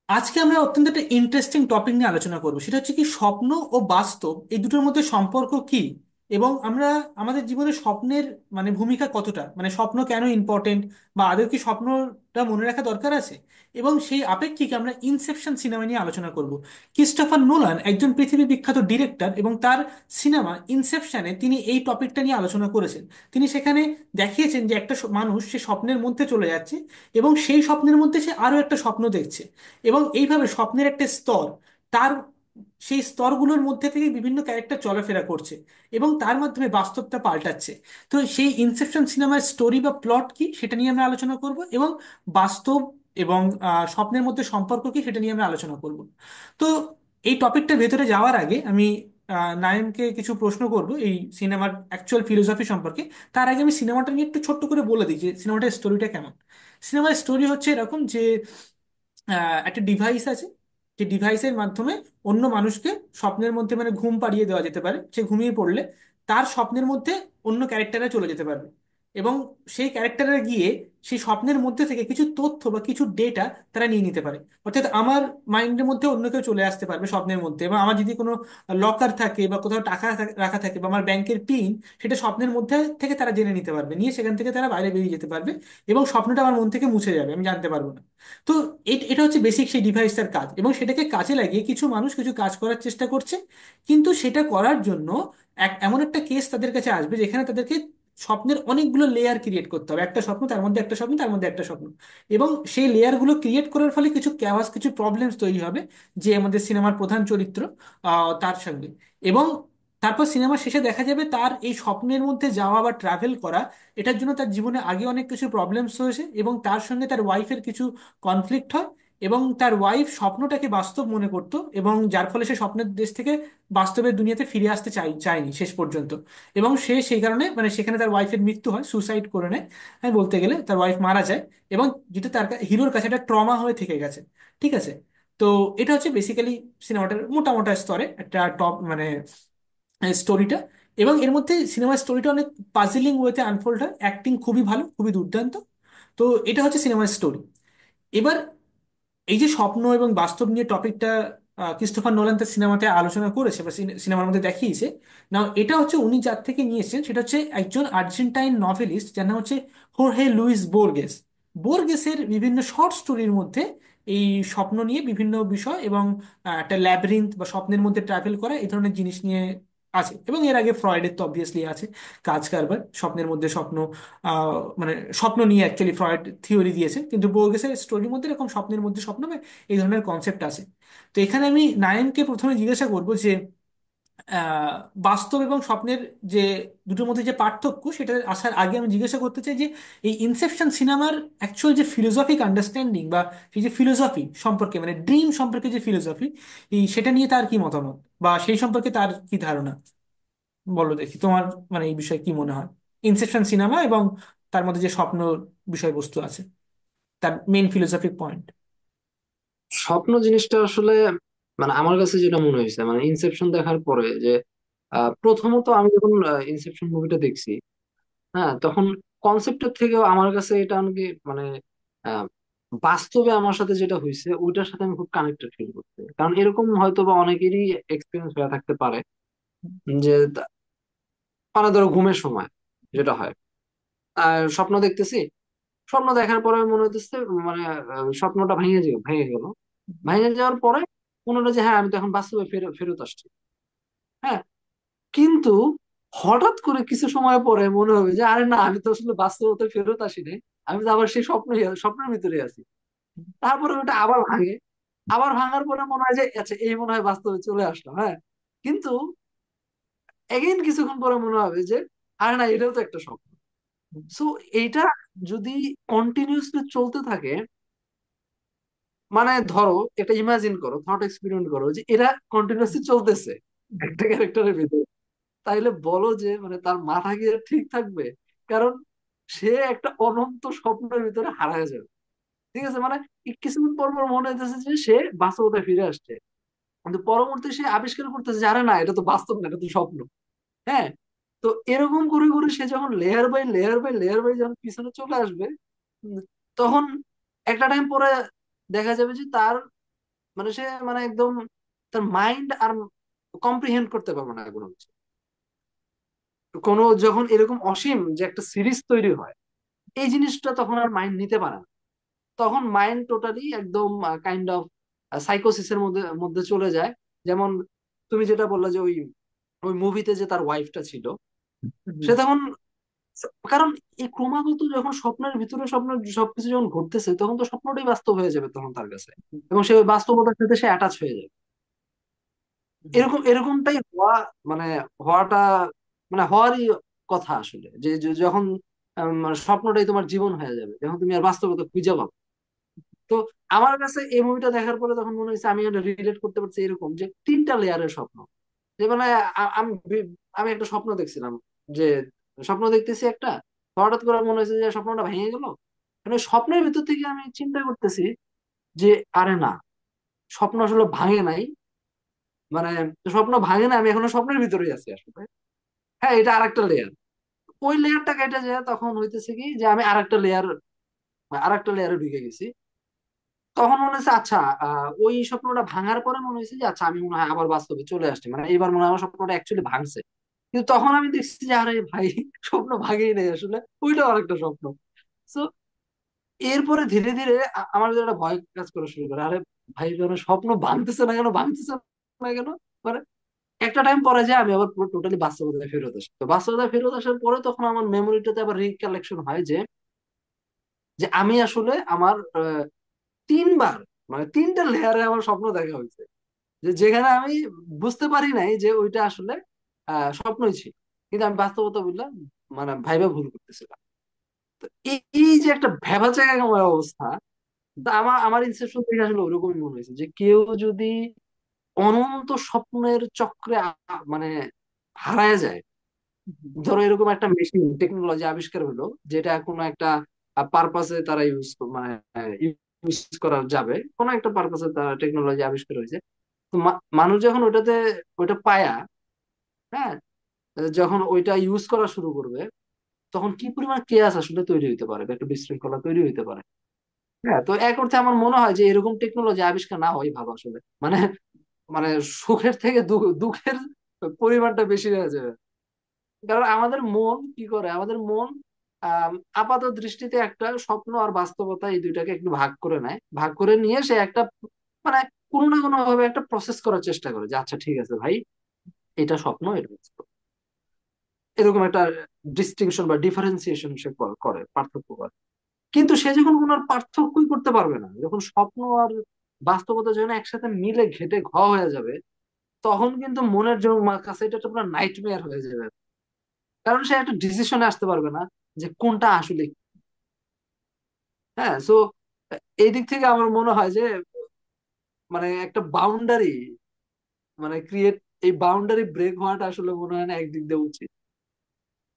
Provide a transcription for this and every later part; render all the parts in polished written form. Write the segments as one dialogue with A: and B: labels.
A: আজকে আমরা অত্যন্ত একটা ইন্টারেস্টিং টপিক নিয়ে আলোচনা করবো, সেটা হচ্ছে কি স্বপ্ন ও বাস্তব এই দুটোর মধ্যে সম্পর্ক কি, এবং আমরা আমাদের জীবনে স্বপ্নের ভূমিকা কতটা, স্বপ্ন কেন ইম্পর্টেন্ট, বা আদৌ কি স্বপ্নটা মনে রাখা দরকার আছে। এবং সেই আপেক্ষিকে আমরা ইনসেপশন সিনেমা নিয়ে আলোচনা করব। ক্রিস্টোফার নোলান একজন পৃথিবী বিখ্যাত ডিরেক্টর, এবং তার সিনেমা ইনসেপশনে তিনি এই টপিকটা নিয়ে আলোচনা করেছেন। তিনি সেখানে দেখিয়েছেন যে একটা মানুষ সে স্বপ্নের মধ্যে চলে যাচ্ছে, এবং সেই স্বপ্নের মধ্যে সে আরো একটা স্বপ্ন দেখছে, এবং এইভাবে স্বপ্নের একটা স্তর, তার সেই স্তরগুলোর মধ্যে থেকে বিভিন্ন ক্যারেক্টার চলাফেরা করছে, এবং তার মাধ্যমে বাস্তবটা পাল্টাচ্ছে। তো সেই ইনসেপশন সিনেমার স্টোরি বা প্লট কি সেটা নিয়ে আমরা আলোচনা করব, এবং বাস্তব এবং স্বপ্নের মধ্যে সম্পর্ক কি সেটা নিয়ে আমরা আলোচনা করব। তো এই টপিকটার ভেতরে যাওয়ার আগে আমি নায়েমকে কিছু প্রশ্ন করব এই সিনেমার অ্যাকচুয়াল ফিলোসফি সম্পর্কে। তার আগে আমি সিনেমাটা নিয়ে একটু ছোট্ট করে বলে দিই যে সিনেমাটার স্টোরিটা কেমন। সিনেমার স্টোরি হচ্ছে এরকম যে একটা ডিভাইস আছে, যে ডিভাইসের মাধ্যমে অন্য মানুষকে স্বপ্নের মধ্যে ঘুম পাড়িয়ে দেওয়া যেতে পারে। সে ঘুমিয়ে পড়লে তার স্বপ্নের মধ্যে অন্য ক্যারেক্টাররা চলে যেতে পারবে, এবং সেই ক্যারেক্টাররা গিয়ে সেই স্বপ্নের মধ্যে থেকে কিছু তথ্য বা কিছু ডেটা তারা নিয়ে নিতে পারে। অর্থাৎ আমার মাইন্ডের মধ্যে অন্য কেউ চলে আসতে পারবে স্বপ্নের মধ্যে, এবং আমার যদি কোনো লকার থাকে বা কোথাও টাকা রাখা থাকে বা আমার ব্যাংকের পিন, সেটা স্বপ্নের মধ্যে থেকে তারা জেনে নিতে পারবে, নিয়ে সেখান থেকে তারা বাইরে বেরিয়ে যেতে পারবে, এবং স্বপ্নটা আমার মন থেকে মুছে যাবে, আমি জানতে পারবো না। তো এটা হচ্ছে বেসিক সেই ডিভাইসটার কাজ, এবং সেটাকে কাজে লাগিয়ে কিছু মানুষ কিছু কাজ করার চেষ্টা করছে। কিন্তু সেটা করার জন্য এমন একটা কেস তাদের কাছে আসবে যেখানে তাদেরকে স্বপ্নের অনেকগুলো লেয়ার ক্রিয়েট করতে হবে, একটা স্বপ্ন তার মধ্যে একটা স্বপ্ন তার মধ্যে একটা স্বপ্ন। এবং সেই লেয়ারগুলো ক্রিয়েট করার ফলে কিছু ক্যাওয়াস, কিছু প্রবলেমস তৈরি হবে, যে আমাদের সিনেমার প্রধান চরিত্র তার সঙ্গে। এবং তারপর সিনেমা শেষে দেখা যাবে তার এই স্বপ্নের মধ্যে যাওয়া বা ট্রাভেল করা, এটার জন্য তার জীবনে আগে অনেক কিছু প্রবলেমস হয়েছে, এবং তার সঙ্গে তার ওয়াইফের কিছু কনফ্লিক্ট হয়, এবং তার ওয়াইফ স্বপ্নটাকে বাস্তব মনে করতো, এবং যার ফলে সে স্বপ্নের দেশ থেকে বাস্তবের দুনিয়াতে ফিরে আসতে চায়নি শেষ পর্যন্ত। এবং সে সেই কারণে সেখানে তার ওয়াইফের মৃত্যু হয়, সুসাইড করে নেয়। আমি বলতে গেলে তার ওয়াইফ মারা যায়, এবং যেটা তার হিরোর কাছে একটা ট্রমা হয়ে থেকে গেছে। ঠিক আছে। তো এটা হচ্ছে বেসিক্যালি সিনেমাটার মোটা মোটা স্তরে একটা টপ স্টোরিটা। এবং এর মধ্যে সিনেমার স্টোরিটা অনেক পাজিলিং ওয়েতে আনফোল্ড হয়, অ্যাক্টিং খুবই ভালো, খুবই দুর্দান্ত। তো এটা হচ্ছে সিনেমার স্টোরি। এবার এই যে স্বপ্ন এবং বাস্তব নিয়ে টপিকটা ক্রিস্টোফার নোলান তার সিনেমাতে আলোচনা করেছে বা সিনেমার মধ্যে দেখিয়েছে। না, এটা হচ্ছে উনি যার থেকে নিয়ে এসেছেন সেটা হচ্ছে একজন আর্জেন্টাইন নভেলিস্ট যার নাম হচ্ছে হোর্হে লুইস বোর্গেস। বোর্গেসের বিভিন্ন শর্ট স্টোরির মধ্যে এই স্বপ্ন নিয়ে বিভিন্ন বিষয়, এবং একটা ল্যাবরিন্থ বা স্বপ্নের মধ্যে ট্রাভেল করা এই ধরনের জিনিস নিয়ে আছে। এবং এর আগে ফ্রয়েডের তো অবভিয়াসলি আছে কাজ কারবার, স্বপ্নের মধ্যে স্বপ্ন, আহ, মানে স্বপ্ন নিয়ে অ্যাকচুয়ালি ফ্রয়েড থিওরি দিয়েছে, কিন্তু বোর্গেসের স্টোরির মধ্যে এরকম স্বপ্নের মধ্যে স্বপ্ন বা এই ধরনের কনসেপ্ট আছে। তো এখানে আমি নায়েমকে প্রথমে জিজ্ঞাসা করবো যে আহ, বাস্তব এবং স্বপ্নের যে দুটোর মধ্যে যে পার্থক্য, সেটা আসার আগে আমি জিজ্ঞাসা করতে চাই যে এই ইনসেপশন সিনেমার অ্যাকচুয়াল যে ফিলোসফিক আন্ডারস্ট্যান্ডিং বা সেই যে ফিলোসফি সম্পর্কে, ড্রিম সম্পর্কে যে ফিলোসফি, এই সেটা নিয়ে তার কি মতামত, বা সেই সম্পর্কে তার কি ধারণা। বলো দেখি তোমার এই বিষয়ে কি মনে হয়, ইনসেপশন সিনেমা এবং তার মধ্যে যে স্বপ্ন বিষয়বস্তু আছে, তার মেইন ফিলোসফিক পয়েন্ট।
B: স্বপ্ন জিনিসটা আসলে আমার কাছে যেটা মনে হয়েছে ইনসেপশন দেখার পরে যে প্রথমত আমি যখন ইনসেপশন মুভিটা দেখছি, হ্যাঁ, তখন কনসেপ্টের থেকেও আমার কাছে এটা অনেক মানে আহ, বাস্তবে আমার সাথে যেটা হয়েছে ওইটার সাথে আমি খুব কানেক্টেড ফিল করতে, কারণ এরকম হয়তো বা অনেকেরই এক্সপিরিয়েন্স হয়ে থাকতে পারে যে ধরো ঘুমের সময় যেটা হয়, স্বপ্ন দেখতেছি, স্বপ্ন দেখার পরে মনে হইতেছে স্বপ্নটা ভেঙে গেল। ভেঙে যাওয়ার পরে মনে হলো যে হ্যাঁ, আমি তো এখন বাস্তবে ফেরত ফেরত আসছি। হ্যাঁ, কিন্তু হঠাৎ করে কিছু সময় পরে মনে হবে যে আরে না, আমি তো আসলে বাস্তবতা ফেরত আসিনি, আমি তো আবার সেই স্বপ্নের ভিতরে আছি। তারপরে ওটা আবার ভাঙে, আবার ভাঙার পরে মনে হয় যে আচ্ছা, এই মনে হয় বাস্তবে চলে আসলাম। হ্যাঁ, কিন্তু এগেইন কিছুক্ষণ পরে মনে হবে যে আরে না, এটাও তো একটা স্বপ্ন। সো এইটা যদি কন্টিনিউসলি চলতে থাকে, ধরো একটা ইমাজিন করো, থট এক্সপেরিমেন্ট করো যে এরা কন্টিনিউসলি চলতেছে একটা ক্যারেক্টারের ভিতরে, তাইলে বলো যে তার মাথা কি আর ঠিক থাকবে? কারণ সে একটা অনন্ত স্বপ্নের ভিতরে হারায় যাবে। ঠিক আছে, কিছুদিন পর পর মনে হইতেছে যে সে বাস্তবতায় ফিরে আসছে, কিন্তু পরবর্তী সে আবিষ্কার করতেছে যে আরে না, এটা তো বাস্তব না, এটা তো স্বপ্ন। হ্যাঁ, তো এরকম করে করে সে যখন layer by layer by layer by যখন পিছনে চলে আসবে, উম, তখন একটা টাইম পরে দেখা যাবে যে তার মানে সে মানে একদম তার মাইন্ড আর কম্প্রিহেন্ড করতে পারবে না কোনো কিছু। কোনো যখন এরকম অসীম যে একটা সিরিজ তৈরি হয়, এই জিনিসটা তখন আর মাইন্ড নিতে পারে না। তখন মাইন্ড টোটালি একদম কাইন্ড অফ সাইকোসিসের মধ্যে মধ্যে চলে যায়। যেমন তুমি যেটা বললা যে ওই ওই মুভিতে যে তার ওয়াইফটা ছিল, সে
A: হুম,
B: তখন, কারণ এই ক্রমাগত যখন স্বপ্নের ভিতরে স্বপ্নের সবকিছু যখন ঘটতেছে, তখন তো স্বপ্নটাই বাস্তব হয়ে যাবে তখন তার কাছে, এবং সে ওই বাস্তবতার সাথে সে অ্যাটাচ হয়ে যাবে।
A: হুম,
B: এরকমটাই হওয়া, মানে হওয়াটা, মানে হওয়ারই কথা আসলে, যে যখন মানে স্বপ্নটাই তোমার জীবন হয়ে যাবে, যখন তুমি আর বাস্তবতা খুঁজে পাবে। তো আমার কাছে এই মুভিটা দেখার পরে তখন মনে হয়েছে আমি রিলেট করতে পারছি এরকম যে তিনটা লেয়ারের স্বপ্ন। যে মানে আমি একটা স্বপ্ন দেখছিলাম, যে স্বপ্ন দেখতেছি একটা, হঠাৎ করে মনে হয়েছে যে স্বপ্নটা ভেঙে গেল। মানে ওই স্বপ্নের ভিতর থেকে আমি চিন্তা করতেছি যে আরে না, স্বপ্ন আসলে ভাঙে নাই, মানে স্বপ্ন ভাঙে না, আমি এখনো স্বপ্নের ভিতরেই আছি আসলে। হ্যাঁ, এটা আরেকটা লেয়ার। ওই লেয়ারটা কেটে যায়, তখন হইতেছে কি যে আমি আরেকটা লেয়ারে ঢুকে গেছি। তখন মনে হচ্ছে আচ্ছা, ওই স্বপ্নটা ভাঙার পরে মনে হয়েছে যে আচ্ছা আমি মনে হয় আবার বাস্তবে চলে আসছি, মানে এবার মনে হয় আমার স্বপ্নটা অ্যাকচুয়ালি ভাঙছে। কিন্তু তখন আমি দেখছি যে আরে ভাই, স্বপ্ন ভাগেই নেই আসলে, ওইটাও আরেকটা স্বপ্ন। তো এরপরে ধীরে ধীরে আমার ভিতরে একটা ভয় কাজ করা শুরু করে, আরে ভাই মানে স্বপ্ন ভাঙতেছে না কেন, ভাঙতেছে না কেন। মানে একটা টাইম পরে যায় আমি আবার পুরো টোটালি বাস্তবতায় ফেরত আসি। তো বাস্তবতায় ফেরত আসার পরে তখন আমার মেমোরিটাতে আবার রিকালেকশন হয় যে যে আমি আসলে আমার তিনবার, মানে তিনটা লেয়ারে আমার স্বপ্ন দেখা হয়েছে, যে যেখানে আমি বুঝতে পারি নাই যে ওইটা আসলে স্বপ্নই ছিল, কিন্তু আমি বাস্তবতা বললাম, মানে ভাইবা ভুল করতেছিলাম। তো এই যে একটা ভ্যাবাচ্যাকা আমার অবস্থা, তা আমার ইনসেপশন থেকে আসলে ওরকমই মনে হয়েছে যে কেউ যদি অনন্ত স্বপ্নের চক্রে মানে হারায় যায়। ধরো এরকম একটা মেশিন টেকনোলজি আবিষ্কার হলো, যেটা কোনো একটা পারপাসে তারা মানে ইউজ করা যাবে, কোনো একটা পারপাসে তারা টেকনোলজি আবিষ্কার হয়েছে। তো মানুষ যখন ওইটা পায়া, হ্যাঁ, যখন ওইটা ইউজ করা শুরু করবে, তখন কি পরিমাণ কেয়াস আসলে তৈরি হইতে পারে, বা একটা বিশৃঙ্খলা তৈরি হইতে পারে। হ্যাঁ, তো এক অর্থে আমার মনে হয় যে এরকম টেকনোলজি আবিষ্কার না হয় ভালো আসলে। মানে মানে সুখের থেকে দুঃখের পরিমাণটা বেশি হয়ে যাবে। কারণ আমাদের মন কি করে, আমাদের মন আহ আপাত দৃষ্টিতে একটা স্বপ্ন আর বাস্তবতা এই দুইটাকে একটু ভাগ করে নেয়, ভাগ করে নিয়ে সে একটা মানে কোনো না কোনো ভাবে একটা প্রসেস করার চেষ্টা করে যে আচ্ছা ঠিক আছে ভাই, এটা স্বপ্ন, এটা বাস্তব। এরকম একটা ডিস্টিংশন বা ডিফারেন্সিয়েশন সে করে, পার্থক্য করে। কিন্তু সে যখন কোনো আর পার্থক্যই করতে পারবে না, যখন স্বপ্ন আর বাস্তবতা যখন একসাথে মিলে ঘেটে হয়ে যাবে, তখন কিন্তু মনের জন্য কাছে এটা একটা পুরো নাইটমেয়ার হয়ে যাবে। কারণ সে একটা ডিসিশনে আসতে পারবে না যে কোনটা আসলে কি। হ্যাঁ, সো এই দিক থেকে আমার মনে হয় যে মানে একটা বাউন্ডারি মানে ক্রিয়েট, এই বাউন্ডারি ব্রেক হওয়াটা আসলে মনে হয় না একদিক দিয়ে উচিত।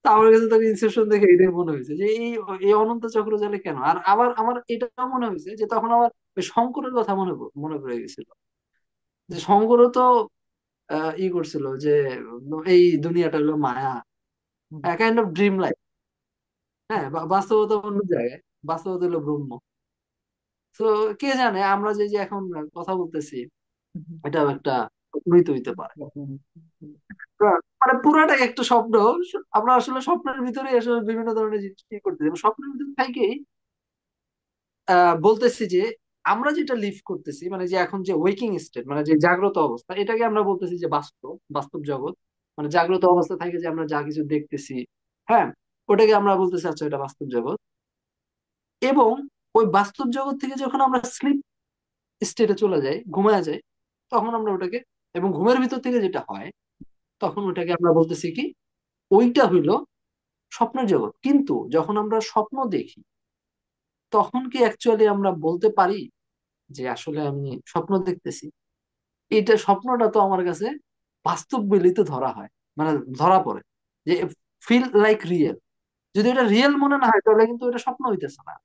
B: তা আমার কাছে তখন ইনসেপশন দেখে এটাই মনে হয়েছে যে এই এই অনন্ত চক্র জালে কেন। আর আবার আমার এটাও মনে হয়েছে যে তখন আমার ওই শঙ্করের কথা মনে পড়ে গেছিল, যে শঙ্করও তো ই করছিল যে এই দুনিয়াটা হলো মায়া, কাইন্ড অফ ড্রিম লাইফ। হ্যাঁ, বাস্তবতা অন্য জায়গায়, বাস্তবতা হলো ব্রহ্ম। তো কে জানে, আমরা যে যে এখন কথা বলতেছি, এটাও একটা স্বপ্নই তো হইতে পারে। মানে পুরাটাই একটা স্বপ্ন। আমরা আসলে স্বপ্নের ভিতরে আসলে বিভিন্ন ধরনের জিনিস কি করতেছি, এবং স্বপ্নের ভিতরে থেকেই বলতেছি যে আমরা যেটা লিভ করতেছি, মানে যে এখন যে ওয়েকিং স্টেট, মানে যে জাগ্রত অবস্থা, এটাকে আমরা বলতেছি যে বাস্তব, বাস্তব জগৎ। মানে জাগ্রত অবস্থা থেকে যে আমরা যা কিছু দেখতেছি, হ্যাঁ, ওটাকে আমরা বলতেছি আচ্ছা এটা বাস্তব জগৎ। এবং ওই বাস্তব জগৎ থেকে যখন আমরা স্লিপ স্টেটে চলে যাই, ঘুমায় যাই, তখন আমরা ওটাকে, এবং ঘুমের ভিতর থেকে যেটা হয়, তখন ওটাকে আমরা বলতেছি কি, ওইটা হইলো স্বপ্নের জগৎ। কিন্তু যখন আমরা স্বপ্ন দেখি, তখন কি অ্যাকচুয়ালি আমরা বলতে পারি যে আসলে আমি স্বপ্ন দেখতেছি? এটা স্বপ্নটা তো আমার কাছে বাস্তব বলেই তো ধরা হয়, মানে ধরা পড়ে যে ফিল লাইক রিয়েল। যদি এটা রিয়েল মনে না হয়, তাহলে কিন্তু এটা স্বপ্ন হইতেছে না।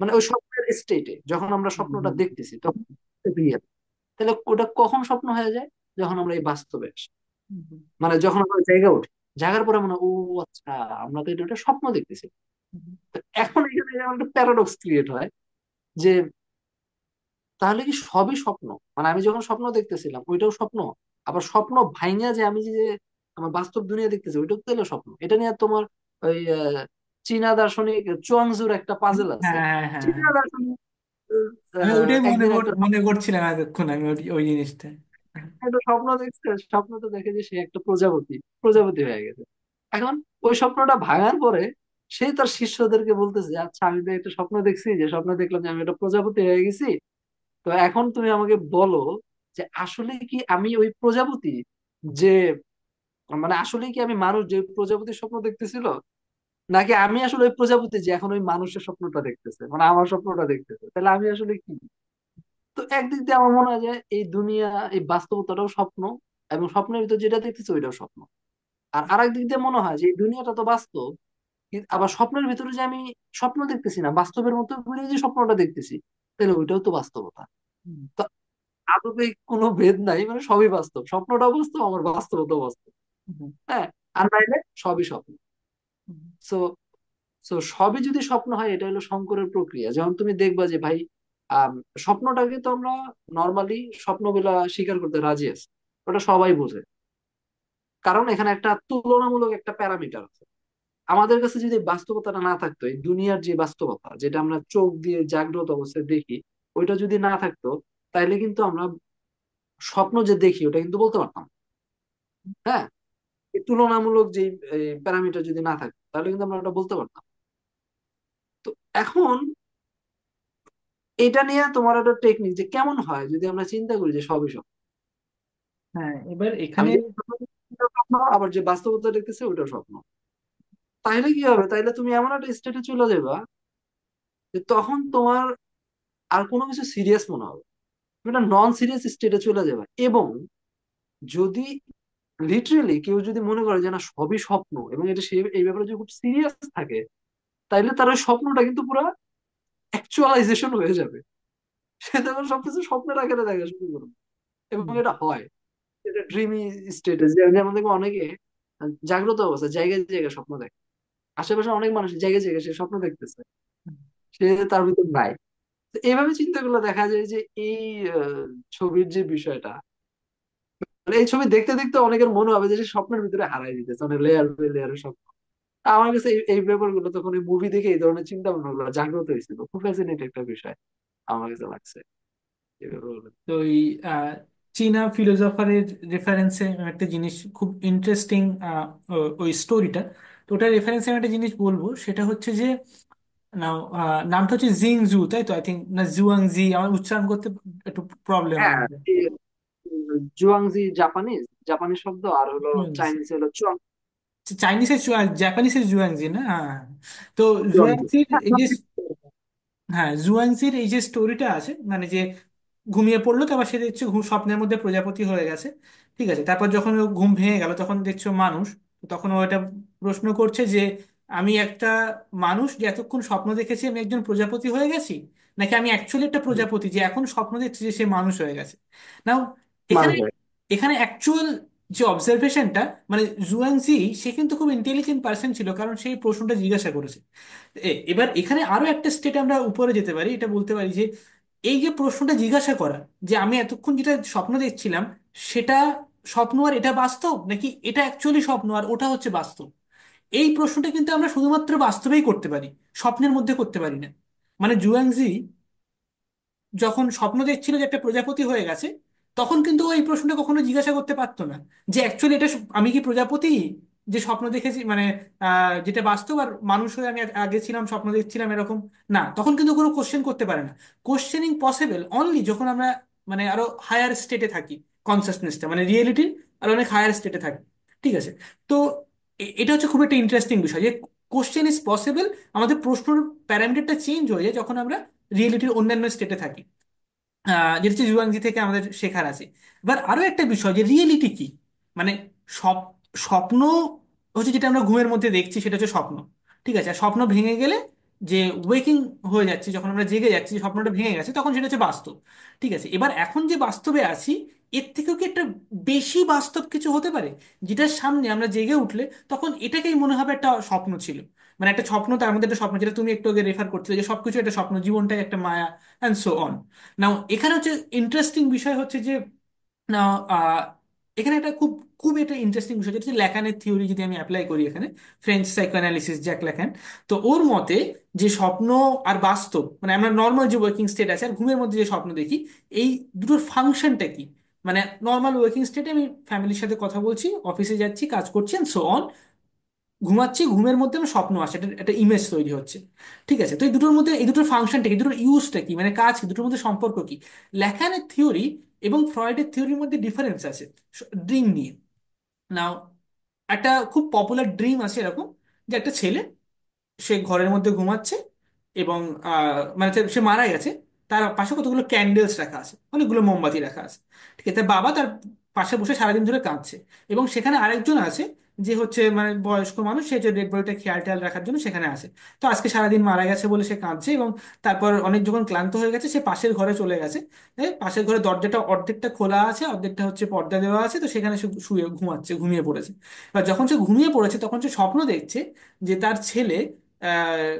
B: মানে ওই স্বপ্নের স্টেটে যখন আমরা স্বপ্নটা দেখতেছি, তখন রিয়েল। তাহলে ওটা কখন স্বপ্ন হয়ে যায়? যখন আমরা এই বাস্তবে আসি, মানে যখন আমরা জায়গা উঠি, জাগার পরে মনে হয়, ও আচ্ছা, আমরা তো এটা স্বপ্ন দেখতেছি। তো এখন এখানে আমার একটা প্যারাডক্স ক্রিয়েট হয় যে তাহলে কি সবই স্বপ্ন? মানে আমি যখন স্বপ্ন দেখতেছিলাম ওইটাও স্বপ্ন, আবার স্বপ্ন ভাঙিয়া যে আমি যে আমার বাস্তব দুনিয়া দেখতেছি ওইটাও তাহলে স্বপ্ন? এটা নিয়ে তোমার ওই চীনা দার্শনিক চুয়াংজুর একটা পাজেল আছে।
A: হ্যাঁ, হ্যাঁ, হ্যাঁ, হ্যাঁ।
B: চীনা দার্শনিক
A: আমি ওইটাই
B: একদিন একটা
A: মনে করছিলাম এতক্ষণ আমি ওই জিনিসটা।
B: একটা স্বপ্ন দেখছে, স্বপ্ন তো দেখে যে সে একটা প্রজাপতি, প্রজাপতি হয়ে গেছে। এখন ওই স্বপ্নটা ভাঙার পরে সে তার শিষ্যদেরকে বলতেছে, আচ্ছা আমি তো একটা স্বপ্ন দেখছি, যে স্বপ্ন দেখলাম যে আমি একটা প্রজাপতি হয়ে গেছি। তো এখন তুমি আমাকে বলো যে আসলে কি আমি ওই প্রজাপতি, যে মানে আসলে কি আমি মানুষ যে প্রজাপতির স্বপ্ন দেখতেছিল, নাকি আমি আসলে ওই প্রজাপতি যে এখন ওই মানুষের স্বপ্নটা দেখতেছে, মানে আমার স্বপ্নটা দেখতেছে? তাহলে আমি আসলে কি? তো একদিক দিয়ে আমার মনে হয় যে এই দুনিয়া, এই বাস্তবতাটাও স্বপ্ন, এবং স্বপ্নের ভিতর যেটা দেখতেছে ওইটাও স্বপ্ন। আর আরেক দিক দিয়ে মনে হয় যে এই দুনিয়াটা তো বাস্তব, আবার স্বপ্নের ভিতরে যে আমি স্বপ্ন দেখতেছি না, বাস্তবের মতো করে যে স্বপ্নটা দেখতেছি, তাহলে ওইটাও তো বাস্তবতা।
A: হুম,
B: তো আদতে কোনো ভেদ নাই, মানে সবই বাস্তব, স্বপ্নটাও বাস্তব, আমার বাস্তবতাও বাস্তব।
A: হুম,
B: হ্যাঁ, আর নাইলে সবই স্বপ্ন।
A: হুম।
B: সো সো সবই যদি স্বপ্ন হয়, এটা হলো শঙ্করের প্রক্রিয়া। যেমন তুমি দেখবা যে ভাই, আম, স্বপ্নটাকে তো আমরা নর্মালি স্বপ্নগুলা স্বীকার করতে রাজি আছি, ওটা সবাই বোঝে। কারণ এখানে একটা তুলনামূলক একটা প্যারামিটার আছে। আমাদের কাছে যদি বাস্তবতাটা না থাকতো, এই দুনিয়ার যে বাস্তবতা যেটা আমরা চোখ দিয়ে জাগ্রত অবস্থায় দেখি, ওইটা যদি না থাকতো, তাইলে কিন্তু আমরা স্বপ্ন যে দেখি ওটা কিন্তু বলতে পারতাম না। হ্যাঁ, এই তুলনামূলক যে প্যারামিটার যদি না থাকতো, তাহলে কিন্তু আমরা ওটা বলতে পারতাম। তো এখন এটা নিয়ে তোমার একটা টেকনিক যে কেমন হয় যদি আমরা চিন্তা করি যে সবই স্বপ্ন।
A: হ্যাঁ, এবার
B: আমি
A: এখানে
B: যে স্বপ্ন দেখতেছি ওটাও স্বপ্ন, আবার যে বাস্তবতা দেখতেছে ওইটাও স্বপ্ন। তাইলে কি হবে? তাইলে তুমি এমন একটা স্টেটে চলে যাবা যে তখন তোমার আর কোনো কিছু সিরিয়াস মনে হবে, তুমি একটা নন সিরিয়াস স্টেটে চলে যাবে। এবং যদি লিটারেলি কেউ যদি মনে করে যে না সবই স্বপ্ন, এবং এটা সে এই ব্যাপারে যদি খুব সিরিয়াস থাকে, তাইলে তার ওই স্বপ্নটা কিন্তু পুরো অ্যাকচুয়ালাইজেশন হয়ে যাবে। সে তখন সবকিছু স্বপ্নের আকারে দেখা শুরু করবে। এবং এটা হয়, এটা ড্রিমি স্টেটে, যেমন দেখবো অনেকে জাগ্রত অবস্থা জায়গায় জায়গায় স্বপ্ন দেখে, আশেপাশে অনেক মানুষ জায়গায় জায়গায় সে স্বপ্ন দেখতেছে, সে তার ভিতর নাই। তো এইভাবে চিন্তা করলে দেখা যায় যে এই ছবির যে বিষয়টা, মানে এই ছবি দেখতে দেখতে অনেকের মনে হবে যে সে স্বপ্নের ভিতরে হারাই দিতেছে, মানে লেয়ার বাই লেয়ারের স্বপ্ন। আমার কাছে এই ব্যাপারগুলো, তখন এই মুভি দেখে এই ধরনের চিন্তা ভাবনা গুলো জাগ্রত হয়েছিল, খুব ফ্যাসিনেট একটা বিষয় আমার কাছে লাগছে এই ব্যাপারগুলো।
A: তো এই আহ, চীনা ফিলোসফারের রেফারেন্সে একটা জিনিস খুব ইন্টারেস্টিং, ওই স্টোরিটা। তো ওটার রেফারেন্সে আমি একটা জিনিস বলবো, সেটা হচ্ছে যে নাও নামটা হচ্ছে জিং জু, তাই তো? আই থিঙ্ক, না জুয়াং জি, আমার উচ্চারণ করতে একটু প্রবলেম হয়
B: হ্যাঁ,
A: আমাদের।
B: জুয়াংজি জাপানিজ, জাপানিজ শব্দ, আর হলো
A: জুয়াংজি,
B: চাইনিজ হলো চুয়াং।
A: চাইনিজের জাপানিজের জুয়াংজি না? হ্যাঁ। তো
B: জুয়াংজি।
A: জুয়াংজির এই যে, হ্যাঁ, জুয়াংজির এই যে স্টোরিটা আছে, মানে যে ঘুমিয়ে পড়লো, তারপর সে দেখছো ঘুম স্বপ্নের মধ্যে প্রজাপতি হয়ে গেছে। ঠিক আছে, তারপর যখন ও ঘুম ভেঙে গেল তখন দেখছো মানুষ। তো তখন ও এটা প্রশ্ন করছে যে আমি একটা মানুষ যে এতক্ষণ স্বপ্ন দেখেছি আমি একজন প্রজাপতি হয়ে গেছি, নাকি আমি অ্যাকচুয়ালি একটা প্রজাপতি যে এখন স্বপ্ন দেখছি যে সে মানুষ হয়ে গেছে। নাও, এখানে
B: মানুষ।
A: এখানে অ্যাকচুয়াল যে অবজারভেশনটা, মানে জুয়াংজি সে কিন্তু খুব ইন্টেলিজেন্ট পার্সন ছিল, কারণ সেই প্রশ্নটা জিজ্ঞাসা করেছে। এবার এখানে আরো একটা স্টেট আমরা উপরে যেতে পারি, এটা বলতে পারি যে এই যে প্রশ্নটা জিজ্ঞাসা করা, যে আমি এতক্ষণ যেটা স্বপ্ন দেখছিলাম সেটা স্বপ্ন আর এটা বাস্তব, নাকি এটা অ্যাকচুয়ালি স্বপ্ন আর ওটা হচ্ছে বাস্তব, এই প্রশ্নটা কিন্তু আমরা শুধুমাত্র বাস্তবেই করতে পারি, স্বপ্নের মধ্যে করতে পারি না। মানে জুয়াংজি যখন স্বপ্ন দেখছিল যে একটা প্রজাপতি হয়ে গেছে, তখন কিন্তু ও এই প্রশ্নটা কখনো জিজ্ঞাসা করতে পারতো না যে অ্যাকচুয়ালি এটা আমি কি প্রজাপতি যে স্বপ্ন দেখেছি, মানে যেটা বাস্তব, আর মানুষ হয়ে আমি আগে ছিলাম স্বপ্ন দেখছিলাম এরকম। না, তখন কিন্তু কোনো কোশ্চেন করতে পারে না। কোশ্চেনিং পসিবল অনলি যখন আমরা মানে আরো হায়ার স্টেটে থাকি, কনসাসনেসটা মানে রিয়েলিটির আর অনেক হায়ার স্টেটে থাকি। ঠিক আছে। তো এটা হচ্ছে খুব একটা ইন্টারেস্টিং বিষয় যে কোশ্চেন ইজ পসিবল, আমাদের প্রশ্নের প্যারামিটারটা চেঞ্জ হয়ে যায় যখন আমরা রিয়েলিটির অন্যান্য স্টেটে থাকি। যেটা হচ্ছে জুয়াংজি থেকে আমাদের শেখার আছে। এবার আরো একটা বিষয় যে রিয়েলিটি কি, মানে সব স্বপ্ন হচ্ছে যেটা আমরা ঘুমের মধ্যে দেখছি সেটা হচ্ছে স্বপ্ন। ঠিক আছে, আর স্বপ্ন ভেঙে গেলে যে ওয়েকিং হয়ে যাচ্ছে, যখন আমরা জেগে যাচ্ছি স্বপ্নটা ভেঙে গেছে, তখন সেটা হচ্ছে বাস্তব। ঠিক আছে, এবার এখন যে বাস্তবে আছি এর থেকেও কি একটা বেশি বাস্তব কিছু হতে পারে, যেটার সামনে আমরা জেগে উঠলে তখন এটাকেই মনে হবে একটা স্বপ্ন ছিল। মানে একটা স্বপ্ন, তার মধ্যে একটা স্বপ্ন, যেটা তুমি একটু আগে রেফার করছিলে যে সবকিছু একটা স্বপ্ন, জীবনটাই একটা মায়া, অ্যান্ড সো অন। নাও এখানে হচ্ছে ইন্টারেস্টিং বিষয় হচ্ছে যে না, এখানে একটা খুব খুব একটা ইন্টারেস্টিং বিষয়, যেটা হচ্ছে ল্যাকানের থিওরি যদি আমি অ্যাপ্লাই করি এখানে, ফ্রেঞ্চ সাইকোঅ্যানালিসিস জ্যাক ল্যাকান। তো ওর মতে যে স্বপ্ন আর বাস্তব, মানে আমরা নর্মাল যে ওয়াকিং স্টেট আছে আর ঘুমের মধ্যে যে স্বপ্ন দেখি, এই দুটোর ফাংশনটা কি? মানে নর্মাল ওয়াকিং স্টেটে আমি ফ্যামিলির সাথে কথা বলছি, অফিসে যাচ্ছি, কাজ করছি অ্যান্ড সো অন, ঘুমাচ্ছি, ঘুমের মধ্যে আমার স্বপ্ন আসে, এটা একটা ইমেজ তৈরি হচ্ছে। ঠিক আছে, তো এই দুটোর মধ্যে এই দুটোর ফাংশনটা কি, এই দুটোর ইউজটা কি, মানে কাজ কি, দুটোর মধ্যে সম্পর্ক কি? ল্যাকানের থিওরি এবং ফ্রয়েডের থিওরির মধ্যে ডিফারেন্স আছে ড্রিম নিয়ে। নাও একটা খুব পপুলার ড্রিম আছে এরকম, যে একটা ছেলে, সে ঘরের মধ্যে ঘুমাচ্ছে এবং মানে সে মারা গেছে, তার পাশে কতগুলো ক্যান্ডেলস রাখা আছে, অনেকগুলো মোমবাতি রাখা আছে। ঠিক আছে, তার বাবা তার পাশে বসে সারাদিন ধরে কাঁদছে, এবং সেখানে আরেকজন আছে যে হচ্ছে মানে বয়স্ক মানুষ, সে যে ডেড বডিটা খেয়াল টেয়াল রাখার জন্য সেখানে আছে। তো আজকে সারাদিন মারা গেছে বলে সে কাঁদছে, এবং তারপর অনেক যখন ক্লান্ত হয়ে গেছে সে পাশের ঘরে চলে গেছে। পাশের ঘরে দরজাটা অর্ধেকটা খোলা আছে, অর্ধেকটা হচ্ছে পর্দা দেওয়া আছে, তো সেখানে সে শুয়ে ঘুমাচ্ছে, ঘুমিয়ে পড়েছে। এবার যখন সে ঘুমিয়ে পড়েছে তখন সে স্বপ্ন দেখছে যে তার ছেলে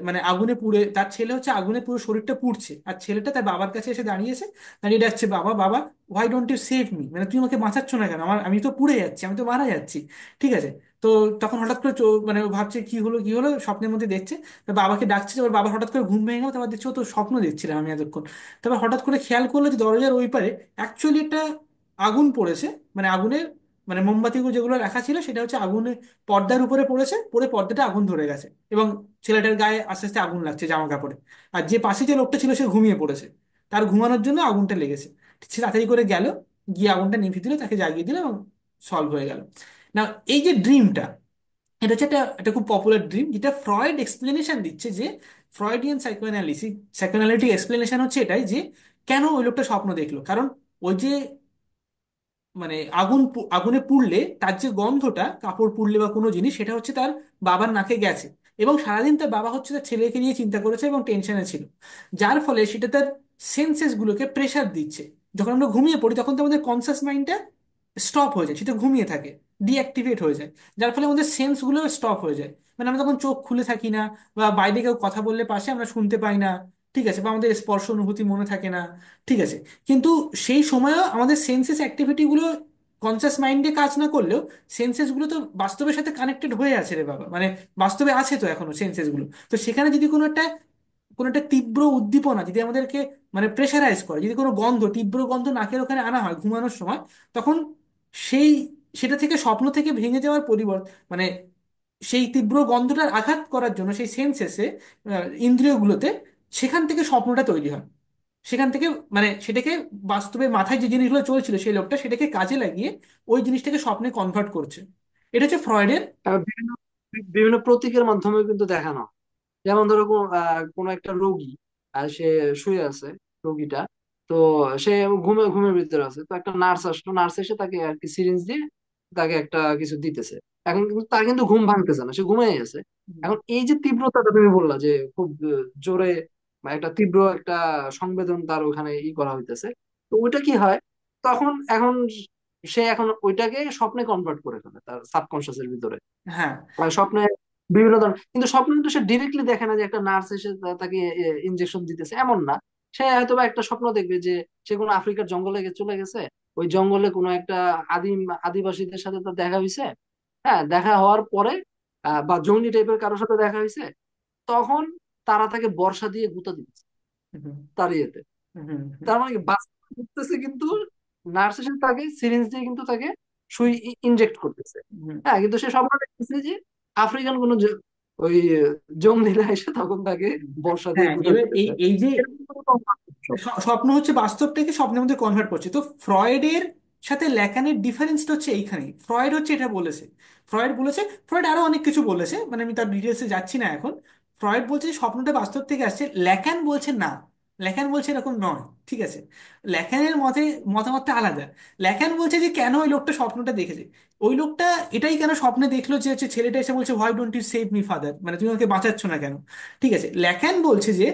A: মানে আগুনে পুড়ে, তার ছেলে হচ্ছে আগুনে পুরো শরীরটা পুড়ছে, আর ছেলেটা তার বাবার কাছে এসে দাঁড়িয়েছে, দাঁড়িয়ে ডাকছে, বাবা বাবা, why don't you save me, মানে তুই আমাকে বাঁচাচ্ছ না কেন, আমি তো পুড়ে যাচ্ছি, আমি তো মারা যাচ্ছি। ঠিক আছে, তো তখন হঠাৎ করে মানে ও ভাবছে কি হলো কি হলো, স্বপ্নের মধ্যে দেখছে তার বাবাকে ডাকছে, ওর বাবা হঠাৎ করে ঘুম ভেঙে গেল, তারপর দেখছে ও তো স্বপ্ন দেখছিলাম আমি এতক্ষণ। তারপর হঠাৎ করে খেয়াল করলো যে দরজার ওই পারে অ্যাকচুয়ালি একটা আগুন পড়েছে, মানে আগুনের, মানে মোমবাতিগুলো যেগুলো রাখা ছিল সেটা হচ্ছে আগুনে পর্দার উপরে পড়েছে, পড়ে পর্দাটা আগুন ধরে গেছে, এবং ছেলেটার গায়ে আস্তে আস্তে আগুন লাগছে জামা কাপড়ে। আর যে পাশে যে লোকটা ছিল সে ঘুমিয়ে পড়েছে, তার ঘুমানোর জন্য আগুনটা লেগেছে। সে তাড়াতাড়ি করে গেল, গিয়ে আগুনটা নিভিয়ে দিল, তাকে জাগিয়ে দিল এবং সলভ হয়ে গেল। না, এই যে ড্রিমটা, এটা হচ্ছে একটা একটা খুব পপুলার ড্রিম, যেটা ফ্রয়েড এক্সপ্লেনেশন দিচ্ছে যে ফ্রয়েডিয়ান সাইকোঅ্যানালিটিক এক্সপ্লেনেশন হচ্ছে এটাই যে কেন ওই লোকটা স্বপ্ন দেখলো। কারণ ওই যে মানে আগুনে পুড়লে তার যে গন্ধটা, কাপড় পুড়লে বা কোনো জিনিস, সেটা হচ্ছে তার বাবার নাকে গেছে, এবং সারাদিন তার বাবা হচ্ছে তার ছেলেকে নিয়ে চিন্তা করেছে এবং টেনশনে ছিল, যার ফলে সেটা তার সেন্সেস গুলোকে প্রেসার দিচ্ছে। যখন আমরা ঘুমিয়ে পড়ি তখন তো আমাদের কনসাস মাইন্ডটা স্টপ হয়ে যায়, সেটা ঘুমিয়ে থাকে, ডিঅ্যাক্টিভেট হয়ে যায়, যার ফলে আমাদের সেন্স গুলো স্টপ হয়ে যায়। মানে আমরা তখন চোখ খুলে থাকি না, বা বাইরে কেউ কথা বললে পাশে আমরা শুনতে পাই না। ঠিক আছে, বা আমাদের স্পর্শ অনুভূতি মনে থাকে না। ঠিক আছে, কিন্তু সেই সময়ও আমাদের সেন্সেস অ্যাক্টিভিটি গুলো কনসাস মাইন্ডে কাজ না করলেও সেন্সেস গুলো তো বাস্তবের সাথে কানেক্টেড হয়ে আছে রে বাবা, মানে বাস্তবে আছে তো এখনো সেন্সেস গুলো। তো সেখানে যদি কোনো একটা তীব্র উদ্দীপনা যদি আমাদেরকে মানে প্রেশারাইজ করে, যদি কোনো গন্ধ, তীব্র গন্ধ নাকের ওখানে আনা হয় ঘুমানোর সময়, তখন সেই সেটা থেকে স্বপ্ন থেকে ভেঙে যাওয়ার পরিবর্তে, মানে সেই তীব্র গন্ধটার আঘাত করার জন্য সেই সেন্সেসে, ইন্দ্রিয়গুলোতে, সেখান থেকে স্বপ্নটা তৈরি হয়। সেখান থেকে মানে সেটাকে বাস্তবে মাথায় যে জিনিসগুলো চলছিল সেই লোকটা সেটাকে কাজে লাগিয়ে ওই জিনিসটাকে স্বপ্নে কনভার্ট করছে। এটা হচ্ছে ফ্রয়েডের।
B: বিভিন্ন বিভিন্ন প্রতীকের মাধ্যমে কিন্তু দেখানো হয়। যেমন ধরো কোনো একটা রোগী, আর সে শুয়ে আছে, রোগীটা, তো সে ঘুমের ভিতরে আছে, তো একটা নার্স আসলো, নার্স এসে তাকে আর কি সিরিঞ্জ দিয়ে তাকে একটা কিছু দিতেছে। এখন কিন্তু তার কিন্তু ঘুম ভাঙতেছে না, সে ঘুমিয়ে গেছে। এখন এই যে তীব্রতাটা তুমি বললা যে খুব জোরে বা একটা তীব্র একটা সংবেদন তার ওখানে করা হইতেছে, তো ওইটা কি হয়, তখন এখন সে এখন ওইটাকে স্বপ্নে কনভার্ট করে ফেলে তার সাবকনসিয়াসের ভিতরে।
A: হ্যাঁ।
B: স্বপ্নে বিভিন্ন ধরনের, কিন্তু স্বপ্নে কিন্তু সে ডিরেক্টলি দেখে না যে একটা নার্স এসে তাকে ইনজেকশন দিতেছে, এমন না। সে হয়তো বা একটা স্বপ্ন দেখবে যে সে কোনো আফ্রিকার জঙ্গলে চলে গেছে, ওই জঙ্গলে কোনো একটা আদিবাসীদের সাথে তার দেখা হয়েছে। হ্যাঁ, দেখা হওয়ার পরে বা জঙ্গলি টাইপের কারোর সাথে দেখা হয়েছে, তখন তারা তাকে বর্ষা দিয়ে গুঁতা দিচ্ছে
A: হুম,
B: তার ইয়েতে।
A: হুম, হুম,
B: তার মানে কি বাস্তব করতেছে, কিন্তু নার্স এসে তাকে সিরিঞ্জ দিয়ে কিন্তু তাকে সুই ইনজেক্ট করতেছে।
A: হুম।
B: হ্যাঁ, কিন্তু সে স্বপ্ন দেখতেছে যে আফ্রিকান কোন ওই জঙ্গলিরা এসে তখন তাকে বর্ষা দিয়ে
A: হ্যাঁ,
B: গুঁতা
A: এবার এই
B: দিতেছে।
A: এই যে
B: এরকম কোনো concept।
A: স্বপ্ন হচ্ছে বাস্তবটাকে স্বপ্নের মধ্যে কনভার্ট করছে। তো ফ্রয়েডের সাথে ল্যাকানের ডিফারেন্সটা হচ্ছে এইখানেই। ফ্রয়েড হচ্ছে এটা বলেছে, ফ্রয়েড আরো অনেক কিছু বলেছে, মানে আমি তার ডিটেলসে যাচ্ছি না এখন। ফ্রয়েড বলছে যে স্বপ্নটা বাস্তব থেকে আসছে, ল্যাকান বলছে না, ল্যাকান বলছে এরকম নয়। ঠিক আছে, ল্যাকানের মতামতটা আলাদা। ল্যাকান বলছে যে কেন ওই লোকটা স্বপ্নটা দেখেছে, ওই লোকটা এটাই কেন স্বপ্নে দেখলো যে হচ্ছে ছেলেটা এসে বলছে, why don't you save me father, মানে তুমি আমাকে বাঁচাচ্ছ না কেন। ঠিক আছে, ল্যাকান বলছে যে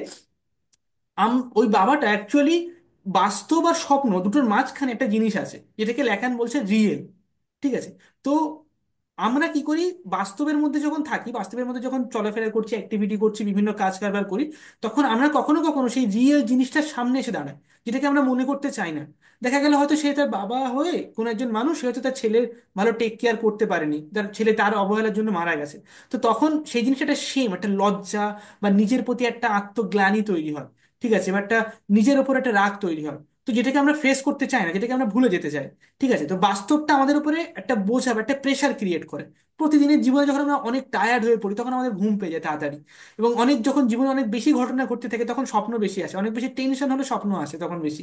A: ওই বাবাটা অ্যাকচুয়ালি বাস্তব আর স্বপ্ন দুটোর মাঝখানে একটা জিনিস আছে যেটাকে ল্যাকান বলছে রিয়েল। ঠিক আছে, তো আমরা কি করি, বাস্তবের মধ্যে যখন থাকি, বাস্তবের মধ্যে যখন চলাফেরা করছি, অ্যাক্টিভিটি করছি, বিভিন্ন কাজ কারবার করি, তখন আমরা কখনো কখনো সেই রিয়েল জিনিসটার সামনে এসে দাঁড়াই, যেটাকে আমরা মনে করতে চাই না। দেখা গেল হয়তো সে তার বাবা হয়ে কোনো একজন মানুষ, সে হয়তো তার ছেলের ভালো টেক কেয়ার করতে পারেনি, তার ছেলে তার অবহেলার জন্য মারা গেছে। তো তখন সেই জিনিসটা একটা সেম, একটা লজ্জা, বা নিজের প্রতি একটা আত্মগ্লানি তৈরি হয়। ঠিক আছে, বা একটা নিজের ওপর একটা রাগ তৈরি হয়, তো যেটাকে আমরা ফেস করতে চাই না, যেটাকে আমরা ভুলে যেতে চাই। ঠিক আছে, তো বাস্তবটা আমাদের উপরে একটা বোঝা বা একটা প্রেশার ক্রিয়েট করে। প্রতিদিনের জীবনে যখন আমরা অনেক টায়ার্ড হয়ে পড়ি, তখন আমাদের ঘুম পেয়ে যায় তাড়াতাড়ি। এবং অনেক যখন জীবনে অনেক বেশি ঘটনা ঘটতে থাকে, তখন স্বপ্ন বেশি আসে, অনেক বেশি টেনশন হলে স্বপ্ন আসে তখন বেশি।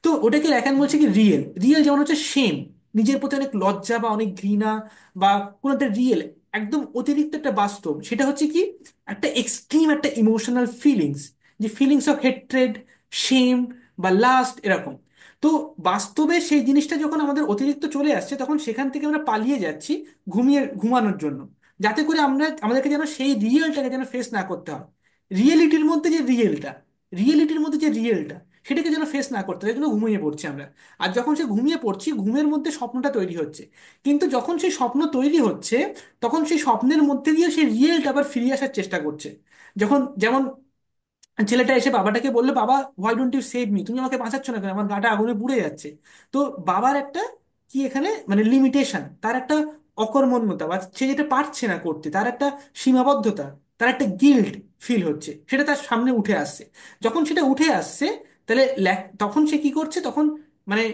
A: তো ওটাকে লেখান বলছে কি রিয়েল। রিয়েল যেমন হচ্ছে সেম, নিজের প্রতি অনেক লজ্জা বা অনেক ঘৃণা, বা কোনো একটা রিয়েল, একদম অতিরিক্ত একটা বাস্তব, সেটা হচ্ছে কি একটা এক্সট্রিম একটা ইমোশনাল ফিলিংস, যে ফিলিংস অফ হেট্রেড, শেম, বা লাস্ট, এরকম। তো বাস্তবে সেই জিনিসটা যখন আমাদের অতিরিক্ত চলে আসছে, তখন সেখান থেকে আমরা পালিয়ে যাচ্ছি ঘুমানোর জন্য, যাতে করে আমরা আমাদেরকে যেন সেই রিয়েলটাকে যেন ফেস না করতে হয়। রিয়েলিটির মধ্যে যে রিয়েলটা, রিয়েলিটির মধ্যে যে রিয়েলটা, সেটাকে যেন ফেস না করতে হয়, তাই জন্য ঘুমিয়ে পড়ছি আমরা। আর যখন সে ঘুমিয়ে পড়ছি, ঘুমের মধ্যে স্বপ্নটা তৈরি হচ্ছে। কিন্তু যখন সেই স্বপ্ন তৈরি হচ্ছে, তখন সেই স্বপ্নের মধ্যে দিয়ে সেই রিয়েলটা আবার ফিরে আসার চেষ্টা করছে। যখন যেমন ছেলেটা এসে বাবাটাকে বললো, বাবা why don't you save me, তুমি আমাকে বাঁচাচ্ছ না কেন, আমার গাটা আগুনে পুড়ে যাচ্ছে। তো বাবার একটা কি এখানে মানে লিমিটেশন, তার একটা অকর্মণ্যতা, বা সে যেটা পারছে না করতে, তার একটা সীমাবদ্ধতা, তার একটা গিল্ট ফিল হচ্ছে, সেটা তার সামনে উঠে আসছে। যখন সেটা উঠে আসছে, তাহলে তখন সে কি করছে, তখন মানে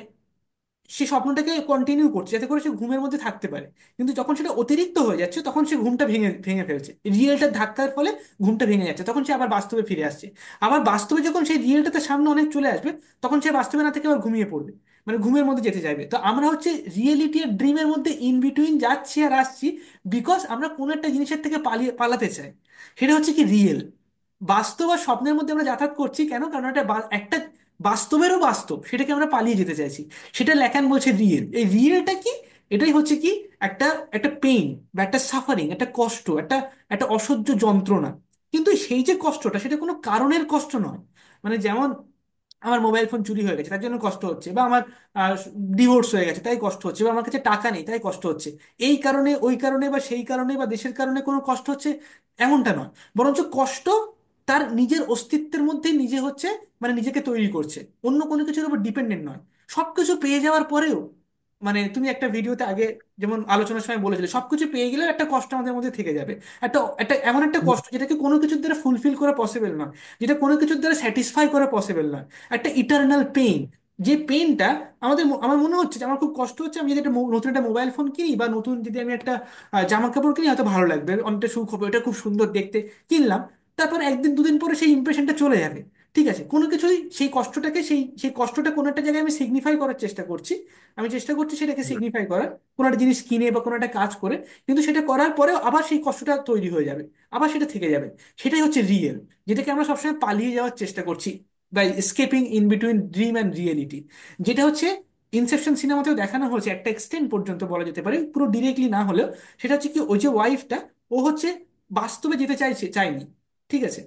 A: সে স্বপ্নটাকে কন্টিনিউ করছে যাতে করে সে ঘুমের মধ্যে থাকতে পারে। কিন্তু যখন সেটা অতিরিক্ত হয়ে যাচ্ছে, তখন সে ঘুমটা ভেঙে ভেঙে ফেলছে, রিয়েলটার ধাক্কার ফলে ঘুমটা ভেঙে যাচ্ছে, তখন সে আবার বাস্তবে ফিরে আসছে। আবার বাস্তবে যখন সেই রিয়েলটা তার সামনে অনেক চলে আসবে, তখন সে বাস্তবে না থেকে আবার ঘুমিয়ে পড়বে, মানে ঘুমের মধ্যে যেতে চাইবে। তো আমরা হচ্ছে রিয়েলিটি আর ড্রিমের মধ্যে ইন বিটুইন যাচ্ছি আর আসছি, বিকজ আমরা কোনো একটা জিনিসের থেকে পালাতে চাই। সেটা হচ্ছে কি রিয়েল। বাস্তব আর স্বপ্নের মধ্যে আমরা যাতায়াত করছি কেন, কারণ একটা একটা বাস্তবেরও বাস্তব, সেটাকে আমরা পালিয়ে যেতে চাইছি। সেটা লেখান বলছে রিয়েল। এই রিয়েলটা কি, এটাই হচ্ছে কি একটা একটা পেইন, বা একটা সাফারিং, একটা কষ্ট, একটা একটা অসহ্য যন্ত্রণা। কিন্তু সেই যে কষ্টটা, সেটা কোনো কারণের কষ্ট নয়। মানে যেমন আমার মোবাইল ফোন চুরি হয়ে গেছে তার জন্য কষ্ট হচ্ছে, বা আমার ডিভোর্স হয়ে গেছে তাই কষ্ট হচ্ছে, বা আমার কাছে টাকা নেই তাই কষ্ট হচ্ছে। এই কারণে, ওই কারণে, বা সেই কারণে, বা দেশের কারণে কোনো কষ্ট হচ্ছে, এমনটা নয়। বরঞ্চ কষ্ট তার নিজের অস্তিত্বের মধ্যে নিজে হচ্ছে, মানে নিজেকে তৈরি করছে, অন্য কোনো কিছুর উপর ডিপেন্ডেন্ট নয়। সবকিছু পেয়ে যাওয়ার পরেও, মানে তুমি একটা ভিডিওতে আগে যেমন আলোচনার সময় বলেছিলে, সবকিছু পেয়ে গেলেও একটা কষ্ট আমাদের মধ্যে থেকে যাবে। একটা একটা এমন একটা কষ্ট যেটাকে কোনো কিছুর দ্বারা ফুলফিল করা পসিবল নয়, যেটা কোনো কিছুর দ্বারা স্যাটিসফাই করা পসিবল নয়। একটা ইটারনাল পেইন, যে পেইনটা আমার মনে হচ্ছে যে আমার খুব কষ্ট হচ্ছে, আমি যদি একটা নতুন একটা মোবাইল ফোন কিনি, বা নতুন যদি আমি একটা জামা কাপড় কিনি, হয়তো ভালো লাগবে, অনেকটা সুখ হবে, এটা খুব সুন্দর দেখতে, কিনলাম। তারপর একদিন দুদিন পরে সেই ইমপ্রেশনটা চলে যাবে। ঠিক আছে, কোনো কিছুই সেই কষ্টটাকে, সেই সেই কষ্টটা কোনো একটা জায়গায় আমি সিগনিফাই করার চেষ্টা করছি, আমি চেষ্টা করছি সেটাকে সিগনিফাই করার, কোনো একটা জিনিস কিনে বা কোনো একটা কাজ করে। কিন্তু সেটা করার পরেও আবার সেই কষ্টটা তৈরি হয়ে যাবে, আবার সেটা থেকে যাবে। সেটাই হচ্ছে রিয়েল, যেটাকে আমরা সবসময় পালিয়ে যাওয়ার চেষ্টা করছি, বা escaping in between dream and reality. যেটা হচ্ছে ইনসেপশন সিনেমাতেও দেখানো হয়েছে একটা এক্সটেন্ট পর্যন্ত, বলা যেতে পারে পুরো ডিরেক্টলি না হলেও। সেটা হচ্ছে কি, ওই যে ওয়াইফটা, ও হচ্ছে বাস্তবে যেতে চায়নি। ঠিক আছে,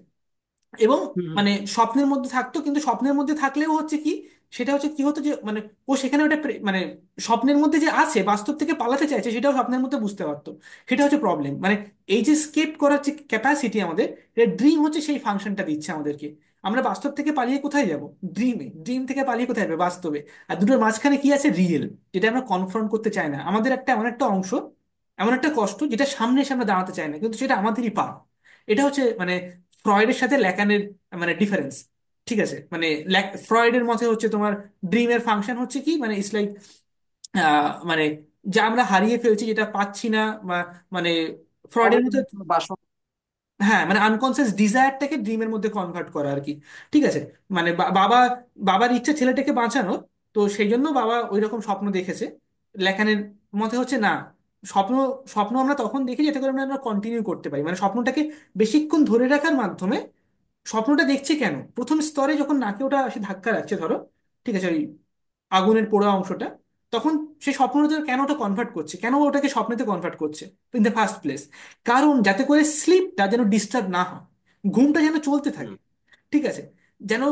A: এবং
B: হুম।
A: মানে স্বপ্নের মধ্যে থাকতো, কিন্তু স্বপ্নের মধ্যে থাকলেও হচ্ছে কি, সেটা হচ্ছে কি হতো যে মানে ও সেখানে ওটা মানে স্বপ্নের মধ্যে যে আছে, বাস্তব থেকে পালাতে চাইছে, সেটাও স্বপ্নের মধ্যে বুঝতে পারতো। সেটা হচ্ছে প্রবলেম, মানে এই যে স্কেপ করার যে ক্যাপাসিটি আমাদের, ড্রিম হচ্ছে সেই ফাংশনটা দিচ্ছে আমাদেরকে। আমরা বাস্তব থেকে পালিয়ে কোথায় যাব, ড্রিমে। ড্রিম থেকে পালিয়ে কোথায় যাবে, বাস্তবে। আর দুটোর মাঝখানে কি আছে, রিয়েল, যেটা আমরা কনফ্রন্ট করতে চাই না। আমাদের একটা এমন একটা অংশ, এমন একটা কষ্ট, যেটা সামনে এসে আমরা দাঁড়াতে চাই না, কিন্তু সেটা আমাদেরই পাপ। এটা হচ্ছে মানে ফ্রয়েডের সাথে ল্যাকানের মানে ডিফারেন্স। ঠিক আছে, মানে ফ্রয়েডের মতে হচ্ছে তোমার ড্রিমের ফাংশন হচ্ছে কি, মানে ইটস লাইক মানে যা আমরা হারিয়ে ফেলছি, যেটা পাচ্ছি না, বা মানে ফ্রয়েডের মতে,
B: অনির্দিষ্ট বাসনা।
A: হ্যাঁ মানে আনকনসিয়াস ডিজায়ারটাকে ড্রিমের মধ্যে কনভার্ট করা আর কি। ঠিক আছে, মানে বাবার ইচ্ছা ছেলেটাকে বাঁচানোর, তো সেই জন্য বাবা ওই রকম স্বপ্ন দেখেছে। লেখানের মতে হচ্ছে না, স্বপ্ন স্বপ্ন আমরা তখন দেখি যাতে করে আমরা কন্টিনিউ করতে পারি, মানে স্বপ্নটাকে বেশিক্ষণ ধরে রাখার মাধ্যমে। স্বপ্নটা দেখছে কেন, প্রথম স্তরে যখন নাকে ওটা এসে ধাক্কা লাগছে ধরো, ঠিক আছে, ওই আগুনের পোড়া অংশটা, তখন সে স্বপ্নটা কেন ওটা কনভার্ট করছে, কেন ও ওটাকে স্বপ্নেতে কনভার্ট করছে ইন দ্য ফার্স্ট প্লেস? কারণ যাতে করে স্লিপটা যেন ডিস্টার্ব না হয়, ঘুমটা যেন চলতে থাকে।
B: হুম।
A: ঠিক আছে, যেন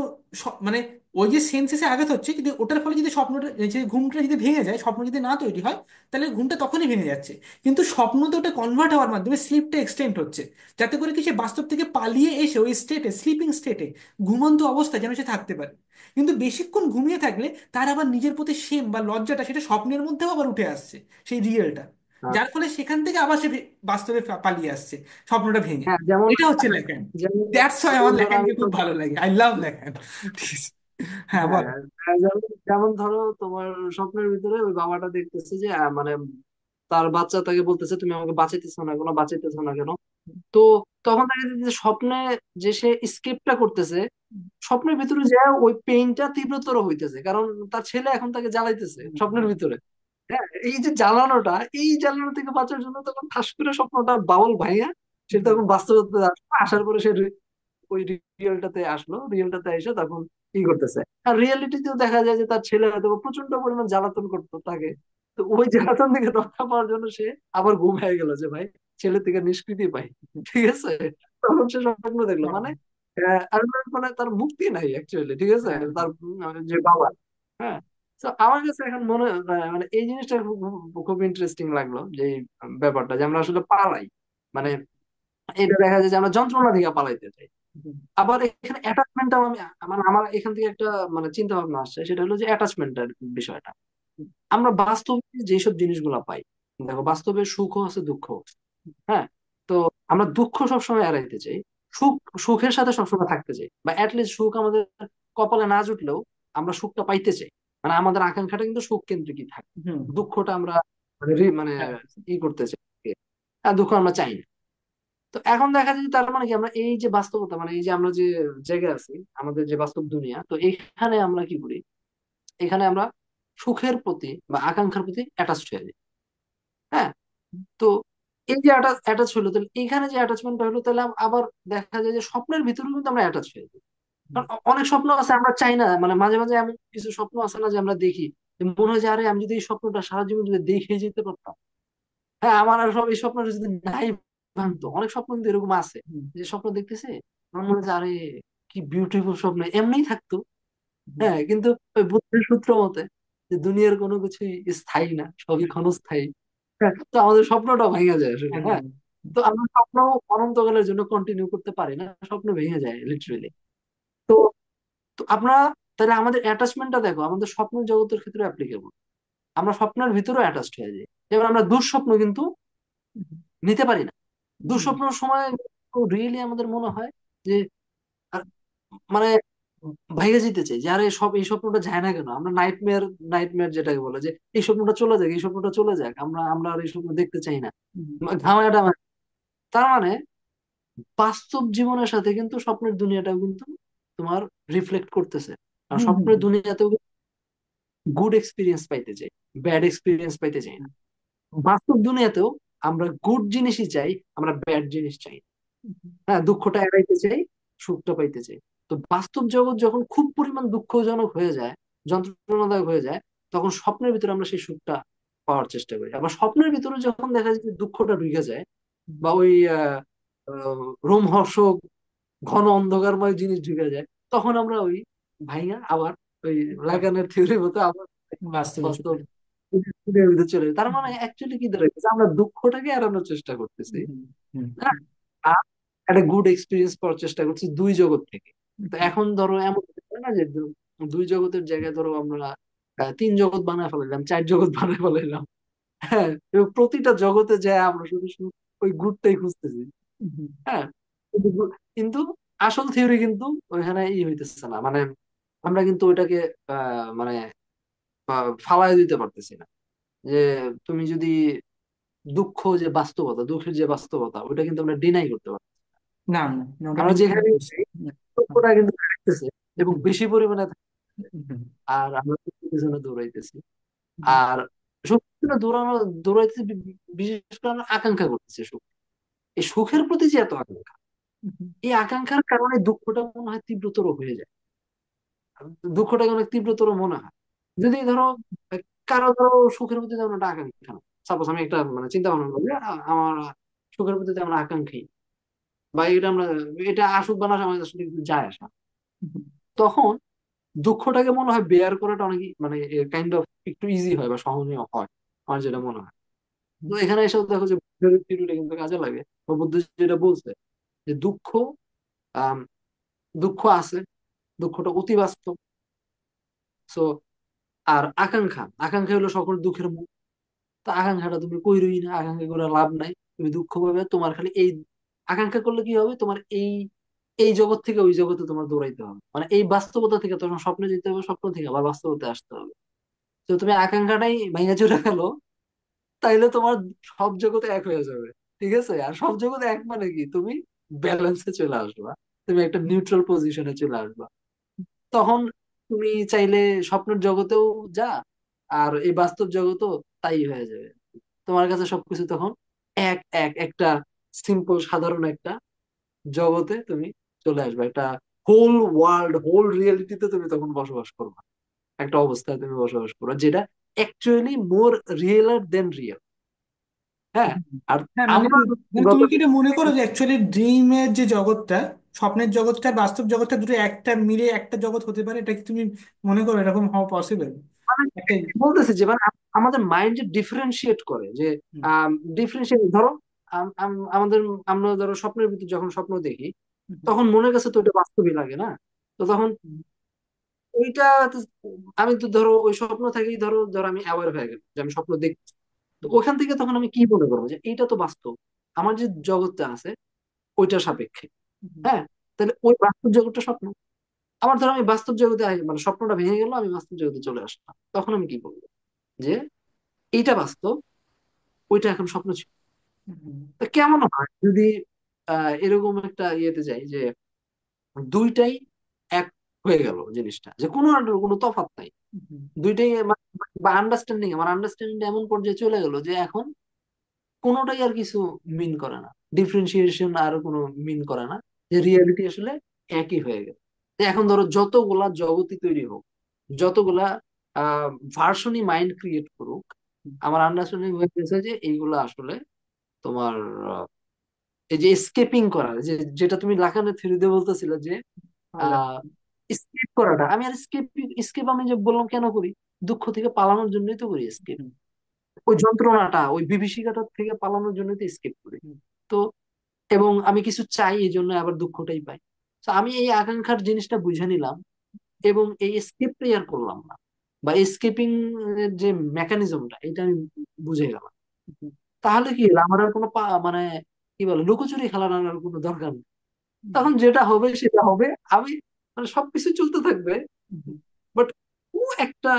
A: মানে ওই যে সেন্সেসে আঘাত হচ্ছে, কিন্তু ওটার ফলে যদি স্বপ্নটা, এই যে ঘুমটা যদি ভেঙে যায়, স্বপ্ন যদি না তৈরি হয়, তাহলে ঘুমটা তখনই ভেঙে যাচ্ছে। কিন্তু স্বপ্নতে ওটা কনভার্ট হওয়ার মাধ্যমে স্লিপটা এক্সটেন্ড হচ্ছে, যাতে করে কি সে বাস্তব থেকে পালিয়ে এসে ওই স্টেটে, স্লিপিং স্টেটে, ঘুমন্ত অবস্থায় যেন সে থাকতে পারে। কিন্তু বেশিক্ষণ ঘুমিয়ে থাকলে তার আবার নিজের প্রতি সেম বা লজ্জাটা সেটা স্বপ্নের মধ্যেও আবার উঠে আসছে, সেই রিয়েলটা।
B: আহ,
A: যার ফলে সেখান থেকে আবার সে বাস্তবে পালিয়ে আসছে, স্বপ্নটা ভেঙে।
B: হ্যাঁ, যেমন
A: এটা হচ্ছে ল্যাকান।
B: যেমন
A: দ্যাটস ওয়াই
B: যেমন
A: আমার
B: ধরো আমি
A: ল্যাকানকে খুব ভালো লাগে, আই লাভ ল্যাকান। ঠিক আছে। হ্যাঁ,
B: হ্যাঁ,
A: বল।
B: যেমন যেমন ধরো তোমার স্বপ্নের ভিতরে ওই বাবাটা দেখতেছে যে মানে তার বাচ্চা তাকে বলতেছে তুমি আমাকে বাঁচাইতেছো না কেন, বাঁচাইতেছো না কেন। তো তখন দেখা যাচ্ছে যে স্বপ্নে যে সে স্কেপটা করতেছে, স্বপ্নের ভিতরে যে ওই পেইনটা তীব্রতর হইতেছে, কারণ তার ছেলে এখন তাকে জ্বালাইতেছে স্বপ্নের ভিতরে। হ্যাঁ, এই যে জ্বালানোটা, এই জ্বালানো থেকে বাঁচার জন্য তখন ঠাস করে স্বপ্নটা বাউল ভাইয়া সে তখন বাস্তবতা আসার পরে সে ওই রিয়েলটাতে আসলো, রিয়েলটাতে এসে তখন কি করতেছে। আর রিয়েলিটিতেও দেখা যায় যে তার ছেলে হয়তো বা প্রচন্ড পরিমাণ জ্বালাতন করতো তাকে। তো ওই জ্বালাতন থেকে রক্ষা পাওয়ার জন্য সে আবার ঘুম হয়ে গেল যে ভাই ছেলে থেকে নিষ্কৃতি পাই, ঠিক আছে। তখন সে স্বপ্ন দেখলো মানে আর মানে তার মুক্তি নাই অ্যাকচুয়ালি, ঠিক আছে,
A: হ্যাঁ,
B: তার যে বাবা। হ্যাঁ। তো আমার কাছে এখন মনে মানে এই জিনিসটা খুব খুব ইন্টারেস্টিং লাগলো যে এই ব্যাপারটা যে আমরা আসলে পালাই, মানে এটা দেখা যায় যে আমরা যন্ত্রণা থেকে পালাইতে চাই। আবার এখানে অ্যাটাচমেন্টটাও আমি মানে আমার এখান থেকে একটা মানে চিন্তা ভাবনা আসছে, সেটা হলো যে অ্যাটাচমেন্টের বিষয়টা। আমরা বাস্তবে যেসব জিনিসগুলা পাই, দেখো বাস্তবে সুখও আছে দুঃখও আছে। হ্যাঁ। তো আমরা দুঃখ সবসময় এড়াইতে চাই, সুখ সুখের সাথে সবসময় থাকতে চাই, বা অ্যাটলিস্ট সুখ আমাদের কপালে না জুটলেও আমরা সুখটা পাইতে চাই। মানে আমাদের আকাঙ্ক্ষাটা কিন্তু সুখ কেন্দ্রিকই থাকে।
A: হুম,
B: দুঃখটা আমরা মানে মানে
A: হ্যাঁ,
B: ই করতে চাই, আর দুঃখ আমরা চাই না। তো এখন দেখা যায় যে তার মানে কি আমরা এই যে বাস্তবতা, মানে এই যে আমরা যে জায়গায় আছি, আমাদের যে বাস্তব দুনিয়া, তো এইখানে আমরা কি করি, এখানে আমরা সুখের প্রতি বা আকাঙ্ক্ষার প্রতি অ্যাটাচড হয়ে যাই। হ্যাঁ। তো এই যে অ্যাটাচ হলো, তাহলে এখানে যে অ্যাটাচমেন্টটা হলো, তাহলে আবার দেখা যায় যে স্বপ্নের ভিতরেও কিন্তু আমরা অ্যাটাচ হয়ে যাই। কারণ অনেক স্বপ্ন আছে আমরা চাই না, মানে মাঝে মাঝে এমন কিছু স্বপ্ন আছে না যে আমরা দেখি, যে মনে হয় যে আরে আমি যদি এই স্বপ্নটা সারা জীবন যদি দেখে যেতে পারতাম। হ্যাঁ, আমার আর সব এই স্বপ্নটা যদি নাই ভাঙতো। অনেক স্বপ্ন কিন্তু এরকম আছে, যে স্বপ্ন দেখতেছে আমার মনে হচ্ছে আরে কি বিউটিফুল স্বপ্ন, এমনিই থাকতো। হ্যাঁ, কিন্তু ওই বুদ্ধির সূত্র মতে যে দুনিয়ার কোনো কিছুই স্থায়ী না, সবই ক্ষণস্থায়ী। হ্যাঁ, তো আমাদের স্বপ্নটা ভেঙে যায় আসলে। হ্যাঁ। তো আমরা স্বপ্ন অনন্তকালের জন্য কন্টিনিউ করতে পারি না, স্বপ্ন ভেঙে যায় লিটারেলি। তো তো আমরা তাহলে আমাদের অ্যাটাচমেন্টটা দেখো আমাদের স্বপ্নের জগতের ক্ষেত্রে অ্যাপ্লিকেবল। আমরা স্বপ্নের ভিতরেও অ্যাটাচড হয়ে যাই। যেমন আমরা দুঃস্বপ্ন কিন্তু নিতে পারি না। দুঃস্বপ্নের সময় রিয়েলি আমাদের মনে হয় যে আহ, মানে ভাইয়া যেতে চাই যে আরে সব এই স্বপ্নটা যায় না কেন, আমরা নাইটমেয়ার, নাইটমেয়ার যেটাকে বলে যে এই স্বপ্নটা চলে যাক, এই স্বপ্নটা চলে যাক, আমরা আমরা আর এই স্বপ্ন দেখতে চাই না, ঘামায় টামায়। তার মানে বাস্তব জীবনের সাথে কিন্তু স্বপ্নের দুনিয়াটাও কিন্তু তোমার রিফ্লেক্ট করতেছে। আর স্বপ্নের দুনিয়াতেও গুড এক্সপিরিয়েন্স পাইতে চাই, ব্যাড এক্সপিরিয়েন্স পাইতে চাই না। বাস্তব দুনিয়াতেও আমরা গুড জিনিসই চাই, আমরা ব্যাড জিনিস চাই না। হ্যাঁ, দুঃখটা এড়াইতে চাই, সুখটা পাইতে চাই। তো বাস্তব জগৎ যখন খুব পরিমাণ দুঃখজনক হয়ে যায়, যন্ত্রণাদায়ক হয়ে যায়, তখন স্বপ্নের ভিতরে আমরা সেই সুখটা পাওয়ার চেষ্টা করি। আবার স্বপ্নের ভিতরে যখন দেখা যায় যে দুঃখটা ঢুকে যায়, বা ওই রোমহর্ষক ঘন অন্ধকারময় জিনিস ঢুকে যায়, তখন আমরা ওই ভাইয়া আবার ওই লাগানের থিওরি মতো আবার
A: বাস্তবে
B: বাস্তব
A: চলে।
B: দুনিয়ার ভিতরে চলে যায়। তার
A: হুম,
B: মানে অ্যাকচুয়ালি কি দাঁড়াচ্ছে, আমরা দুঃখটাকে এড়ানোর চেষ্টা করতেছি।
A: হুম, হুম,
B: হ্যাঁ, আর একটা গুড এক্সপিরিয়েন্স পাওয়ার চেষ্টা করছি দুই জগৎ থেকে। তো
A: হুম,
B: এখন ধরো এমন হতে পারে না যে দুই জগতের জায়গায় ধরো আমরা তিন জগৎ বানায় ফেলাইলাম, চার জগৎ বানায় ফেলাইলাম। হ্যাঁ, এবং প্রতিটা জগতে যায় আমরা শুধু শুধু ওই গুডটাই খুঁজতেছি।
A: হুম,
B: হ্যাঁ। কিন্তু আসল থিওরি কিন্তু ওইখানে হইতেছে না, মানে আমরা কিন্তু ওইটাকে মানে ফালায় দিতে পারতেছি না। যে তুমি যদি দুঃখ যে বাস্তবতা, দুঃখের যে বাস্তবতা, ওটা কিন্তু আমরা ডিনাই করতে পারছি না।
A: না, না, না, ওটা
B: আমরা
A: নিশ্চয়ই
B: যেখানে
A: বুঝছি।
B: দুঃখটা কিন্তু থাকতেছে এবং
A: হুম,
B: বেশি পরিমাণে থাকতেছে।
A: হুম,
B: আর আমরা সুখের পিছনে দৌড়াইতেছি।
A: হুম,
B: আর সুখের পিছনে দৌড়াইতেছি বিশেষ করে আমরা আকাঙ্ক্ষা করতেছি সুখ। এই সুখের প্রতি যে এত আকাঙ্ক্ষা,
A: হুম,
B: এই আকাঙ্ক্ষার কারণে দুঃখটা মনে হয় তীব্রতর হয়ে যায়। দুঃখটাকে অনেক তীব্রতর মনে হয়। যদি ধরো কারো ধরো সুখের প্রতি তেমন একটা আকাঙ্ক্ষা, সাপোজ আমি একটা মানে চিন্তা ভাবনা করি আমার সুখের প্রতি তেমন আকাঙ্ক্ষী, বা এটা আমরা এটা আসুক বা না আমার আসলে কিছু যায় আসে না। তখন দুঃখটাকে মনে হয় বেয়ার করাটা অনেক মানে কাইন্ড অফ একটু ইজি হয় বা সহনীয় হয়, আমার যেটা মনে হয়। তো এখানে এসে দেখো যে বুদ্ধের থিওরিটা কিন্তু কাজে লাগে। তো বুদ্ধ যেটা বলছে যে আম, দুঃখ আছে, দুঃখটা অতি বাস্তব। সো আর আকাঙ্ক্ষা, আকাঙ্ক্ষা হলো সকল দুঃখের মূল। তো আকাঙ্ক্ষাটা তুমি কইরই না, আকাঙ্ক্ষা করে লাভ নাই। তুমি দুঃখ পাবে, তোমার খালি এই আকাঙ্ক্ষা করলে কি হবে, তোমার এই এই জগৎ থেকে ওই জগতে তোমার দৌড়াইতে হবে, মানে এই বাস্তবতা থেকে তোমার স্বপ্নে যেতে হবে, স্বপ্ন থেকে আবার বাস্তবতে আসতে হবে। তো তুমি আকাঙ্ক্ষাটাই ভাঙা চুরা গেলো, তাইলে তোমার সব জগতে এক হয়ে যাবে। ঠিক আছে, আর সব জগতে এক মানে কি, তুমি ব্যালেন্সে চলে আসবা, তুমি একটা নিউট্রাল পজিশনে চলে আসবা। তখন তুমি চাইলে স্বপ্নের জগতেও যা, আর এই বাস্তব জগতেও তাই হয়ে যাবে। তোমার কাছে সবকিছু তখন এক এক একটা সিম্পল সাধারণ একটা জগতে তুমি চলে আসবে, একটা হোল ওয়ার্ল্ড, হোল রিয়েলিটিতে তুমি তখন বসবাস করবে, একটা অবস্থায় তুমি বসবাস করবে যেটা অ্যাকচুয়ালি মোর রিয়েলার দেন রিয়েল। হ্যাঁ। আর
A: হ্যাঁ, মানে
B: আমরা
A: মানে
B: গত
A: তুমি কি এটা মনে করো যে অ্যাকচুয়ালি ড্রিমের যে জগৎটা, স্বপ্নের জগৎটা আর বাস্তব জগৎটা দুটো একটা মিলে একটা জগৎ হতে পারে, এটা কি তুমি মনে করো এরকম হওয়া পসিবল
B: মানে
A: একটা?
B: বলতেছি যে মানে আমাদের মাইন্ড যে ডিফারেন্সিয়েট করে, যে
A: হুম,
B: ডিফারেন্সিয়েট ধরো আমাদের, আমরা ধরো স্বপ্নের ভিতর যখন স্বপ্ন দেখি,
A: হুম,
B: তখন মনের কাছে তো ওটা বাস্তবই লাগে না। তো তখন
A: হুম,
B: ওইটা তো- আমি তো ধরো ওই স্বপ্ন থেকেই ধরো ধরো আমি অ্যাওয়ার হয়ে গেলাম যে আমি স্বপ্ন দেখছি। তো
A: হুম,
B: ওখান থেকে তখন আমি কি মনে করবো যে এইটা তো বাস্তব, আমার যে জগৎটা আছে ওইটার সাপেক্ষে।
A: হুম,
B: হ্যাঁ। তাহলে ওই বাস্তব জগৎটা স্বপ্ন। আবার ধরো আমি বাস্তব জগতে মানে স্বপ্নটা ভেঙে গেল, আমি বাস্তব জগতে চলে আসলাম, তখন আমি কি বলবো যে এইটা বাস্তব, ওইটা এখন স্বপ্ন ছিল।
A: হুম,
B: তো কেমন হয় যদি এরকম একটা ইয়েতে যাই যে দুইটাই এক হয়ে গেল জিনিসটা, যে কোনো আর কোনো তফাৎ নাই,
A: হুম,
B: দুইটাই বা আন্ডারস্ট্যান্ডিং, আমার আন্ডারস্ট্যান্ডিং এমন পর্যায়ে চলে গেল যে এখন কোনোটাই আর কিছু মিন করে না, ডিফারেন্সিয়েশন আর কোনো মিন করে না, যে রিয়েলিটি আসলে একই হয়ে গেল। তো এখন ধরো যতগুলা জগতই তৈরি হোক, যতগুলা ভার্সনই মাইন্ড ক্রিয়েট করুক,
A: হুম,
B: আমার আন্ডারস্ট্যান্ডিং হয়ে গেছে যে এইগুলা আসলে তোমার এই যে স্কেপিং করা, যে যেটা তুমি লাখানের থিওরিতে বলতেছিলে যে
A: ভালো লাগে।
B: স্কেপ করাটা, আমি আর স্কেপ আমি যে বললাম কেন করি, দুঃখ থেকে পালানোর জন্যই তো করি স্কেপ।
A: হুম,
B: ওই যন্ত্রণাটা, ওই বিভীষিকাটা থেকে পালানোর জন্যই তো স্কেপ করি।
A: হুম,
B: তো এবং আমি কিছু চাই, এই জন্য আবার দুঃখটাই পাই। তো আমি এই আকাঙ্ক্ষার জিনিসটা বুঝে নিলাম, এবং এই স্কেপটাই আর করলাম না, বা স্কেপিং এর যে মেকানিজমটা এটা আমি বুঝে গেলাম।
A: হুম,
B: তাহলে কি হলো? আমার আর কোনো মানে কি বলে লুকোচুরি খেলার আর কোনো দরকার নেই।
A: হুম,
B: তখন যেটা হবে সেটা হবে, আমি মানে সবকিছু চলতে থাকবে,
A: হুম,
B: বাট ও একটা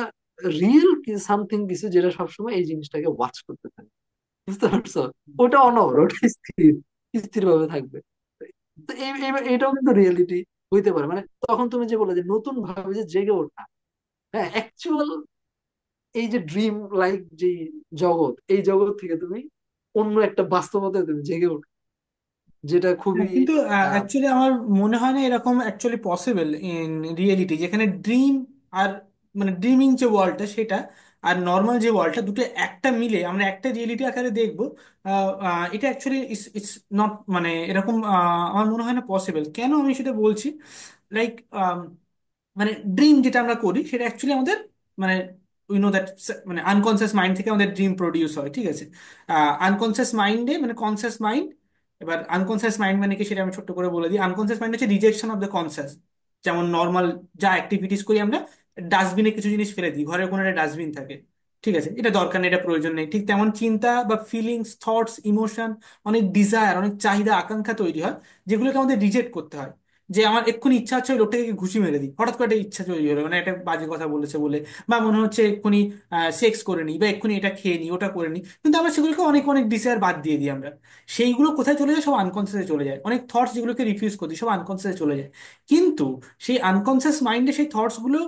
B: রিয়েল সামথিং কিছু যেটা সবসময় এই জিনিসটাকে ওয়াচ করতে থাকে। বুঝতে পারছো? ওটা অনর, ওটা স্থির, স্থির ভাবে থাকবে। তো এটাও কিন্তু রিয়েলিটি হইতে পারে, মানে তখন তুমি যে বলে যে নতুন ভাবে যে জেগে ওঠা, হ্যাঁ অ্যাকচুয়াল এই যে ড্রিম লাইক যে জগৎ, এই জগৎ থেকে তুমি অন্য একটা বাস্তবতায় তুমি জেগে ওঠো, যেটা
A: হ্যাঁ,
B: খুবই
A: কিন্তু
B: আহ
A: অ্যাকচুয়ালি আমার মনে হয় না এরকম অ্যাকচুয়ালি পসিবল ইন রিয়েলিটি, যেখানে ড্রিম আর মানে ড্রিমিং যে ওয়ার্ল্ডটা সেটা আর নর্মাল যে ওয়ার্ল্ডটা দুটো একটা মিলে আমরা একটা রিয়েলিটি আকারে দেখবো। এটা অ্যাকচুয়ালি ইটস ইটস নট মানে এরকম আমার মনে হয় না পসিবল। কেন আমি সেটা বলছি, লাইক মানে ড্রিম যেটা আমরা করি সেটা অ্যাকচুয়ালি আমাদের মানে উই নো দ্যাট মানে আনকনসিয়াস মাইন্ড থেকে আমাদের ড্রিম প্রডিউস হয়, ঠিক আছে? আনকনসিয়াস মাইন্ডে মানে কনসিয়াস মাইন্ড, এবার আনকনসিয়াস মাইন্ড মানে কি সেটা আমি ছোট্ট করে বলে দিই। আনকনসিয়াস মাইন্ড হচ্ছে রিজেকশন অফ দ্য কনসিয়াস। যেমন নর্মাল যা অ্যাক্টিভিটিস করি আমরা, ডাস্টবিনে কিছু জিনিস ফেলে দিই, ঘরের কোনো একটা ডাস্টবিন থাকে, ঠিক আছে, এটা দরকার নেই, এটা প্রয়োজন নেই, ঠিক তেমন চিন্তা বা ফিলিংস, থটস, ইমোশন, অনেক ডিজায়ার, অনেক চাহিদা আকাঙ্ক্ষা তৈরি হয় যেগুলোকে আমাদের রিজেক্ট করতে হয়। যে আমার এক্ষুনি ইচ্ছা হচ্ছে ওই লোকটাকে ঘুষি মেরে দিই, হঠাৎ করে একটা ইচ্ছা তৈরি হলো, মানে একটা বাজে কথা বলেছে বলে, বা মনে হচ্ছে এক্ষুনি সেক্স করে নিই, বা এক্ষুনি এটা খেয়ে নিই, ওটা করে নিই, কিন্তু আমরা সেগুলোকে অনেক অনেক ডিসেয়ার বাদ দিয়ে দিই আমরা। সেইগুলো কোথায় চলে যায়? সব আনকনসিয়াসে চলে যায়। অনেক থটস যেগুলোকে রিফিউজ করছি সব আনকনসিয়াসে চলে যায়। কিন্তু সেই আনকনসিয়াস মাইন্ডে সেই থটস গুলো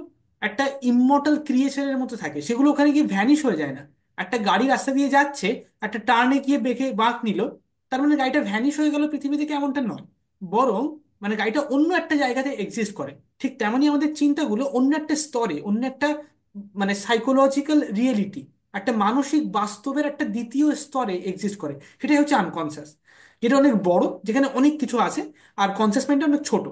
A: একটা ইমমর্টাল ক্রিয়েচারের মতো থাকে, সেগুলো ওখানে গিয়ে ভ্যানিশ হয়ে যায় না। একটা গাড়ি রাস্তা দিয়ে যাচ্ছে, একটা টার্নে গিয়ে বেঁকে বাঁক নিল, তার মানে গাড়িটা ভ্যানিশ হয়ে গেল পৃথিবী থেকে এমনটা নয়, বরং মানে গাড়িটা অন্য একটা জায়গাতে এক্সিস্ট করে। ঠিক তেমনই আমাদের চিন্তাগুলো অন্য একটা স্তরে, অন্য একটা মানে সাইকোলজিক্যাল রিয়েলিটি, একটা মানসিক বাস্তবের একটা দ্বিতীয় স্তরে এক্সিস্ট করে, সেটাই হচ্ছে আনকনসিয়াস, যেটা অনেক বড়, যেখানে অনেক কিছু আছে, আর কনসিয়াস মাইন্ডটা অনেক ছোট।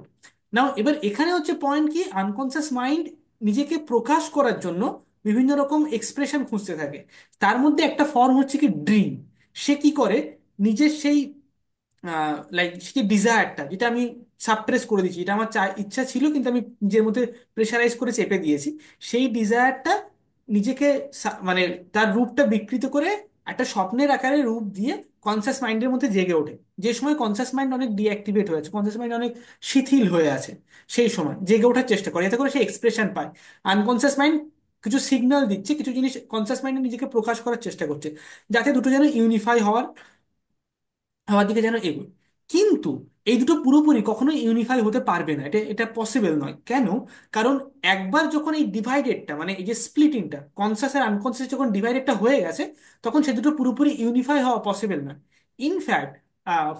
A: নাও এবার এখানে হচ্ছে পয়েন্ট কি, আনকনসিয়াস মাইন্ড নিজেকে প্রকাশ করার জন্য বিভিন্ন রকম এক্সপ্রেশন খুঁজতে থাকে। তার মধ্যে একটা ফর্ম হচ্ছে কি ড্রিম। সে কি করে, নিজের সেই লাইক সেই ডিজায়ারটা যেটা আমি সাপ্রেস করে দিয়েছি, এটা আমার ইচ্ছা ছিল কিন্তু আমি নিজের মধ্যে প্রেশারাইজ করে চেপে দিয়েছি, সেই ডিজায়ারটা নিজেকে মানে তার রূপটা বিকৃত করে একটা স্বপ্নের আকারে রূপ দিয়ে কনসাস মাইন্ডের মধ্যে জেগে ওঠে। যে সময় কনসাস মাইন্ড অনেক ডিঅ্যাক্টিভেট হয়ে আছে, কনসাস মাইন্ড অনেক শিথিল হয়ে আছে, সেই সময় জেগে ওঠার চেষ্টা করে, এতে করে সে এক্সপ্রেশন পায়। আনকনসাস মাইন্ড কিছু সিগন্যাল দিচ্ছে, কিছু জিনিস কনসাস মাইন্ডে নিজেকে প্রকাশ করার চেষ্টা করছে, যাতে দুটো যেন ইউনিফাই হওয়ার হওয়ার দিকে যেন এগোয়। কিন্তু এই দুটো পুরোপুরি কখনোই ইউনিফাই হতে পারবে না, এটা এটা পসিবল নয়। কেন? কারণ একবার যখন এই ডিভাইডেডটা, মানে এই যে স্প্লিটিংটা, কনসাস আর আনকনসাস যখন ডিভাইডেডটা হয়ে গেছে, তখন সে দুটো পুরোপুরি ইউনিফাই হওয়া পসিবল নয়। ইনফ্যাক্ট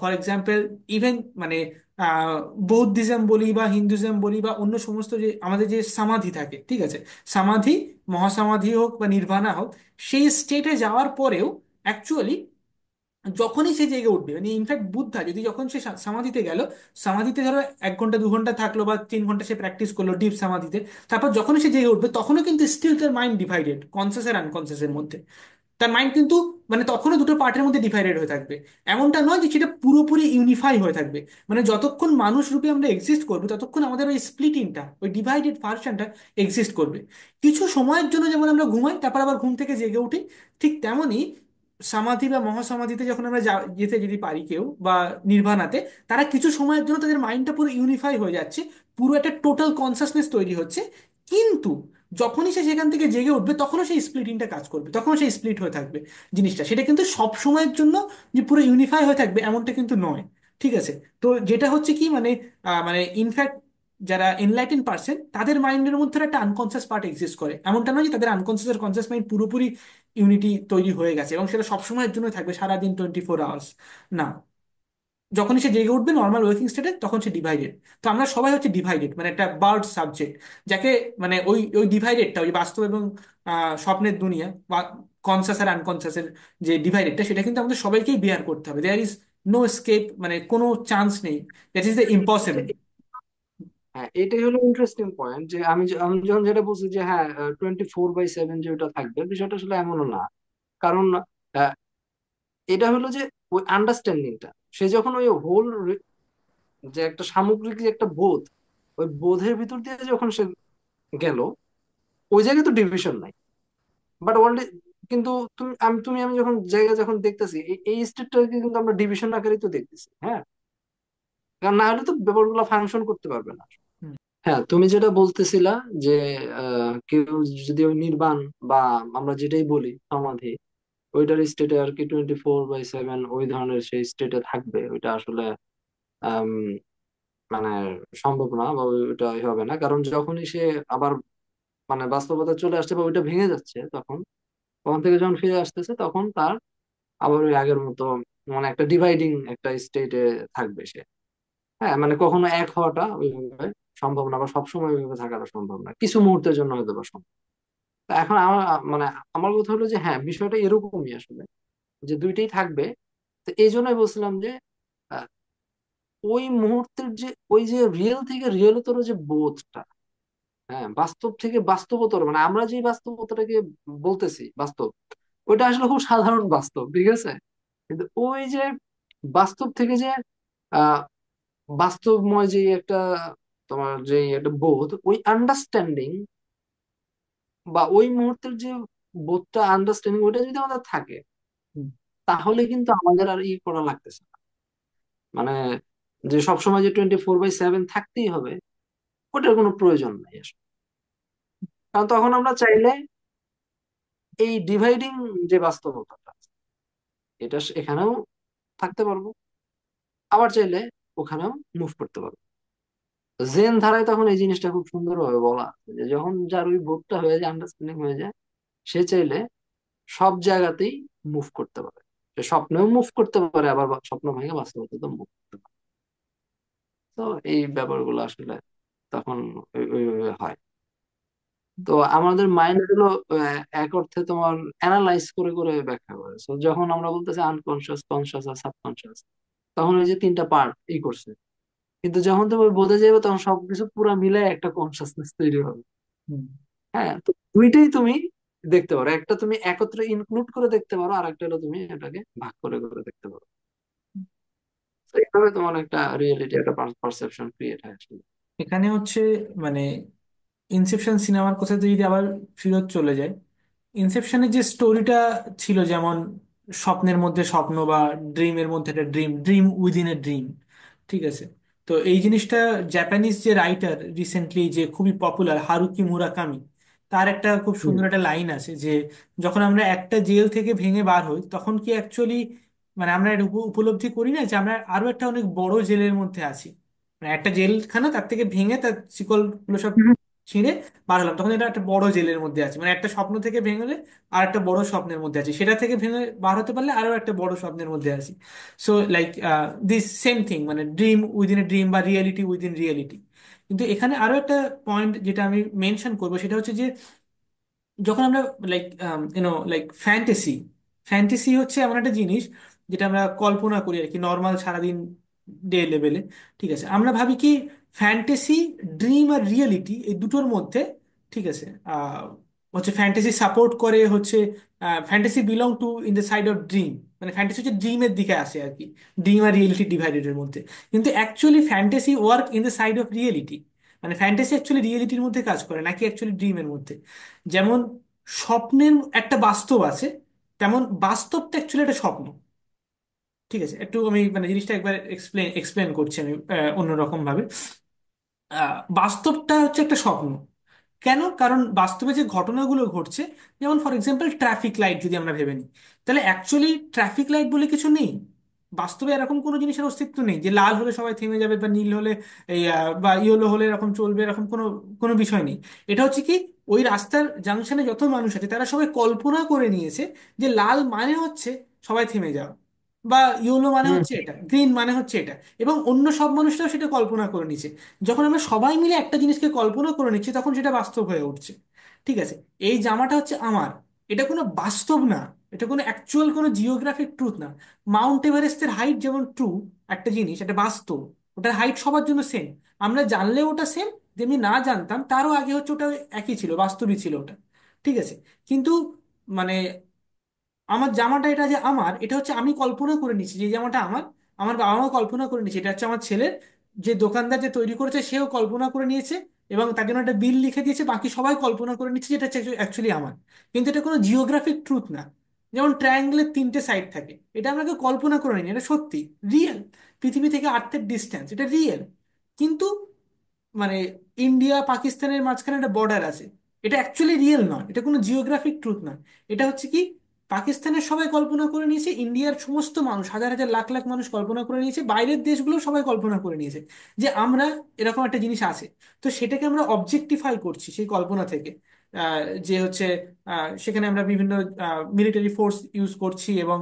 A: ফর এক্সাম্পল, ইভেন মানে আহ, বৌদ্ধিজম বলি বা হিন্দুজম বলি বা অন্য সমস্ত যে আমাদের যে সমাধি থাকে, ঠিক আছে, সমাধি, মহাসমাধি হোক বা নির্বাণা হোক, সেই স্টেটে যাওয়ার পরেও অ্যাকচুয়ালি যখনই সে জেগে উঠবে, মানে ইনফ্যাক্ট বুদ্ধা যদি যখন সে সমাধিতে গেল, সমাধিতে ধরো 1 ঘন্টা 2 ঘন্টা থাকলো বা 3 ঘন্টা সে প্র্যাকটিস করলো ডিপ সমাধিতে, তারপর যখনই সে জেগে উঠবে তখনও কিন্তু স্টিল তার মাইন্ড ডিভাইডেড কনসিয়াস আর আনকনসিয়াসের মধ্যে। তার মাইন্ড কিন্তু মানে তখনও দুটো পার্টের মধ্যে ডিভাইডেড হয়ে থাকবে। এমনটা নয় যে সেটা পুরোপুরি ইউনিফাই হয়ে থাকবে। মানে যতক্ষণ মানুষ রূপে আমরা এক্সিস্ট করবো ততক্ষণ আমাদের ওই স্প্লিটিংটা, ওই ডিভাইডেড ভার্সনটা এক্সিস্ট করবে। কিছু সময়ের জন্য যেমন আমরা ঘুমাই তারপর আবার ঘুম থেকে জেগে উঠি, ঠিক তেমনি সমাধি বা মহাসমাধিতে যখন আমরা যেতে যদি পারি কেউ, বা নির্বাণাতে, তারা কিছু সময়ের জন্য তাদের মাইন্ডটা পুরো ইউনিফাই হয়ে যাচ্ছে, পুরো একটা টোটাল কনসাসনেস তৈরি হচ্ছে। কিন্তু যখনই সে সেখান থেকে জেগে উঠবে তখনও সেই স্প্লিটিংটা কাজ করবে, তখনও সেই স্প্লিট হয়ে থাকবে জিনিসটা। সেটা কিন্তু সব সময়ের জন্য যে পুরো ইউনিফাই হয়ে থাকবে এমনটা কিন্তু নয়। ঠিক আছে? তো যেটা হচ্ছে কি মানে মানে ইনফ্যাক্ট যারা এনলাইটেন পার্সন তাদের মাইন্ডের মধ্যে একটা আনকনসিয়াস পার্ট এক্সিস্ট করে, এমনটা নয় যে তাদের আনকনসিয়াস আর কনসিয়াস মাইন্ড পুরোপুরি ইউনিটি তৈরি হয়ে গেছে এবং সেটা সবসময়ের জন্য থাকবে সারাদিন 24 আওয়ার্স। না, যখনই সে জেগে উঠবে নর্মাল ওয়েকিং স্টেটে তখন সে ডিভাইডেড। তো আমরা সবাই হচ্ছে ডিভাইডেড, মানে একটা বার্ড সাবজেক্ট, যাকে মানে ওই ওই ডিভাইডেডটা, ওই বাস্তব এবং স্বপ্নের দুনিয়া বা কনসাস আর আনকনসাসের যে ডিভাইডেডটা, সেটা কিন্তু আমাদের সবাইকেই বিয়ার করতে হবে। দেয়ার ইজ নো এসকেপ, মানে কোনো চান্স নেই, দ্যাট ইজ দ্য ইম্পসিবল।
B: হ্যাঁ, এটাই হলো ইন্টারেস্টিং পয়েন্ট যে আমি যখন যেটা বলছি যে হ্যাঁ 24/7 যে ওটা থাকবে, বিষয়টা আসলে এমনও না। কারণ আহ, এটা হলো যে ওই আন্ডারস্ট্যান্ডিংটা, সে যখন ওই হোল যে একটা সামগ্রিক যে একটা বোধ, ওই বোধের ভিতর দিয়ে যখন সে গেল, ওই জায়গায় তো ডিভিশন নাই। বাট অলরেডি কিন্তু তুমি আমি যখন জায়গা যখন দেখতেছি এই স্টেটটাকে কিন্তু আমরা ডিভিশন আকারেই তো দেখতেছি, হ্যাঁ। কারণ না হলে তো ব্যাপারগুলো ফাংশন করতে পারবে না। হ্যাঁ, তুমি যেটা বলতেছিলা যে কেউ যদি ওই নির্বাণ বা আমরা যেটাই বলি সমাধি, ওইটার স্টেটে আর কি 24/7 ওই ধরনের সেই স্টেটে থাকবে, ওইটা আসলে আম, মানে সম্ভব না, বা ওইটা হবে না। কারণ যখনই সে আবার মানে বাস্তবতা চলে আসছে বা ওইটা ভেঙে যাচ্ছে, তখন ওখান থেকে যখন ফিরে আসতেছে তখন তার আবার ওই আগের মতো মানে একটা ডিভাইডিং একটা স্টেটে থাকবে সে। হ্যাঁ, মানে কখনো এক হওয়াটা ওইভাবে সম্ভব না, বা সবসময় ওইভাবে থাকাটা সম্ভব না, কিছু মুহূর্তের জন্য হয়তো বা সম্ভব। তো এখন আমার মানে আমার কথা হলো যে হ্যাঁ, বিষয়টা এরকমই আসলে, যে দুইটাই থাকবে। তো এই জন্যই বলছিলাম যে আহ, ওই মুহূর্তের যে ওই যে রিয়েল থেকে রিয়েলতর যে বোধটা, হ্যাঁ, বাস্তব থেকে বাস্তবতর, মানে আমরা যে বাস্তবতাটাকে বলতেছি বাস্তব, ওইটা আসলে খুব সাধারণ বাস্তব, ঠিক আছে। কিন্তু ওই যে বাস্তব থেকে যে আহ বাস্তবময় যে একটা তোমার যে একটা বোধ, ওই আন্ডারস্ট্যান্ডিং বা ওই মুহূর্তের যে বোধটা, আন্ডারস্ট্যান্ডিং, ওইটা যদি আমাদের থাকে, তাহলে কিন্তু আমাদের আর ই করা লাগতেছে না। মানে যে সবসময় যে 24/7 থাকতেই হবে, ওটার কোনো প্রয়োজন নেই আসলে। কারণ তখন আমরা চাইলে এই ডিভাইডিং যে বাস্তবতাটা, এটা এখানেও থাকতে পারবো, আবার চাইলে ওখানেও মুভ করতে পারবো। তো জেন ধারায় তখন এই জিনিসটা খুব সুন্দরভাবে বলা আছে যে যখন যার ওই বোধটা হয়ে যায়, আন্ডারস্ট্যান্ডিং হয়ে যায়, সে চাইলে সব জায়গাতেই মুভ করতে পারে। সে স্বপ্নেও মুভ করতে পারে, আবার স্বপ্ন ভেঙে বাস্তবতাতে মুভ করতে পারে। তো এই ব্যাপারগুলো আসলে তখন ওইভাবে হয়। তো আমাদের মাইন্ড হলো এক অর্থে তোমার অ্যানালাইজ করে করে ব্যাখ্যা করে। তো যখন আমরা বলতেছি আনকনসিয়াস, কনসিয়াস আর সাবকনসিয়াস, তখন ওই যে তিনটা পার্ট ই করছে। কিন্তু যখন তুমি বোঝা যাবে তখন সবকিছু পুরা মিলে একটা কনসিয়াসনেস তৈরি হবে।
A: হুম।
B: হ্যাঁ, তো দুইটাই তুমি দেখতে পারো, একটা তুমি একত্রে ইনক্লুড করে দেখতে পারো, আর একটা হলো তুমি এটাকে ভাগ করে করে দেখতে পারো। তো এইভাবে তোমার একটা রিয়েলিটি, একটা পারসেপশন ক্রিয়েট হয় আসলে।
A: এখানে হচ্ছে মানে ইনসেপশন সিনেমার কথাতে যদি আবার ফিরত চলে যায়, ইনসেপশনের যে স্টোরিটা ছিল, যেমন স্বপ্নের মধ্যে স্বপ্ন বা ড্রিমের মধ্যে একটা dream, dream within a dream, ঠিক আছে? তো এই জিনিসটা জাপানিজ যে রাইটার রিসেন্টলি যে খুবই পপুলার হারুকি মুরাকামি, তার একটা খুব
B: হুম
A: সুন্দর একটা লাইন আছে যে যখন আমরা একটা জেল থেকে ভেঙে বার হই তখন কি অ্যাকচুয়ালি মানে আমরা এটা উপলব্ধি করি না যে আমরা আরো একটা অনেক বড় জেলের মধ্যে আছি। মানে একটা জেলখানা তার থেকে ভেঙে তার শিকল গুলো সব
B: হুম
A: ছিঁড়ে বার হলাম, তখন এটা একটা বড় জেলের মধ্যে আছে, মানে একটা স্বপ্ন থেকে ভেঙে আর একটা বড় স্বপ্নের মধ্যে আছি, সেটা থেকে ভেঙে বার হতে পারলে আরো একটা বড় স্বপ্নের মধ্যে আছি। So like this same thing, মানে ড্রিম উইদিন এ ড্রিম বা রিয়েলিটি উইদিন রিয়েলিটি। কিন্তু এখানে আরো একটা পয়েন্ট যেটা আমি মেনশন করবো সেটা হচ্ছে যে যখন আমরা লাইক লাইক ফ্যান্টাসি, ফ্যান্টাসি হচ্ছে এমন একটা জিনিস যেটা আমরা কল্পনা করি আর কি নর্মাল সারাদিন ডে লেভেলে, ঠিক আছে? আমরা ভাবি কি ফ্যান্টাসি, ড্রিম আর রিয়েলিটি এই দুটোর মধ্যে, ঠিক আছে, হচ্ছে ফ্যান্টাসি সাপোর্ট করে হচ্ছে, fantasy belong to in the side of dream, মানে ফ্যান্টাসি হচ্ছে ড্রিমের দিকে আসে আর কি, ড্রিম আর রিয়েলিটি ডিভাইডেড এর মধ্যে। কিন্তু actually fantasy work in the side of reality, মানে ফ্যান্টাসি অ্যাকচুয়ালি রিয়েলিটির মধ্যে কাজ করে নাকি অ্যাকচুয়ালি ড্রিমের মধ্যে। যেমন স্বপ্নের একটা বাস্তব আছে, তেমন বাস্তবটা অ্যাকচুয়ালি একটা স্বপ্ন, ঠিক আছে? একটু আমি মানে জিনিসটা একবার এক্সপ্লেন এক্সপ্লেন করছি আমি অন্যরকম ভাবে। বাস্তবটা হচ্ছে একটা স্বপ্ন। কেন? কারণ বাস্তবে যে ঘটনাগুলো ঘটছে, যেমন ফর এক্সাম্পল ট্রাফিক লাইট যদি আমরা ভেবে নিই, তাহলে অ্যাকচুয়ালি ট্রাফিক লাইট বলে কিছু নেই। বাস্তবে এরকম কোনো জিনিসের অস্তিত্ব নেই যে লাল হলে সবাই থেমে যাবে বা নীল হলে এই বা ইয়েলো হলে এরকম চলবে, এরকম কোনো কোনো বিষয় নেই। এটা হচ্ছে কি, ওই রাস্তার জাংশনে যত মানুষ আছে তারা সবাই কল্পনা করে নিয়েছে যে লাল মানে হচ্ছে সবাই থেমে যাওয়া, বা ইয়েলো মানে
B: হুম
A: হচ্ছে এটা, গ্রিন মানে হচ্ছে এটা, এবং অন্য সব মানুষরাও সেটা কল্পনা করে নিয়েছে। যখন আমরা সবাই মিলে একটা জিনিসকে কল্পনা করে নিচ্ছি তখন সেটা বাস্তব হয়ে উঠছে, ঠিক আছে? এই জামাটা হচ্ছে আমার, এটা কোনো বাস্তব না, এটা কোনো অ্যাকচুয়াল কোনো জিওগ্রাফিক ট্রুথ না। মাউন্ট এভারেস্টের হাইট যেমন ট্রু একটা জিনিস, একটা বাস্তব, ওটার হাইট সবার জন্য সেম, আমরা জানলেও ওটা সেম, যেমনি না জানতাম তারও আগে হচ্ছে ওটা একই ছিল, বাস্তবই ছিল ওটা, ঠিক আছে? কিন্তু মানে আমার জামাটা এটা যে আমার, এটা হচ্ছে আমি কল্পনা করে নিচ্ছি যে এই জামাটা আমার, আমার বাবা মা কল্পনা করে নিয়েছে এটা হচ্ছে আমার ছেলের, যে দোকানদার যে তৈরি করেছে সেও কল্পনা করে নিয়েছে এবং তার জন্য একটা বিল লিখে দিয়েছে, বাকি সবাই কল্পনা করে নিচ্ছে যেটা অ্যাকচুয়ালি আমার। কিন্তু এটা কোনো জিওগ্রাফিক ট্রুথ না। যেমন ট্রায়াঙ্গেলের তিনটে সাইড থাকে, এটা আমরা কেউ কল্পনা করে নিই, এটা সত্যি, রিয়েল। পৃথিবী থেকে আর্থের ডিস্টেন্স এটা রিয়েল। কিন্তু মানে ইন্ডিয়া পাকিস্তানের মাঝখানে একটা বর্ডার আছে, এটা অ্যাকচুয়ালি রিয়েল নয়, এটা কোনো জিওগ্রাফিক ট্রুথ নয়। এটা হচ্ছে কি, পাকিস্তানের সবাই কল্পনা করে নিয়েছে, ইন্ডিয়ার সমস্ত মানুষ হাজার হাজার লাখ লাখ মানুষ কল্পনা করে নিয়েছে, বাইরের দেশগুলো সবাই কল্পনা করে নিয়েছে যে আমরা এরকম একটা জিনিস আছে। তো সেটাকে আমরা অবজেক্টিফাই করছি সেই কল্পনা থেকে, যে হচ্ছে সেখানে আমরা বিভিন্ন মিলিটারি ফোর্স ইউজ করছি এবং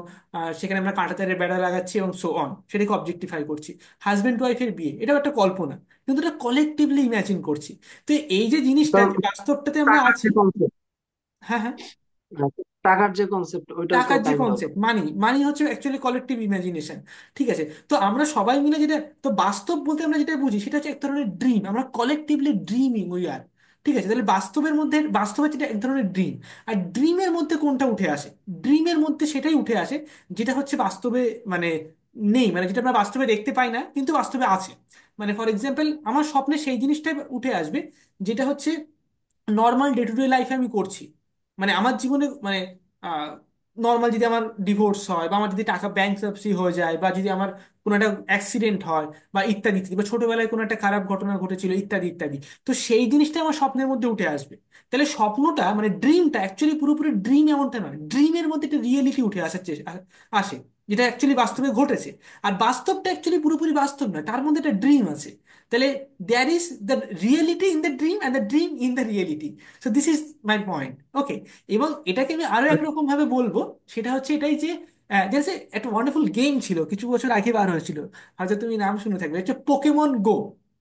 A: সেখানে আমরা কাঁটাতারের বেড়া লাগাচ্ছি এবং সো অন, সেটাকে অবজেক্টিফাই করছি। হাজব্যান্ড ওয়াইফের বিয়ে, এটাও একটা কল্পনা, কিন্তু এটা কলেকটিভলি ইমাজিন করছি। তো এই যে জিনিসটা
B: কারণ
A: যে বাস্তবটাতে আমরা
B: টাকার
A: আছি।
B: যে কনসেপ্ট,
A: হ্যাঁ, হ্যাঁ।
B: টাকার যে কনসেপ্ট ওইটাও তো
A: টাকার যে
B: কাইন্ড অফ।
A: কনসেপ্ট, মানি, মানি হচ্ছে অ্যাকচুয়ালি কালেক্টিভ ইমাজিনেশন, ঠিক আছে? তো আমরা সবাই মিলে যেটা, তো বাস্তব বলতে আমরা যেটা বুঝি সেটা হচ্ছে এক ধরনের ড্রিম, আমরা কলেকটিভলি ড্রিমিং উই আর, ঠিক আছে? তাহলে বাস্তবের মধ্যে, বাস্তবের যেটা এক ধরনের ড্রিম, আর ড্রিমের মধ্যে কোনটা উঠে আসে? ড্রিমের মধ্যে সেটাই উঠে আসে যেটা হচ্ছে বাস্তবে মানে নেই, মানে যেটা আমরা বাস্তবে দেখতে পাই না কিন্তু বাস্তবে আছে। মানে ফর এক্সাম্পল আমার স্বপ্নে সেই জিনিসটাই উঠে আসবে যেটা হচ্ছে নর্মাল ডে টু ডে লাইফে আমি করছি। মানে আমার জীবনে মানে নর্মাল যদি আমার ডিভোর্স হয় বা আমার যদি টাকা ব্যাংকরাপসি হয়ে যায় বা যদি আমার কোনো একটা অ্যাক্সিডেন্ট হয় বা ইত্যাদি ইত্যাদি, বা ছোটবেলায় কোনো একটা খারাপ ঘটনা ঘটেছিল ইত্যাদি ইত্যাদি, তো সেই জিনিসটা আমার স্বপ্নের মধ্যে উঠে আসবে। তাহলে স্বপ্নটা মানে ড্রিমটা অ্যাকচুয়ালি পুরোপুরি ড্রিম এমনটা নয়, ড্রিমের মধ্যে একটা রিয়েলিটি উঠে আসার আসে, যেটা অ্যাকচুয়ালি বাস্তবে ঘটেছে। আর বাস্তবটা অ্যাকচুয়ালি পুরোপুরি বাস্তব নয়, তার মধ্যে একটা ড্রিম আছে। তাহলে there is the reality in the dream and the dream in the reality. So this is my point, okay? এবং এটাকে আমি আরো একরকম ভাবে বলবো, সেটা হচ্ছে এটাই যে জাস্ট একটা ওয়ান্ডারফুল গেম ছিল কিছু বছর আগে বার হয়েছিল, হয়তো তুমি নাম শুনে থাকবে, হচ্ছে পোকেমন গো।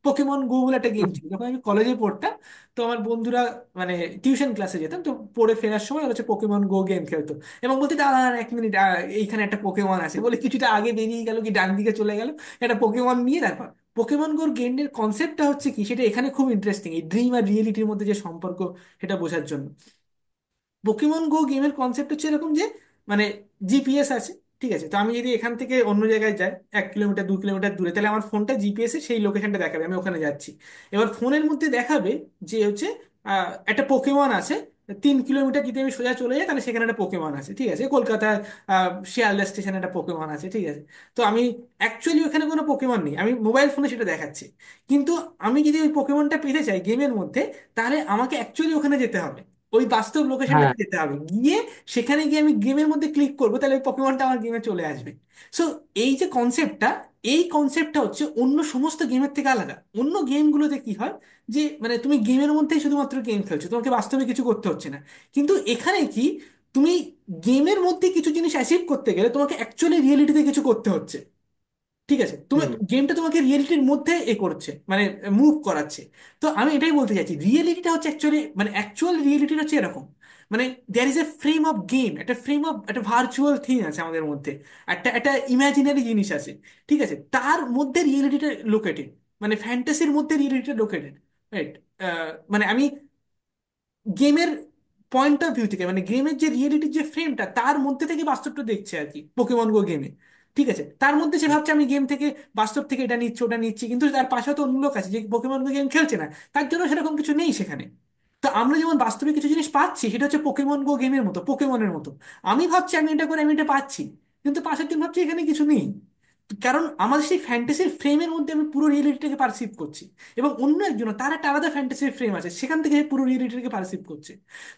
A: পোকেমন গো বলে একটা গেম ছিল, যখন আমি কলেজে পড়তাম তো আমার বন্ধুরা মানে টিউশন ক্লাসে যেতাম তো পড়ে ফেরার সময় ওরা হচ্ছে পোকেমন গো গেম খেলতো এবং বলতে দাঁড়া এক মিনিট, এইখানে একটা পোকেমন আছে বলে কিছুটা আগে বেরিয়ে গেল কি ডান দিকে চলে গেল, একটা পোকেমন নিয়ে তারপর পোকেমন গোর গেমের কনসেপ্টটা হচ্ছে কি, সেটা এখানে খুব ইন্টারেস্টিং, এই ড্রিম আর রিয়েলিটির মধ্যে যে সম্পর্ক সেটা বোঝার জন্য। পোকেমন গো গেমের কনসেপ্ট হচ্ছে এরকম যে মানে জিপিএস আছে, ঠিক আছে? তো আমি যদি এখান থেকে অন্য জায়গায় যাই 1 কিলোমিটার 2 কিলোমিটার দূরে, তাহলে আমার ফোনটা জিপিএস এ সেই লোকেশনটা দেখাবে আমি ওখানে যাচ্ছি। এবার ফোনের মধ্যে দেখাবে যে হচ্ছে একটা পোকেমন আছে 3 কিলোমিটার, যদি আমি সোজা চলে যাই তাহলে সেখানে একটা পোকেমন আছে, ঠিক আছে? কলকাতায় শিয়ালদা স্টেশনে একটা পোকেমন আছে, ঠিক আছে? তো আমি অ্যাকচুয়ালি ওখানে কোনো পোকেমন নেই, আমি মোবাইল ফোনে সেটা দেখাচ্ছি। কিন্তু আমি যদি ওই পোকেমনটা পেতে চাই গেমের মধ্যে, তাহলে আমাকে অ্যাকচুয়ালি ওখানে যেতে হবে, ওই বাস্তব
B: হ্যাঁ।
A: লোকেশনটাতে যেতে হবে, গিয়ে সেখানে গিয়ে আমি গেমের মধ্যে ক্লিক করবো, তাহলে ওই পকেমনটা আমার গেমে চলে আসবে। সো এই যে কনসেপ্টটা, এই কনসেপ্টটা হচ্ছে অন্য সমস্ত গেমের থেকে আলাদা। অন্য গেমগুলোতে কি হয় যে মানে তুমি গেমের মধ্যেই শুধুমাত্র গেম খেলছো, তোমাকে বাস্তবে কিছু করতে হচ্ছে না। কিন্তু এখানে কি, তুমি গেমের মধ্যে কিছু জিনিস অ্যাচিভ করতে গেলে তোমাকে অ্যাকচুয়ালি রিয়েলিটিতে কিছু করতে হচ্ছে, ঠিক আছে? তুমি
B: হুম
A: গেমটা তোমাকে রিয়েলিটির মধ্যে এ করছে, মানে মুভ করাচ্ছে। তো আমি এটাই বলতে চাইছি, রিয়েলিটিটা হচ্ছে অ্যাকচুয়ালি মানে অ্যাকচুয়াল রিয়েলিটিটা হচ্ছে এরকম, মানে there is a frame of game, একটা ফ্রেম অফ একটা ভার্চুয়াল থিং আছে আমাদের মধ্যে, একটা একটা ইমাজিনারি জিনিস আছে, ঠিক আছে? তার মধ্যে রিয়েলিটিটা লোকেটেড, মানে ফ্যান্টাসির মধ্যে রিয়েলিটিটা লোকেটেড, রাইট? মানে আমি গেমের পয়েন্ট অফ ভিউ থেকে, মানে গেমের যে রিয়েলিটির যে ফ্রেমটা তার মধ্যে থেকে বাস্তবটা দেখছে আর কি পোকেমন গো গেমে, ঠিক আছে? তার মধ্যে সে ভাবছে আমি গেম থেকে বাস্তব থেকে এটা নিচ্ছি ওটা নিচ্ছি, কিন্তু তার পাশে তো অন্য লোক আছে যে পোকেমন গো গেম খেলছে না, তার জন্য সেরকম কিছু নেই সেখানে। তো আমরা যেমন বাস্তবে কিছু জিনিস পাচ্ছি সেটা হচ্ছে পোকেমন গো গেমের মতো, পোকেমনের মতো। আমি ভাবছি আমি এটা করে আমি এটা পাচ্ছি, কিন্তু পাশের জন ভাবছি এখানে কিছু নেই, কারণ আমাদের সেই ফ্যান্টাসির ফ্রেমের মধ্যে আমি পুরো রিয়েলিটিটাকে পারসিভ করছি, এবং অন্য একজন তার একটা আলাদা ফ্যান্টাসির ফ্রেম আছে সেখান থেকে সে পুরো রিয়েলিটিটাকে পারসিভ করছে।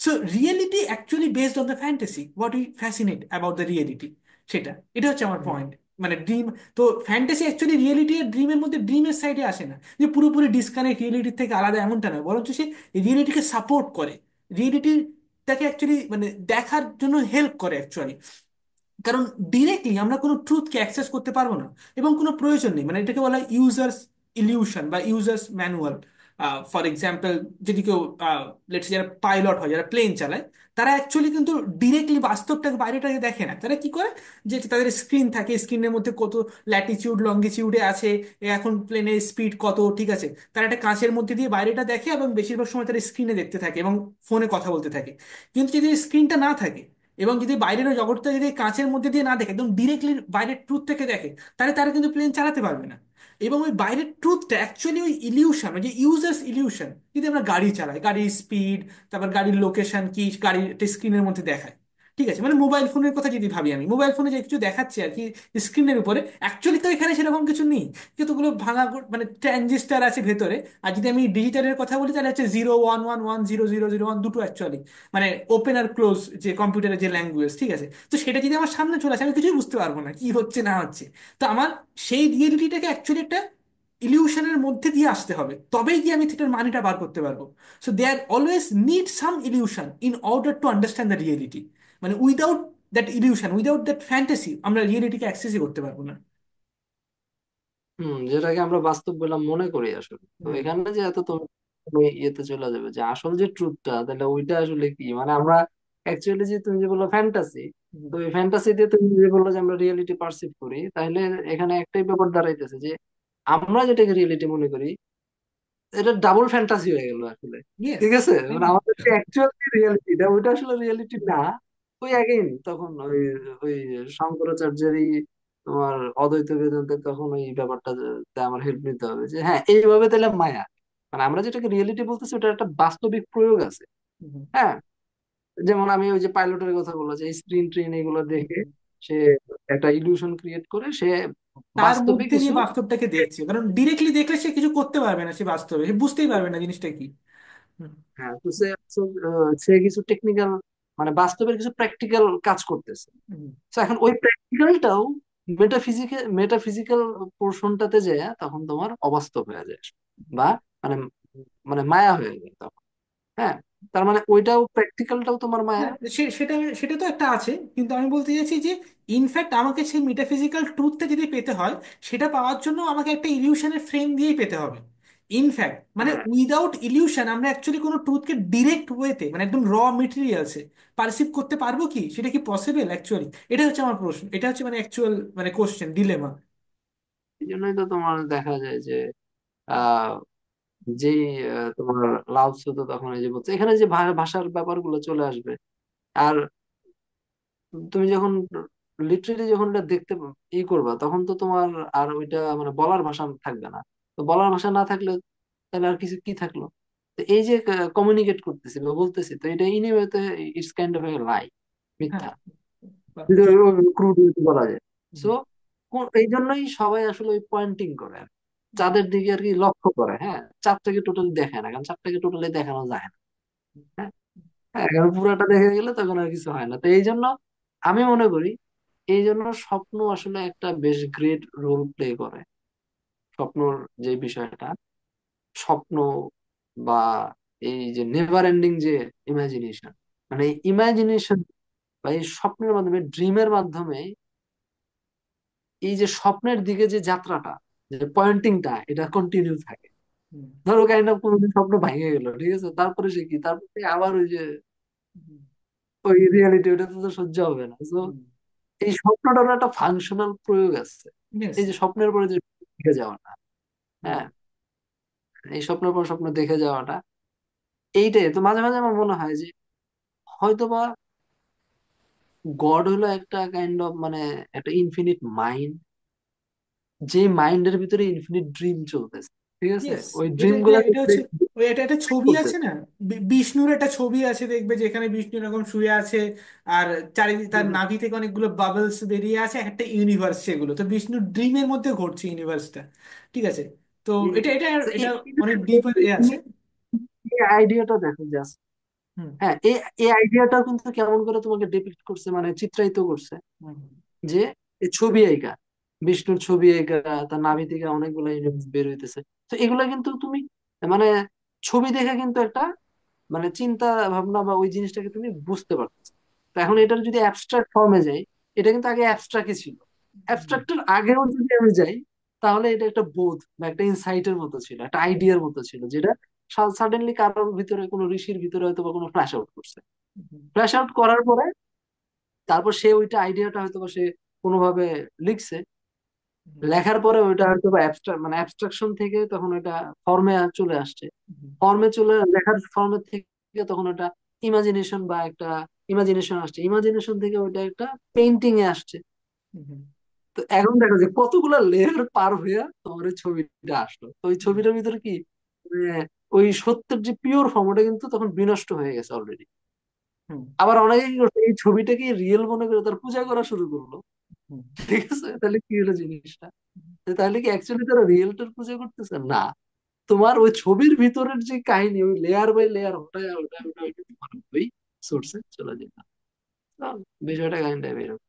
A: So reality actually based on the fantasy, what we fascinate about the reality, সেটা এটা হচ্ছে আমার
B: হুম
A: পয়েন্ট। মানে ড্রিম, তো ফ্যান্টাসি অ্যাকচুয়ালি রিয়েলিটি আর ড্রিমের মধ্যে ড্রিমের সাইডে আসে না, যে পুরোপুরি ডিসকানেক্ট রিয়েলিটির থেকে আলাদা এমনটা নয়, বরঞ্চ সে রিয়েলিটিকে সাপোর্ট করে, রিয়েলিটির তাকে অ্যাকচুয়ালি মানে দেখার জন্য হেল্প করে অ্যাকচুয়ালি। কারণ ডিরেক্টলি আমরা কোনো ট্রুথকে অ্যাক্সেস করতে পারবো না, এবং কোনো প্রয়োজন নেই, মানে এটাকে বলা হয় ইউজার্স ইলিউশন বা ইউজার্স ম্যানুয়াল। ফর এক্সাম্পল, যদি কেউ লেটস যারা পাইলট হয়, যারা প্লেন চালায়, তারা অ্যাকচুয়ালি কিন্তু ডিরেক্টলি বাস্তবটাকে বাইরেটাকে দেখে না। তারা কি করে, যে তাদের স্ক্রিন থাকে, স্ক্রিনের মধ্যে কত ল্যাটিচিউড লঙ্গিচিউডে আছে, এখন প্লেনের স্পিড কত, ঠিক আছে? তারা একটা কাঁচের মধ্যে দিয়ে বাইরেটা দেখে, এবং বেশিরভাগ সময় তারা স্ক্রিনে দেখতে থাকে এবং ফোনে কথা বলতে থাকে। কিন্তু যদি স্ক্রিনটা না থাকে, এবং যদি বাইরের ওই জগৎটা যদি কাঁচের মধ্যে দিয়ে না দেখে, একদম ডিরেক্টলি বাইরের ট্রুথ থেকে দেখে, তাহলে তারা কিন্তু প্লেন চালাতে পারবে না। এবং ওই বাইরের ট্রুথটা অ্যাকচুয়ালি ওই ইলিউশন, যে ইউজার্স ইলিউশন, যদি আমরা গাড়ি চালাই, গাড়ির স্পিড, তারপর গাড়ির লোকেশন কি গাড়ির স্ক্রিনের মধ্যে দেখায়, ঠিক আছে? মানে মোবাইল ফোনের কথা যদি ভাবি, আমি মোবাইল ফোনে যে কিছু দেখাচ্ছে আর কি স্ক্রিনের উপরে, অ্যাকচুয়ালি তো এখানে সেরকম কিছু নেই, কতগুলো ভাঙা মানে ট্রানজিস্টার আছে ভেতরে। আর যদি আমি ডিজিটালের কথা বলি, তাহলে হচ্ছে 0 1 1 1 0 0 0 1 দুটো অ্যাকচুয়ালি, মানে ওপেন আর ক্লোজ, যে কম্পিউটারের যে ল্যাঙ্গুয়েজ, ঠিক আছে? তো সেটা যদি আমার সামনে চলে আসে, আমি কিছুই বুঝতে পারবো না কি হচ্ছে না হচ্ছে। তো আমার সেই রিয়েলিটিটাকে অ্যাকচুয়ালি একটা ইলিউশনের মধ্যে দিয়ে আসতে হবে, তবেই গিয়ে আমি সেটার মানেটা বার করতে পারবো। So there always need some illusion in order to understand the reality. মানে without that illusion, without that fantasy, আমরা রিয়েলিটিকে অ্যাক্সেসই করতে পারবো না।
B: হুম। যেটাকে আমরা বাস্তব বলে মনে করি আসলে, তো
A: হুম।
B: এখানে যে এত তুমি তুমি ইয়েতে চলে যাবে যে আসল যে ট্রুথটা, তাহলে ওইটা আসলে কি, মানে আমরা অ্যাকচুয়ালি যে তুমি যে বললো ফ্যান্টাসি,
A: হুম।
B: তো এই ফ্যান্টাসি দিয়ে তুমি যে বললো যে আমরা রিয়েলিটি পারসিভ করি, তাহলে এখানে একটাই ব্যাপার দাঁড়াইতেছে যে আমরা যেটাকে রিয়েলিটি মনে করি, এটা ডাবল ফ্যান্টাসি হয়ে গেল আসলে।
A: ইয়েস।
B: ঠিক আছে, মানে আমাদের যে অ্যাকচুয়াল রিয়েলিটিটা ওইটা আসলে রিয়েলিটি না।
A: হুম।
B: ওই অ্যাগেইন তখন ওই ওই শঙ্করাচার্যেরই তোমার অদ্বৈত বেদান্তে তখন ওই ব্যাপারটা আমার হেল্প নিতে হবে যে হ্যাঁ এইভাবে তাহলে মায়া, মানে আমরা যেটাকে রিয়েলিটি বলতেছি ওটার একটা বাস্তবিক প্রয়োগ আছে।
A: হুম।
B: হ্যাঁ, যেমন আমি ওই যে পাইলটের কথা বললাম যে স্ক্রিন ট্রেন এগুলো দেখে
A: হুম।
B: সে একটা ইলিউশন ক্রিয়েট করে সে
A: তার
B: বাস্তবে
A: মধ্যে
B: কিছু।
A: দিয়ে বাস্তবটাকে দেখছে, কারণ ডিরেক্টলি দেখলে সে কিছু করতে পারবে না, সে বাস্তবে সে বুঝতেই পারবে না জিনিসটা কি। হুম।
B: হ্যাঁ, তো সে সে কিছু টেকনিক্যাল, মানে বাস্তবের কিছু প্র্যাকটিক্যাল কাজ করতেছে।
A: হুম।
B: তো এখন ওই প্র্যাকটিক্যালটাও মেটাফিজিক্যাল পোর্শনটাতে যায় তখন তোমার অবাস্তব হয়ে যায়, বা মানে মানে মায়া হয়ে যায় তখন। হ্যাঁ, তার মানে ওইটাও প্র্যাকটিক্যালটাও তোমার মায়া।
A: হ্যাঁ, সেটা সেটা তো একটা আছে, কিন্তু আমি বলতে চাইছি যে ইনফ্যাক্ট আমাকে সেই মেটাফিজিক্যাল ট্রুথটা যদি পেতে হয়, সেটা পাওয়ার জন্য আমাকে একটা ইলিউশনের ফ্রেম দিয়েই পেতে হবে। ইনফ্যাক্ট মানে
B: হ্যাঁ।
A: উইদাউট ইলিউশন আমরা অ্যাকচুয়ালি কোনো ট্রুথকে ডিরেক্ট ওয়েতে, মানে একদম র মেটেরিয়ালসে পারসিভ করতে পারবো কি, সেটা কি পসিবল অ্যাকচুয়ালি? এটা হচ্ছে আমার প্রশ্ন, এটা হচ্ছে মানে অ্যাকচুয়াল মানে কোশ্চেন ডিলেমা।
B: এই জন্যই তো তোমার দেখা যায় যে আহ যেই তোমার লাভ তো তখন এই যে বলছে এখানে যে ভাষার ব্যাপারগুলো চলে আসবে। আর তুমি যখন লিটারেলি যখন এটা দেখতে করবা তখন তো তোমার আর ওইটা মানে বলার ভাষা থাকবে না। তো বলার ভাষা না থাকলে তাহলে আর কিছু কি থাকলো? তো এই যে কমিউনিকেট করতেছি বা বলতেছি, তো এটা ইনিওয়েতে ইটস কাইন্ড অফ এ লাই,
A: হ্যাঁ,
B: মিথ্যা,
A: বা-
B: যদি ক্রুড বলা যায়। সো
A: হুম,
B: এই জন্যই সবাই আসলে ওই পয়েন্টিং করে আর কি।
A: হুম,
B: চাঁদের দিকে আর কি লক্ষ্য করে। হ্যাঁ, চাঁদটাকে টোটালি দেখে না, কারণ চাঁদটাকে টোটালি দেখানো যায় না। হ্যাঁ, হ্যাঁ, কারণ পুরাটা দেখে গেলে তখন আর কিছু হয় না। তো এই জন্য আমি মনে করি এই জন্য স্বপ্ন আসলে একটা বেশ গ্রেট রোল প্লে করে। স্বপ্নর যে বিষয়টা, স্বপ্ন বা এই যে নেভার এন্ডিং যে ইমাজিনেশন, মানে ইমাজিনেশন বা এই স্বপ্নের মাধ্যমে, ড্রিমের মাধ্যমে এই যে স্বপ্নের দিকে যে যাত্রাটা, যে পয়েন্টিংটা, এটা কন্টিনিউ থাকে।
A: হুম,
B: ধরো কাইন্ড অফ কোনোদিন স্বপ্ন ভেঙে গেল, ঠিক আছে, তারপরে সে কি, তারপরে আবার ওই যে
A: হুম,
B: ওই রিয়ালিটি, ওটা তো সহ্য হবে না। তো
A: হুম,
B: এই স্বপ্নটার একটা ফাংশনাল প্রয়োগ আছে।
A: yes,
B: এই যে স্বপ্নের পরে যে দেখে যাওয়াটা,
A: হুম,
B: হ্যাঁ, এই স্বপ্নের পর স্বপ্ন দেখে যাওয়াটা, এইটাই তো মাঝে মাঝে আমার মনে হয় যে হয়তোবা গড হলো একটা কাইন্ড অফ মানে একটা ইনফিনিট মাইন্ড, যে মাইন্ডের ভিতরে ইনফিনিট ড্রিম চলতেছে। ঠিক আছে,
A: ইয়েস,
B: ওই
A: এটা
B: ড্রিম
A: এটা
B: গুলা
A: এটা হচ্ছে ওই এটা একটা ছবি আছে
B: করতেছে।
A: না, বিষ্ণুর একটা ছবি আছে দেখবে, যেখানে বিষ্ণু এরকম শুয়ে আছে, আর চারিদিকে তার
B: হুম,
A: নাভি থেকে অনেকগুলো বাবলস বেরিয়ে আছে, একটা ইউনিভার্স, সেগুলো তো বিষ্ণুর ড্রিমের মধ্যে ঘটছে ইউনিভার্সটা। ঠিক আছে, তো
B: হুম।
A: এটা এটা
B: তো
A: এটা
B: এটা
A: অনেক ডিপ এ আছে।
B: তুমি এই আইডিয়াটা দেখো জাস্ট।
A: হুম,
B: হ্যাঁ, এই এই আইডিয়াটাও কিন্তু কেমন করে তোমাকে ডিপিক্ট করছে, মানে চিত্রায়িত করছে,
A: হুম,
B: যে এই ছবি আঁকা, বিষ্ণুর ছবি আঁকা, তার নাভি থেকে অনেকগুলো ইউনিভার্স বের হইতেছে। তো এগুলা কিন্তু তুমি মানে ছবি দেখে কিন্তু একটা মানে চিন্তা ভাবনা বা ওই জিনিসটাকে তুমি বুঝতে পারতেছো। তো এখন এটার যদি অ্যাবস্ট্রাক্ট ফর্মে যাই, এটা কিন্তু আগে অ্যাবস্ট্রাক্টই ছিল।
A: হুম,
B: অ্যাবস্ট্রাক্টের আগেও যদি আমি যাই, তাহলে এটা একটা বোধ বা একটা ইনসাইটের মতো ছিল, একটা আইডিয়ার মতো ছিল, যেটা সাডেনলি কারোর ভিতরে, কোনো ঋষির ভিতরে হয়তো বা কোনো ফ্ল্যাশ আউট করছে।
A: হুম,
B: ফ্ল্যাশ আউট করার পরে তারপর সে ওইটা আইডিয়াটা হয়তো বা সে কোনোভাবে লিখছে।
A: হুম,
B: লেখার পরে ওইটা হয়তো বা মানে অ্যাবস্ট্রাকশন থেকে তখন ওইটা ফর্মে চলে আসছে।
A: হুম,
B: ফর্মে চলে, লেখার ফর্মে থেকে তখন ওটা ইমাজিনেশন বা একটা ইমাজিনেশন আসছে, ইমাজিনেশন থেকে ওইটা একটা পেইন্টিং এ আসছে।
A: হুম, হুম,
B: তো এখন দেখো যে কতগুলা লেয়ার পার হইয়া তোমার ওই ছবিটা আসলো। তো ওই
A: হুম,
B: ছবিটার ভিতরে কি মানে ওই সত্যের যে পিওর ফর্ম, ওটা কিন্তু তখন বিনষ্ট হয়ে গেছে অলরেডি।
A: হুম,
B: আবার অনেকে কি করছে, এই ছবিটাকে রিয়েল মনে করে তার পূজা করা শুরু করলো।
A: হুম,
B: ঠিক আছে, তাহলে কি হলো জিনিসটা? তো তাহলে কি অ্যাকচুয়ালি তারা রিয়েলটার পূজা করতেছে না? তোমার ওই ছবির ভিতরের যে কাহিনী, ওই লেয়ার বাই লেয়ার, ওটা ওটা ওটা ওটা তোমার ওই সোর্সে চলে যেত। তো বিষয়টা কাহিনীটা এরকম,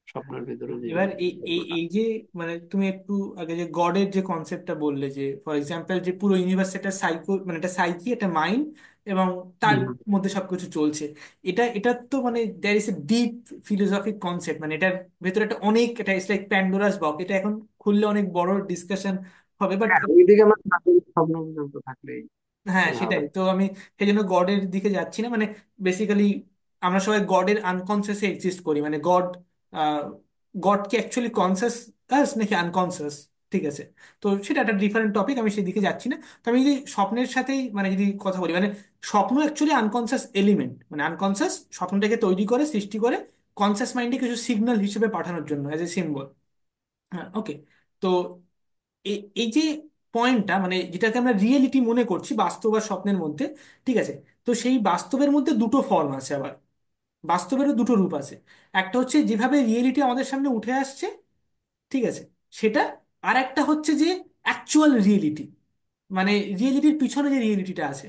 B: স্বপ্নের ভিতরে যে
A: এবার এই এই
B: গল্পটা।
A: এই যে মানে তুমি একটু আগে যে গডের যে কনসেপ্টটা বললে, যে ফর এক্সাম্পল যে পুরো ইউনিভার্স একটা সাইকো, মানে একটা সাইকি, একটা মাইন্ড, এবং তার
B: হুম।
A: মধ্যে সবকিছু চলছে। এটা তো মানে there is a deep philosophic concept, মানে এটার ভেতরে একটা অনেক, এটা ইস লাইক প্যান্ডোরাস বক্স, এটা এখন খুললে অনেক বড় ডিসকাশন হবে, বাট
B: হ্যাঁ, ওইদিকে আমার স্বপ্ন পর্যন্ত থাকলেই
A: হ্যাঁ
B: হবে।
A: সেটাই তো, আমি সেই জন্য গডের দিকে যাচ্ছি না। মানে বেসিক্যালি আমরা সবাই গডের আনকনসিয়াসে এক্সিস্ট করি, মানে গড, গড কি অ্যাকচুয়ালি কনসিয়াস নাকি আনকনসিয়াস? ঠিক আছে, তো সেটা একটা ডিফারেন্ট টপিক, আমি সেদিকে যাচ্ছি না। তো আমি যদি স্বপ্নের সাথেই মানে যদি কথা বলি, মানে স্বপ্ন অ্যাকচুয়ালি আনকনসিয়াস এলিমেন্ট, মানে আনকনসিয়াস স্বপ্নটাকে তৈরি করে, সৃষ্টি করে কনসিয়াস মাইন্ডে কিছু সিগন্যাল হিসেবে পাঠানোর জন্য, অ্যাজ এ সিম্বল। হ্যাঁ, ওকে। তো এই যে পয়েন্টটা, মানে যেটাকে আমরা রিয়েলিটি মনে করছি বাস্তব আর স্বপ্নের মধ্যে, ঠিক আছে, তো সেই বাস্তবের মধ্যে দুটো ফর্ম আছে আবার, বাস্তবেরও দুটো রূপ আছে। একটা হচ্ছে যেভাবে রিয়েলিটি আমাদের সামনে উঠে আসছে, ঠিক আছে, সেটা। আর একটা হচ্ছে যে অ্যাকচুয়াল রিয়েলিটি, মানে রিয়েলিটির পিছনে যে রিয়েলিটিটা আছে,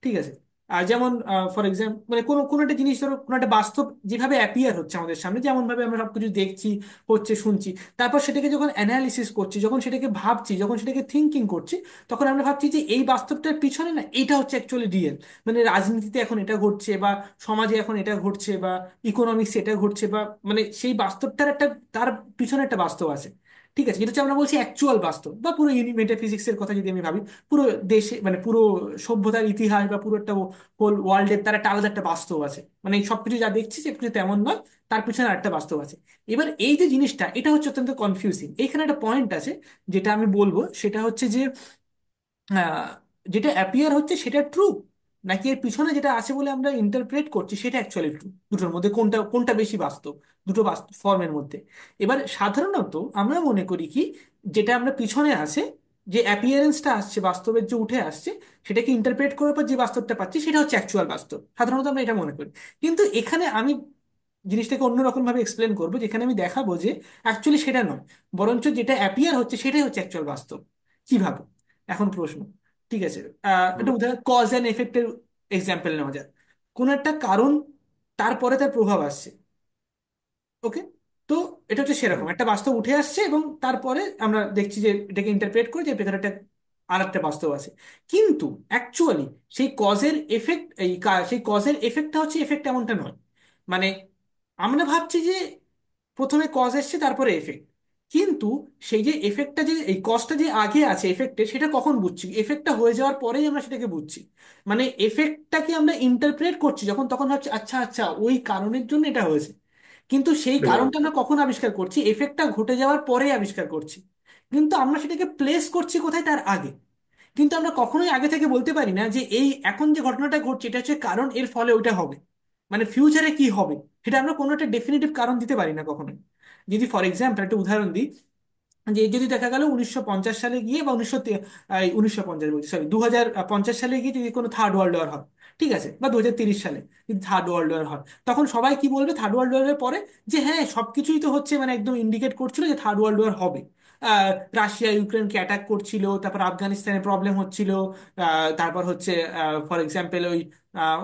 A: ঠিক আছে। আর যেমন ফর এক্সাম্পল, মানে কোনো কোনো একটা জিনিস ধরো, কোনো একটা বাস্তব যেভাবে অ্যাপিয়ার হচ্ছে আমাদের সামনে, যেমন ভাবে আমরা সবকিছু দেখছি, হচ্ছে, শুনছি, তারপর সেটাকে যখন অ্যানালিসিস করছি, যখন সেটাকে ভাবছি, যখন সেটাকে থিঙ্কিং করছি, তখন আমরা ভাবছি যে এই বাস্তবটার পিছনে না এইটা হচ্ছে অ্যাকচুয়ালি রিয়েল। মানে রাজনীতিতে এখন এটা ঘটছে, বা সমাজে এখন এটা ঘটছে, বা ইকোনমিক্সে এটা ঘটছে, বা মানে সেই বাস্তবটার একটা, তার পিছনে একটা বাস্তব আছে। ঠিক আছে, যেটা হচ্ছে আমরা বলছি অ্যাকচুয়াল বাস্তব, বা পুরো মেটাফিজিক্সের কথা যদি আমি ভাবি, পুরো দেশে মানে পুরো সভ্যতার ইতিহাস বা পুরো একটা হোল ওয়ার্ল্ডের তার একটা আলাদা একটা বাস্তব আছে, মানে এই সবকিছু যা দেখছি সবকিছু তেমন নয়, তার পিছনে একটা বাস্তব আছে। এবার এই যে জিনিসটা, এটা হচ্ছে অত্যন্ত কনফিউজিং। এইখানে একটা পয়েন্ট আছে যেটা আমি বলবো, সেটা হচ্ছে যে আহ, যেটা অ্যাপিয়ার হচ্ছে সেটা ট্রু, নাকি এর পিছনে যেটা আছে বলে আমরা ইন্টারপ্রেট করছি সেটা অ্যাকচুয়ালি ট্রু, দুটোর মধ্যে কোনটা কোনটা বেশি বাস্তব, দুটো বাস্তব ফর্মের মধ্যে। এবার সাধারণত আমরা মনে করি কি, যেটা আমরা পিছনে আছে, যে অ্যাপিয়ারেন্সটা আসছে, বাস্তবের যে উঠে আসছে, সেটাকে ইন্টারপ্রেট করার পর যে বাস্তবটা পাচ্ছি সেটা হচ্ছে অ্যাকচুয়াল বাস্তব, সাধারণত আমরা এটা মনে করি। কিন্তু এখানে আমি জিনিসটাকে অন্যরকম ভাবে এক্সপ্লেন করবো, যেখানে আমি দেখাবো যে অ্যাকচুয়ালি সেটা নয়, বরঞ্চ যেটা অ্যাপিয়ার হচ্ছে সেটাই হচ্ছে অ্যাকচুয়াল বাস্তব। কিভাবে? এখন প্রশ্ন, ঠিক আছে, একটা উদাহরণ কজ অ্যান্ড এফেক্টের এক্সাম্পল নেওয়া যায়। কোন একটা কারণ, তারপরে তার প্রভাব আসছে, ওকে? তো এটা হচ্ছে সেরকম একটা বাস্তব উঠে আসছে, এবং তারপরে আমরা দেখছি যে এটাকে ইন্টারপ্রেট করে যে ভেতরে একটা আর একটা বাস্তব আছে। কিন্তু অ্যাকচুয়ালি সেই কজের এফেক্ট, সেই কজের এফেক্টটা হচ্ছে এফেক্ট এমনটা নয়। মানে আমরা ভাবছি যে প্রথমে কজ এসছে তারপরে এফেক্ট, কিন্তু সেই যে এফেক্টটা, যে এই কজটা যে আগে আছে এফেক্টে, সেটা কখন বুঝছি? এফেক্টটা হয়ে যাওয়ার পরেই আমরা সেটাকে বুঝছি। মানে এফেক্টটাকে আমরা ইন্টারপ্রেট করছি যখন, তখন হচ্ছে আচ্ছা আচ্ছা ওই কারণের জন্য এটা হয়েছে। কিন্তু সেই কারণটা আমরা কখন আবিষ্কার করছি? এফেক্টটা ঘটে যাওয়ার পরে আবিষ্কার করছি। কিন্তু আমরা সেটাকে প্লেস করছি কোথায়? তার আগে। কিন্তু আমরা কখনোই আগে থেকে বলতে পারি না যে এই এখন যে ঘটনাটা ঘটছে এটা হচ্ছে কারণ, এর ফলে ওইটা হবে, মানে ফিউচারে কি হবে সেটা আমরা কোনো একটা ডেফিনেটিভ কারণ দিতে পারি না কখনোই। যদি ফর এক্সাম্পল একটা উদাহরণ দিই, যে যদি দেখা গেল 1950 সালে গিয়ে, বা 1950 বলছি, সরি, 2050 সালে গিয়ে যদি কোনো থার্ড ওয়ার্ল্ড ওয়ার হয়, ঠিক আছে, বা 2030 সালে যদি থার্ড ওয়ার্ল্ড ওয়ার হয়, তখন সবাই কি বলবে থার্ড ওয়ার্ল্ড ওয়ারের পরে? যে হ্যাঁ, সবকিছুই তো হচ্ছে, মানে একদম ইন্ডিকেট করছিল যে থার্ড ওয়ার্ল্ড ওয়ার হবে। রাশিয়া ইউক্রেনকে অ্যাটাক করছিল, তারপর আফগানিস্তানে প্রবলেম হচ্ছিল, তারপর হচ্ছে ফর এক্সাম্পল ওই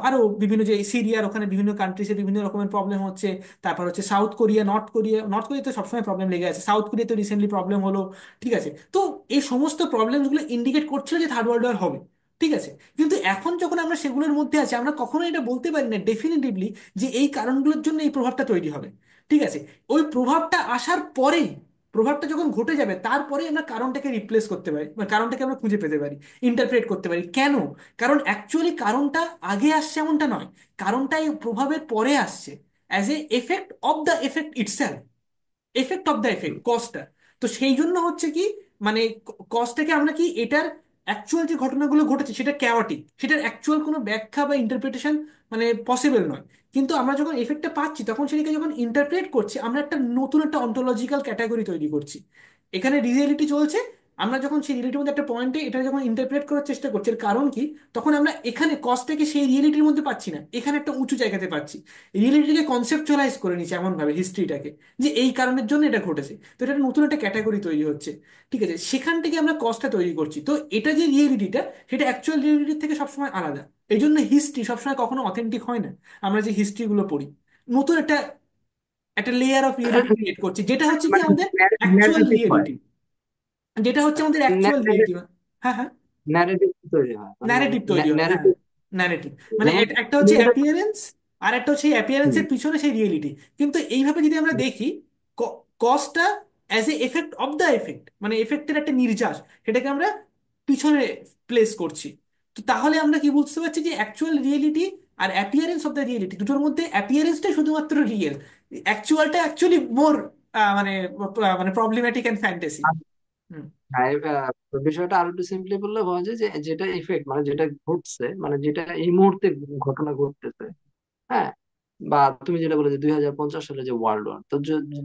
A: আরো বিভিন্ন, যে সিরিয়ার ওখানে বিভিন্ন কান্ট্রিজে বিভিন্ন রকমের প্রবলেম হচ্ছে। তারপর হচ্ছে সাউথ কোরিয়া, নর্থ কোরিয়া তো সবসময় প্রবলেম লেগে আছে, সাউথ কোরিয়া তো রিসেন্টলি প্রবলেম হলো। ঠিক আছে, তো এই সমস্ত প্রবলেমসগুলো ইন্ডিকেট করছিল যে থার্ড ওয়ার্ল্ড ওয়ার হবে। ঠিক আছে, কিন্তু এখন যখন আমরা সেগুলোর মধ্যে আছি, আমরা কখনোই এটা বলতে পারি না ডেফিনেটিভলি যে এই কারণগুলোর জন্য এই প্রভাবটা তৈরি হবে। ঠিক আছে, ওই প্রভাবটা আসার পরেই, প্রভাবটা যখন ঘটে যাবে তারপরেই আমরা কারণটাকে রিপ্লেস করতে পারি, মানে কারণটাকে আমরা খুঁজে পেতে পারি, ইন্টারপ্রেট করতে পারি। কেন? কারণ অ্যাকচুয়ালি কারণটা আগে আসছে এমনটা নয়, কারণটা এই প্রভাবের পরে আসছে, as a effect of the effect itself, effect of the effect কজটা। তো সেই জন্য হচ্ছে কি, মানে কজটাকে আমরা কি, এটার অ্যাকচুয়াল যে ঘটনাগুলো ঘটেছে সেটা ক্যাওটিক, সেটার অ্যাকচুয়াল কোনো ব্যাখ্যা বা ইন্টারপ্রিটেশন মানে পসিবল নয়। কিন্তু আমরা যখন এফেক্টটা পাচ্ছি, তখন সেটাকে যখন ইন্টারপ্রেট করছি, আমরা একটা নতুন একটা অন্টোলজিক্যাল ক্যাটাগরি তৈরি করছি। এখানে রিয়েলিটি চলছে, আমরা যখন সেই রিয়েলিটির মধ্যে একটা পয়েন্টে এটা যখন ইন্টারপ্রেট করার চেষ্টা করছি, এর কারণ কি, তখন আমরা এখানে কজটাকে সেই রিয়েলিটির মধ্যে পাচ্ছি না, এখানে একটা উঁচু জায়গাতে পাচ্ছি। রিয়েলিটিকে কনসেপচুয়ালাইজ করে নিচ্ছি এমন ভাবে, হিস্ট্রিটাকে, যে এই কারণের জন্য এটা ঘটেছে। তো এটা নতুন একটা ক্যাটাগরি তৈরি হচ্ছে। ঠিক আছে, সেখান থেকে আমরা কজটা তৈরি করছি। তো এটা যে রিয়েলিটিটা, সেটা অ্যাকচুয়াল রিয়েলিটির থেকে সবসময় আলাদা। এই জন্য হিস্ট্রি সবসময় কখনো অথেন্টিক হয় না। আমরা যে হিস্ট্রিগুলো পড়ি, নতুন একটা একটা লেয়ার অফ রিয়েলিটি ক্রিয়েট করছি, যেটা হচ্ছে কি
B: মানে
A: আমাদের অ্যাকচুয়াল
B: ন্যারেটিভ হয়,
A: রিয়েলিটি, যেটা হচ্ছে আমাদের অ্যাকচুয়াল রিয়েলিটি। হ্যাঁ, হ্যাঁ,
B: ন্যারেটিভ তৈরি হয়, মানে
A: ন্যারেটিভ তৈরি হয়, হ্যাঁ,
B: ন্যারেটিভ।
A: ন্যারেটিভ। মানে
B: যেমন
A: একটা
B: তুমি
A: হচ্ছে
B: যেটা
A: অ্যাপিয়ারেন্স, আর একটা হচ্ছে
B: হুম,
A: অ্যাপিয়ারেন্সের পিছনে সেই রিয়েলিটি। কিন্তু এইভাবে যদি আমরা দেখি, কজটা as a effect of the effect, মানে এফেক্টের একটা নির্যাস, সেটাকে আমরা পিছনে প্লেস করছি। তো তাহলে আমরা কি বুঝতে পারছি যে অ্যাকচুয়াল রিয়েলিটি আর অ্যাপিয়ারেন্স অফ দ্য রিয়েলিটি, দুটোর মধ্যে অ্যাপিয়ারেন্সটাই শুধুমাত্র রিয়েল, অ্যাকচুয়ালটা অ্যাকচুয়ালি মোর মানে মানে প্রবলেমেটিক অ্যান্ড ফ্যান্টাসি। হুম,
B: হ্যাঁ, বিষয়টা আরো একটু সিম্পলি বললে বলা যায় যে যেটা ইফেক্ট মানে যেটা ঘটছে, মানে যেটা এই মুহূর্তে ঘটনা ঘটতেছে, হ্যাঁ। বা তুমি যেটা বলে যে 2050 সালে যে ওয়ার্ল্ড ওয়ার, তো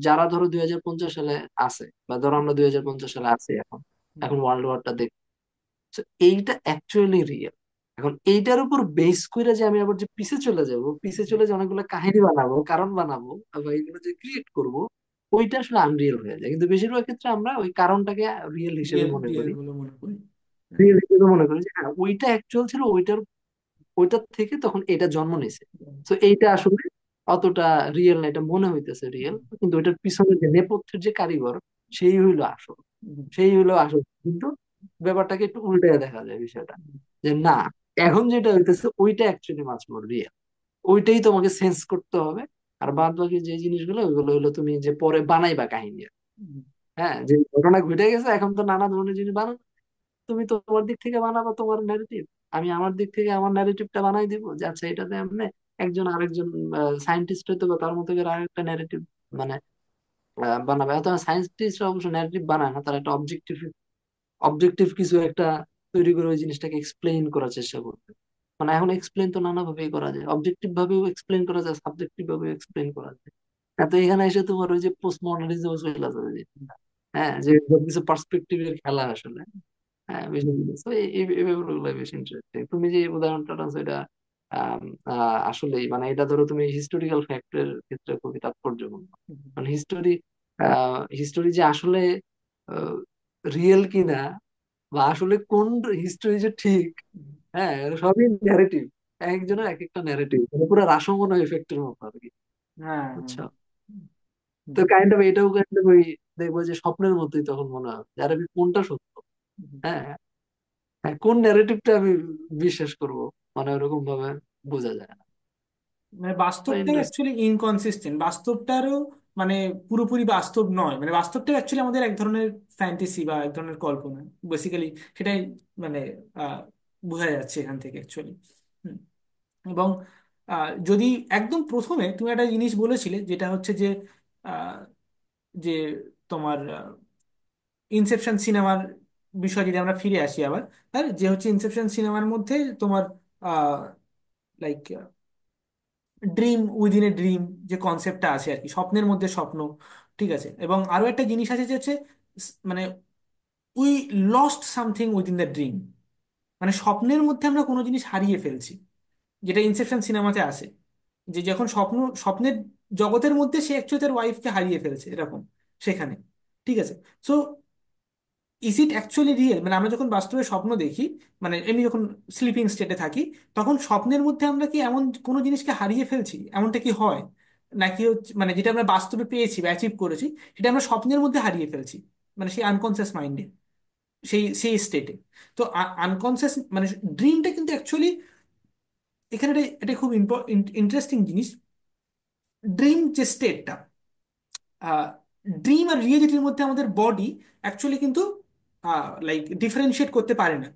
B: যারা ধরো 2050 সালে আছে, বা ধরো আমরা 2050 সালে আছি এখন,
A: হুম,
B: এখন ওয়ার্ল্ড ওয়ারটা দেখ, তো এইটা অ্যাকচুয়ালি রিয়েল। এখন এইটার উপর বেস করে যে আমি আবার যে পিছে চলে যাব, পিছে চলে যে অনেকগুলো কাহিনী বানাবো, কারণ বানাবো, বা এগুলো যে ক্রিয়েট করব, ওইটা আসলে আনরিয়েল হয়ে যায়। কিন্তু বেশিরভাগ ক্ষেত্রে আমরা ওই কারণটাকে রিয়েল হিসেবে
A: রিয়েল
B: মনে
A: রিয়েল
B: করি,
A: বলে মনে করি।
B: রিয়েল হিসেবে মনে করি যে হ্যাঁ ওইটা অ্যাকচুয়াল ছিল, ওইটার থেকে তখন এটা জন্ম নিছে। তো এইটা আসলে অতটা রিয়েল না, এটা মনে হইতেছে রিয়েল, কিন্তু ওইটার পিছনে যে নেপথ্যের যে কারিগর, সেই হইলো আসল, সেই হইলো আসল। কিন্তু ব্যাপারটাকে একটু উল্টে দেখা যায় বিষয়টা, যে না, এখন যেটা হইতেছে ওইটা অ্যাকচুয়ালি মাছ মোর রিয়েল, ওইটাই তোমাকে সেন্স করতে হবে। আর বাদ বাকি যে জিনিসগুলো, ওইগুলো হইলো তুমি যে পরে বানাইবা কাহিনী, হ্যাঁ, যে ঘটনা ঘটে গেছে, এখন তো নানা ধরনের জিনিস বানানো, তুমি তো তোমার দিক থেকে বানাবা তোমার ন্যারেটিভ, আমি আমার দিক থেকে আমার ন্যারেটিভটা বানাই দিব, যে আচ্ছা এটাতে এমনি একজন আরেকজন সায়েন্টিস্ট হয়তো বা তার মতো করে আরেকটা ন্যারেটিভ মানে বানাবে। হয়তো সায়েন্টিস্টরা অবশ্য ন্যারেটিভ বানায় না, তারা একটা অবজেক্টিভ অবজেক্টিভ কিছু একটা তৈরি করে ওই জিনিসটাকে এক্সপ্লেইন করার চেষ্টা করবে। মানে এখন এক্সপ্লেইন তো নানা ভাবেই করা যায়, অবজেক্টিভ ভাবেও এক্সপ্লেইন করা যায়, সাবজেক্টিভ ভাবেও এক্সপ্লেইন করা যায়। তো এখানে এসে তোমার ওই যে পোস্ট মডার্নিজম চলে আসবে যে, হ্যাঁ, যে সবকিছু পার্সপেক্টিভের খেলা আসলে। হ্যাঁ, বেশি তো এই ব্যাপারগুলো বেশি ইন্টারেস্টিং। তুমি যে উদাহরণটা টানছো এটা আসলেই মানে এটা ধরো তুমি হিস্টোরিক্যাল ফ্যাক্টের ক্ষেত্রে খুবই তাৎপর্যপূর্ণ। মানে হিস্টোরি যে আসলে রিয়েল কিনা, বা আসলে কোন হিস্টোরি যে ঠিক, হ্যাঁ, এটা সবই ন্যারেটিভ, একজনের এক একটা ন্যারেটিভ, মানে পুরো রাসমণি এফেক্টের মতো আর কি।
A: হ্যাঁ, হ্যাঁ।
B: বুঝছো? তো কাইন্ড অফ এটাও কাইন্ড অফ ওই দেখবো যে স্বপ্নের মতোই তখন মনে হয় যে আরে কোনটা সত্য। হ্যাঁ, হ্যাঁ, কোন ন্যারেটিভটা আমি বিশ্বাস করব, মানে ওরকম ভাবে বোঝা যায় না।
A: মানে
B: তো
A: বাস্তবটা
B: ইন্টারেস্টিং।
A: অ্যাকচুয়ালি ইনকনসিস্টেন্ট, বাস্তবটারও মানে পুরোপুরি বাস্তব নয়, মানে বাস্তবটা অ্যাকচুয়ালি আমাদের এক ধরনের ফ্যান্টাসি বা এক ধরনের কল্পনা বেসিক্যালি, সেটাই মানে আহ, বোঝা যাচ্ছে এখান থেকে অ্যাকচুয়ালি। এবং যদি একদম প্রথমে তুমি একটা জিনিস বলেছিলে যেটা হচ্ছে যে আহ, যে তোমার ইনসেপশন সিনেমার বিষয় যদি আমরা ফিরে আসি আবার, তাহলে যে হচ্ছে ইনসেপশন সিনেমার মধ্যে তোমার like dream within a dream যে কনসেপ্টটা আছে আর কি, স্বপ্নের মধ্যে স্বপ্ন। ঠিক আছে, এবং আরো একটা জিনিস আছে যে হচ্ছে মানে we lost something within the dream, মানে স্বপ্নের মধ্যে আমরা কোনো জিনিস হারিয়ে ফেলছি, যেটা ইনসেপশন সিনেমাতে আসে, যে যখন স্বপ্নের জগতের মধ্যে সে অ্যাকচুয়ালি তার ওয়াইফকে হারিয়ে ফেলছে এরকম সেখানে। ঠিক আছে, so is it actually real, মানে আমরা যখন বাস্তবে স্বপ্ন দেখি, মানে এমনি যখন স্লিপিং স্টেটে থাকি, তখন স্বপ্নের মধ্যে আমরা কি এমন কোনো জিনিসকে হারিয়ে ফেলছি, এমনটা কি হয়? নাকি হচ্ছে মানে যেটা আমরা বাস্তবে পেয়েছি বা অ্যাচিভ করেছি, সেটা আমরা স্বপ্নের মধ্যে হারিয়ে ফেলছি, মানে সেই আনকনসিয়াস মাইন্ডে, সেই সেই স্টেটে। তো আনকনসিয়াস মানে ড্রিমটা কিন্তু অ্যাকচুয়ালি এখানে এটা এটা খুব ইন্টারেস্টিং জিনিস। ড্রিম যে স্টেটটা, ড্রিম আর রিয়েলিটির মধ্যে আমাদের বডি অ্যাকচুয়ালি কিন্তু লাইক ডিফারেন্সিয়েট করতে পারে না।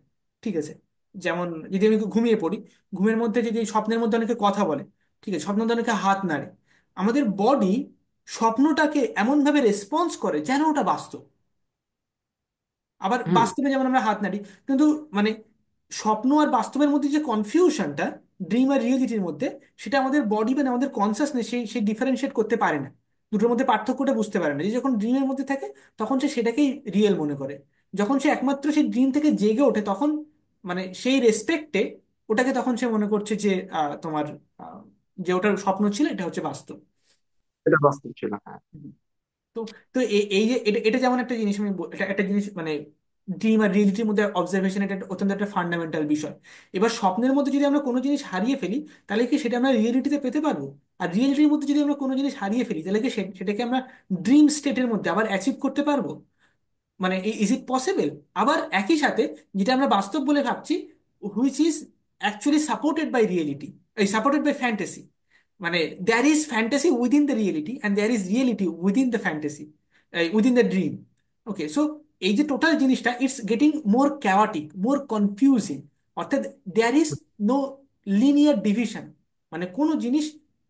A: ঠিক আছে, যেমন যদি আমি একটু ঘুমিয়ে পড়ি, ঘুমের মধ্যে যদি স্বপ্নের মধ্যে অনেকে কথা বলে, ঠিক আছে, স্বপ্নের মধ্যে অনেকে হাত নাড়ে, আমাদের বডি স্বপ্নটাকে এমনভাবে রেসপন্স করে যেন ওটা বাস্তব। আবার
B: হুম।
A: বাস্তবে যেমন আমরা হাত নাড়ি, কিন্তু মানে স্বপ্ন আর বাস্তবের মধ্যে যে কনফিউশনটা ড্রিম আর রিয়েলিটির মধ্যে, সেটা আমাদের বডি মানে আমাদের কনসাসনেস সেই সেই ডিফারেন্সিয়েট করতে পারে না, দুটোর মধ্যে পার্থক্যটা বুঝতে পারে না। যে যখন ড্রিমের মধ্যে থাকে তখন সে সেটাকেই রিয়েল মনে করে, যখন সে একমাত্র সেই ড্রিম থেকে জেগে ওঠে তখন মানে সেই রেসপেক্টে ওটাকে তখন সে মনে করছে যে তোমার আহ, যে ওটার স্বপ্ন ছিল এটা হচ্ছে বাস্তব।
B: এটা বাস্তব ছিল, হ্যাঁ।
A: তো তো এই যে এটা এটা যেমন একটা জিনিস এটা একটা জিনিস মানে ড্রিম আর রিয়েলিটির মধ্যে অবজারভেশন, এটা অত্যন্ত একটা ফান্ডামেন্টাল বিষয়। এবার স্বপ্নের মধ্যে যদি আমরা কোনো জিনিস হারিয়ে ফেলি, তাহলে কি সেটা আমরা রিয়েলিটিতে পেতে পারবো? আর রিয়েলিটির মধ্যে যদি আমরা কোনো জিনিস হারিয়ে ফেলি, তাহলে কি সেটাকে আমরা ড্রিম স্টেটের মধ্যে আবার অ্যাচিভ করতে পারবো? মানে ইজ ইট পসিবল? আবার একই সাথে যেটা আমরা বাস্তব বলে ভাবছি, which is actually supported by reality, এই সাপোর্টেড বাই ফ্যান্টাসি, মানে there is fantasy within the reality and there is reality within the fantasy, within the dream. Okay, so এই যে টোটাল জিনিসটা it's getting more chaotic, more confusing, অর্থাৎ there is no linear division. মানে কোনো জিনিস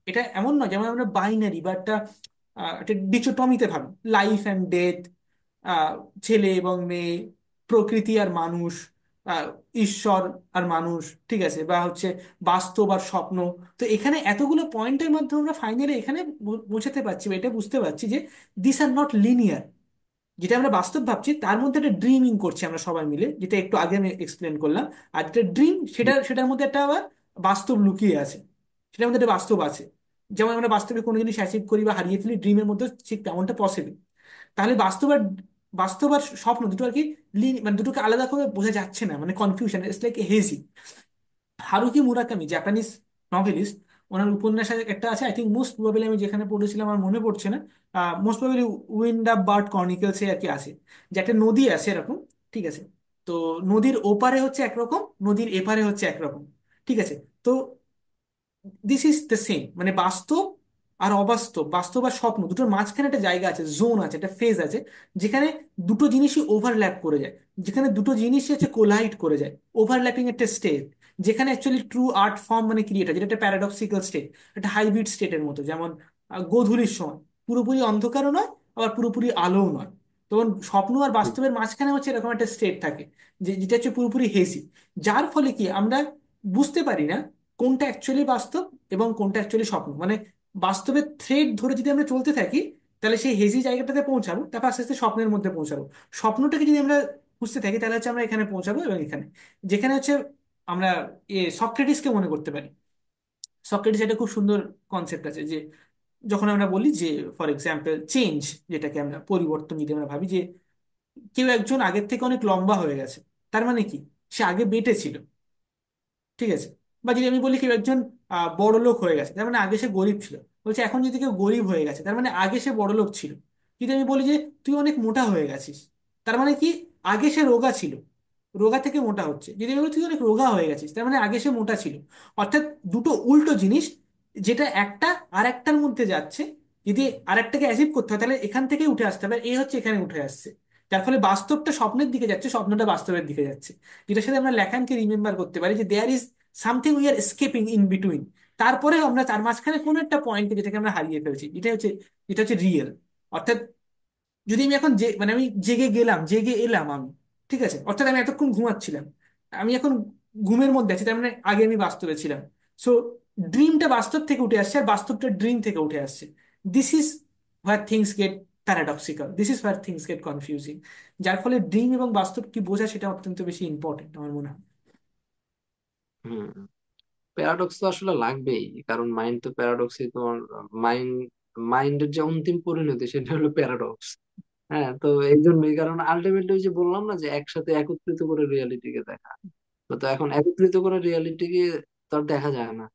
A: এটা এমন নয় যেমন আমরা বাইনারি বা একটা একটা ডিচোটমিতে ভাবি, লাইফ অ্যান্ড ডেথ, আহ, ছেলে এবং মেয়ে, প্রকৃতি আর মানুষ, আহ, ঈশ্বর আর মানুষ, ঠিক আছে, বা হচ্ছে বাস্তব আর স্বপ্ন। তো এখানে এতগুলো পয়েন্টের মাধ্যমে আমরা ফাইনালি এখানে বোঝাতে পারছি বা এটা বুঝতে পারছি যে দিস আর নট লিনিয়ার। যেটা আমরা বাস্তব ভাবছি তার মধ্যে একটা ড্রিমিং করছি আমরা সবাই মিলে, যেটা একটু আগে আমি এক্সপ্লেন করলাম। আর যেটা ড্রিম সেটার মধ্যে একটা আবার বাস্তব লুকিয়ে আছে, সেটার মধ্যে একটা বাস্তব আছে। যেমন আমরা বাস্তবে কোনো জিনিস অ্যাচিভ করি বা হারিয়ে ফেলি, ড্রিমের মধ্যে ঠিক তেমনটা পসিবল। তাহলে বাস্তব আর স্বপ্ন দুটো আর কি মানে দুটোকে আলাদা করে বোঝা যাচ্ছে না, মানে confusion, it's like hazy. Haruki Murakami, Japanese novelist, ওনার উপন্যাস একটা আছে, আই থিঙ্ক মোস্ট প্রবাবলি আমি যেখানে পড়েছিলাম আমার মনে পড়ছে না, most probably wind up bird chronicles আর কি আছে, যে একটা নদী আছে এরকম। ঠিক আছে, তো নদীর ওপারে হচ্ছে একরকম, নদীর এপারে হচ্ছে একরকম। ঠিক আছে, তো দিস ইজ দ্য সেম, মানে বাস্তব আর অবাস্তব, বাস্তব আর স্বপ্ন দুটোর মাঝখানে একটা জায়গা আছে, জোন আছে, একটা ফেজ আছে, যেখানে দুটো জিনিসই ওভারল্যাপ করে যায়, যেখানে দুটো জিনিসই হচ্ছে কোলাইড করে যায়। ওভারল্যাপিং একটা স্টেট, যেখানে অ্যাকচুয়ালি ট্রু আর্ট ফর্ম মানে ক্রিয়েট হয়, যেটা একটা প্যারাডক্সিক্যাল স্টেট, একটা হাইব্রিড স্টেটের মতো। যেমন গোধূলির সময় পুরোপুরি অন্ধকারও নয়, আবার পুরোপুরি আলোও নয়। তখন স্বপ্ন আর বাস্তবের মাঝখানে হচ্ছে এরকম একটা স্টেট থাকে, যে যেটা হচ্ছে পুরোপুরি হেজি। যার ফলে কি আমরা বুঝতে পারি না কোনটা অ্যাকচুয়ালি বাস্তব এবং কোনটা অ্যাকচুয়ালি স্বপ্ন। মানে বাস্তবের থ্রেড ধরে যদি আমরা চলতে থাকি, তাহলে সেই হেজি জায়গাটাতে পৌঁছাবো, তারপর আস্তে আস্তে স্বপ্নের মধ্যে পৌঁছাবো। স্বপ্নটাকে যদি আমরা বুঝতে থাকি, তাহলে হচ্ছে আমরা এখানে পৌঁছাবো এবং এখানে, যেখানে হচ্ছে আমরা সক্রেটিসকে মনে করতে পারি। সক্রেটিস একটা খুব সুন্দর কনসেপ্ট আছে, যে যখন আমরা বলি যে ফর এক্সাম্পল চেঞ্জ, যেটাকে আমরা পরিবর্তন যদি আমরা ভাবি, যে কেউ একজন আগের থেকে অনেক লম্বা হয়ে গেছে, তার মানে কি সে আগে বেঁটে ছিল, ঠিক আছে। বা যদি আমি বলি কেউ একজন বড় লোক হয়ে গেছে, তার মানে আগে সে গরিব ছিল। বলছে এখন যদি কেউ গরিব হয়ে গেছে, তার মানে আগে সে বড় লোক ছিল। যদি আমি বলি যে তুই অনেক মোটা হয়ে গেছিস, তার মানে কি আগে সে রোগা ছিল, রোগা থেকে মোটা হচ্ছে। যদি আমি বলি তুই অনেক রোগা হয়ে গেছিস, তার মানে আগে সে মোটা ছিল। অর্থাৎ দুটো উল্টো জিনিস, যেটা একটা আর একটার মধ্যে যাচ্ছে, যদি আরেকটাকে অ্যাচিভ করতে হয়, তাহলে এখান থেকে উঠে আসতে হবে, এই হচ্ছে এখানে উঠে আসছে। যার ফলে বাস্তবটা স্বপ্নের দিকে যাচ্ছে, স্বপ্নটা বাস্তবের দিকে যাচ্ছে। যেটার সাথে আমরা ল্যাকানকে রিমেম্বার করতে পারি, যে there is something we are escaping in between. তারপরে আমরা তার মাঝখানে কোনো একটা পয়েন্টে যেটাকে আমরা হারিয়ে ফেলছি, এটা হচ্ছে রিয়েল। অর্থাৎ যদি আমি এখন মানে আমি জেগে গেলাম, জেগে এলাম আমি, ঠিক আছে, অর্থাৎ আমি এতক্ষণ ঘুমাচ্ছিলাম, আমি এখন ঘুমের মধ্যে আছি, তার মানে আগে আমি বাস্তবে ছিলাম। সো ড্রিমটা বাস্তব থেকে উঠে আসছে, আর বাস্তবটা ড্রিম থেকে উঠে আসছে। This is where things get paradoxical, this is where things get confusing. যার ফলে ড্রিম এবং বাস্তব কি বোঝা, সেটা অত্যন্ত বেশি ইম্পর্টেন্ট আমার মনে হয়।
B: হম। প্যারাডক্স তো আসলে লাগবেই, কারণ মাইন্ড তো প্যারাডক্সই তোমার, মাইন্ড মাইন্ডের যে অন্তিম পরিণতি সেটা হলো প্যারাডক্স। হ্যাঁ, তো এই জন্যই, কারণ আলটিমেটলি ওই যে বললাম না যে একসাথে একত্রিত করে রিয়ালিটিকে দেখা, তো তো এখন একত্রিত করে রিয়ালিটিকে তো আর দেখা যায় না,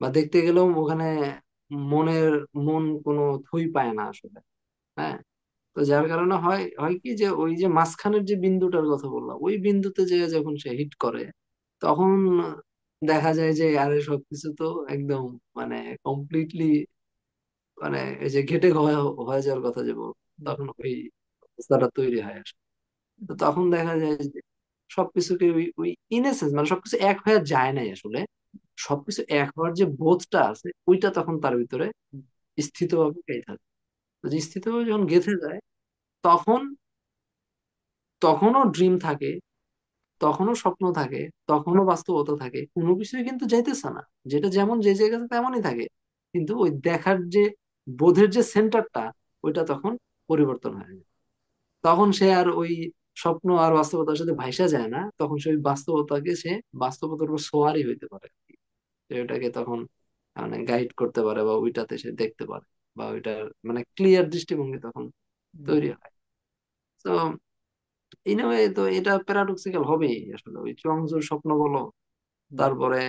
B: বা দেখতে গেলেও ওখানে মনের মন কোনো থই পায় না আসলে। হ্যাঁ, তো যার কারণে হয় হয় কি যে ওই যে মাঝখানের যে বিন্দুটার কথা বললাম, ওই বিন্দুতে যে যখন সে হিট করে, তখন দেখা যায় যে আরে সবকিছু তো একদম মানে কমপ্লিটলি, মানে এই যে ঘেটে হয়ে হয়ে যাওয়ার কথা যে তখন ওই অবস্থাটা তৈরি হয় আসে। তো তখন দেখা যায় যে সবকিছুকে ওই ওই ইনেসেন্স মানে সবকিছু এক হয়ে যায় নাই আসলে, সবকিছু এক হওয়ার যে বোধটা আছে ওইটা তখন তার ভিতরে স্থিতভাবে গেঁথে থাকে। তো যে স্থিতভাবে যখন গেঁথে যায়, তখন তখনও ড্রিম থাকে, তখনও স্বপ্ন থাকে, তখনও বাস্তবতা থাকে, কোনো কিছুই কিন্তু যাইতেছে না। যেটা যেমন যে জায়গাতে তেমনই থাকে, কিন্তু ওই দেখার যে বোধের যে সেন্টারটা, ওইটা তখন পরিবর্তন হয় না। তখন সে আর ওই স্বপ্ন আর বাস্তবতার সাথে ভাইসা যায় না, তখন সে ওই বাস্তবতাকে সে বাস্তবতার উপর সোয়ারি হইতে পারে আর কি। সে ওইটাকে তখন মানে গাইড করতে পারে, বা ওইটাতে সে দেখতে পারে, বা ওইটার মানে ক্লিয়ার দৃষ্টিভঙ্গি তখন তৈরি হয়। তো ইন এ ওয়ে তো এটা প্যারাডক্সিক্যাল হবেই আসলে, ওই চুয়াংজুর স্বপ্ন বলো, তারপরে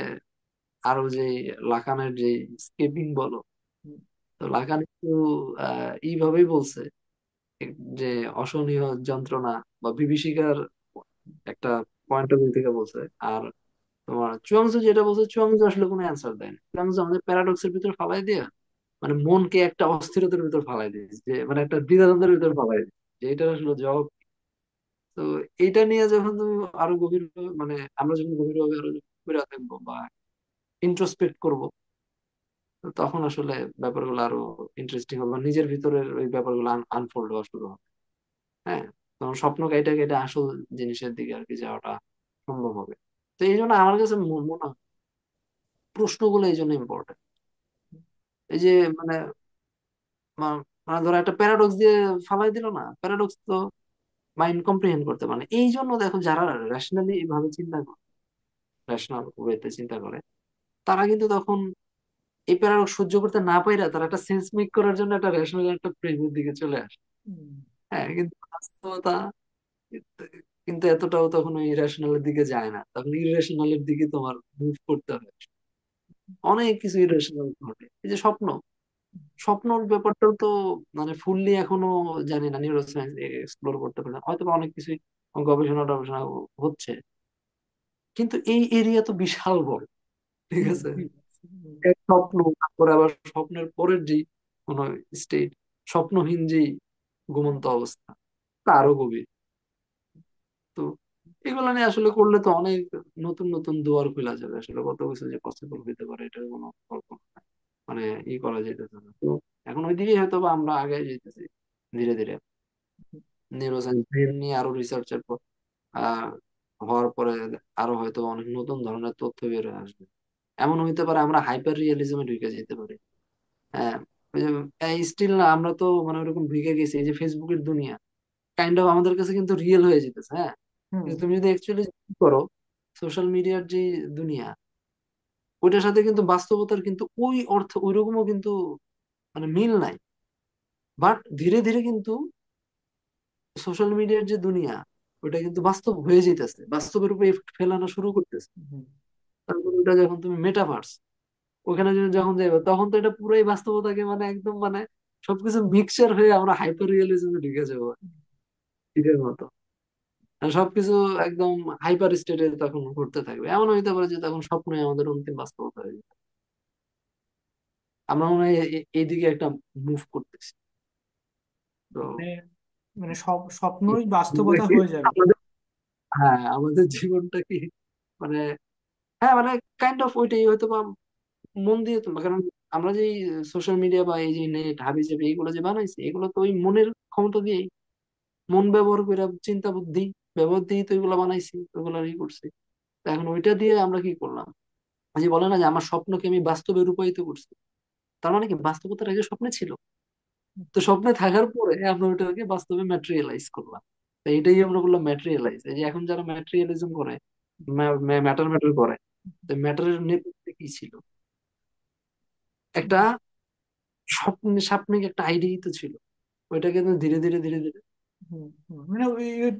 B: আরো যে লাকানের যে স্কেপিং বলো, তো লাকান একটু এইভাবেই বলছে যে অসহনীয় যন্ত্রণা বা বিভীষিকার একটা পয়েন্ট অফ ভিউ থেকে বলছে। আর তোমার চুয়াংজু যেটা বলছে, চুয়াংজু আসলে কোনো অ্যান্সার দেয় না। চুয়াংজু আমাদের প্যারাডক্সের ভিতর ফালাই দিয়ে মানে মনকে একটা অস্থিরতার ভিতর ফালাই দিয়েছে, যে মানে একটা দ্বিধাদ্বন্দ্বের ভিতর ফালাই দিয়েছে, যে এটা আসলে জবাব। তো এইটা নিয়ে যখন তুমি আরো গভীর, মানে আমরা যখন গভীরভাবে আরো গভীরে দেখবো বা ইন্ট্রোস্পেক্ট করবো, তো তখন আসলে ব্যাপারগুলো আরো ইন্টারেস্টিং হবে, বা নিজের ভিতরের ওই ব্যাপারগুলো আনফোল্ড হওয়া শুরু হবে। হ্যাঁ, তখন স্বপ্ন কাইটা কেটে আসল জিনিসের দিকে আর কি যাওয়াটা সম্ভব হবে। তো এই জন্য আমার কাছে মনে হয় প্রশ্নগুলো এই জন্য ইম্পর্টেন্ট। এই যে মানে মানে ধরো একটা প্যারাডক্স দিয়ে ফালাই দিল না, প্যারাডক্স তো মাইন্ড কম্প্রিহেন্ড করতে, মানে এই জন্য দেখো যারা রেশনালি এইভাবে চিন্তা করে, রেশনাল ওয়েতে চিন্তা করে, তারা কিন্তু তখন এই প্যারাডক্স সহ্য করতে না পাইরা তারা একটা সেন্স মেক করার জন্য একটা রেশনাল একটা ফ্রেমের দিকে চলে আসে। হ্যাঁ, কিন্তু বাস্তবতা কিন্তু এতটাও তখন ওই ইরেশনালের দিকে যায় না, তখন ইরেশনালের দিকে তোমার মুভ করতে হয়। অনেক কিছু ইরেশনাল ঘটে, এই যে স্বপ্ন, স্বপ্নর ব্যাপারটাও তো মানে ফুললি এখনো জানি না, নিউরো সায়েন্স এক্সপ্লোর করতে পারে না। হয়তো বা অনেক কিছু গবেষণা টবেষণা হচ্ছে, কিন্তু এই এরিয়া তো বিশাল বড়, ঠিক আছে। এক স্বপ্ন, তারপরে আবার স্বপ্নের পরের যে কোনো স্টেট, স্বপ্নহীন যে ঘুমন্ত অবস্থা, তা আরো গভীর। তো এগুলো নিয়ে আসলে করলে তো অনেক নতুন নতুন দুয়ার খোলা যাবে, আসলে কত কিছু যে পসিবল হইতে পারে এটার কোনো কল্পনা নাই। মানে করা যাইতেছে না তো। এখন ওইদিকে হয়তো বা আমরা আগে যেতেছি ধীরে ধীরে, নিউরোসায়েন্স নিয়ে আরো রিসার্চের আহ হওয়ার পরে আরো হয়তো অনেক নতুন ধরনের তথ্য বের হয়ে আসবে। এমন হইতে পারে আমরা হাইপার রিয়েলিজমে ঢুকে যেতে পারি। হ্যাঁ, ওই যে স্টিল না, আমরা তো মানে ওরকম ঢুকে গেছি, এই যে ফেসবুকের দুনিয়া কাইন্ড অফ আমাদের কাছে কিন্তু রিয়েল হয়ে যেতেছে। হ্যাঁ,
A: হুম
B: কিন্তু তুমি যদি অ্যাকচুয়ালি করো, সোশ্যাল মিডিয়ার যে দুনিয়া, ওইটার সাথে কিন্তু বাস্তবতার কিন্তু ওই অর্থ ওইরকমও কিন্তু মানে মিল নাই। বাট ধীরে ধীরে কিন্তু সোশ্যাল মিডিয়ার যে দুনিয়া, ওটা কিন্তু বাস্তব হয়ে যেতেছে, বাস্তবের উপর এফেক্ট ফেলানো শুরু করতেছে।
A: হুম
B: তারপর ওটা যখন তুমি মেটাভার্স, ওখানে যখন যাইবে, তখন তো এটা পুরাই বাস্তবতাকে মানে একদম মানে সবকিছু মিক্সচার হয়ে আমরা হাইপার রিয়েলিজমে ঢুকে যাবো এটার মতো। আর সবকিছু একদম হাইপার স্টেটে তখন ঘুরতে থাকবে। এমন হইতে পারে যে তখন স্বপ্নই আমাদের অন্তিম বাস্তবতা হয়ে যাবে। আমরা মনে হয় এইদিকে একটা মুভ করতেছি। তো
A: মানে মানে সব স্বপ্নই বাস্তবতা
B: কি
A: হয়ে যাবে।
B: আমাদের, হ্যাঁ আমাদের জীবনটা কি মানে, হ্যাঁ মানে কাইন্ড অফ ওইটাই হয়তো বা মন দিয়ে তো, কারণ আমরা যে সোশ্যাল মিডিয়া বা এই যে নেট হাবি জাবি এগুলো যে বানাইছি, এগুলো তো ওই মনের ক্ষমতা দিয়েই, মন ব্যবহার করে, চিন্তা বুদ্ধি ব্যবহার দিয়েই তো এগুলো বানাইছি, ওগুলো ই করছি। তো এখন ওইটা দিয়ে আমরা কি করলাম, ওই যে বলে না যে আমার স্বপ্নকে আমি বাস্তবে রূপায়িত করছি, তার মানে কি বাস্তবতার আগে স্বপ্নে ছিল। তো স্বপ্নে থাকার পরে আমরা ওইটাকে বাস্তবে ম্যাটেরিয়ালাইজ করলাম। তো এটাই আমরা বললাম ম্যাটেরিয়ালাইজ। এই যে এখন যারা ম্যাটেরিয়ালিজম করে, ম্যাটার ম্যাটার করে, তো ম্যাটারের নেপথ্যে কি ছিল, একটা স্বপ্নিক একটা আইডিয়াই তো ছিল। ওইটাকে তো ধীরে ধীরে ধীরে ধীরে
A: মানে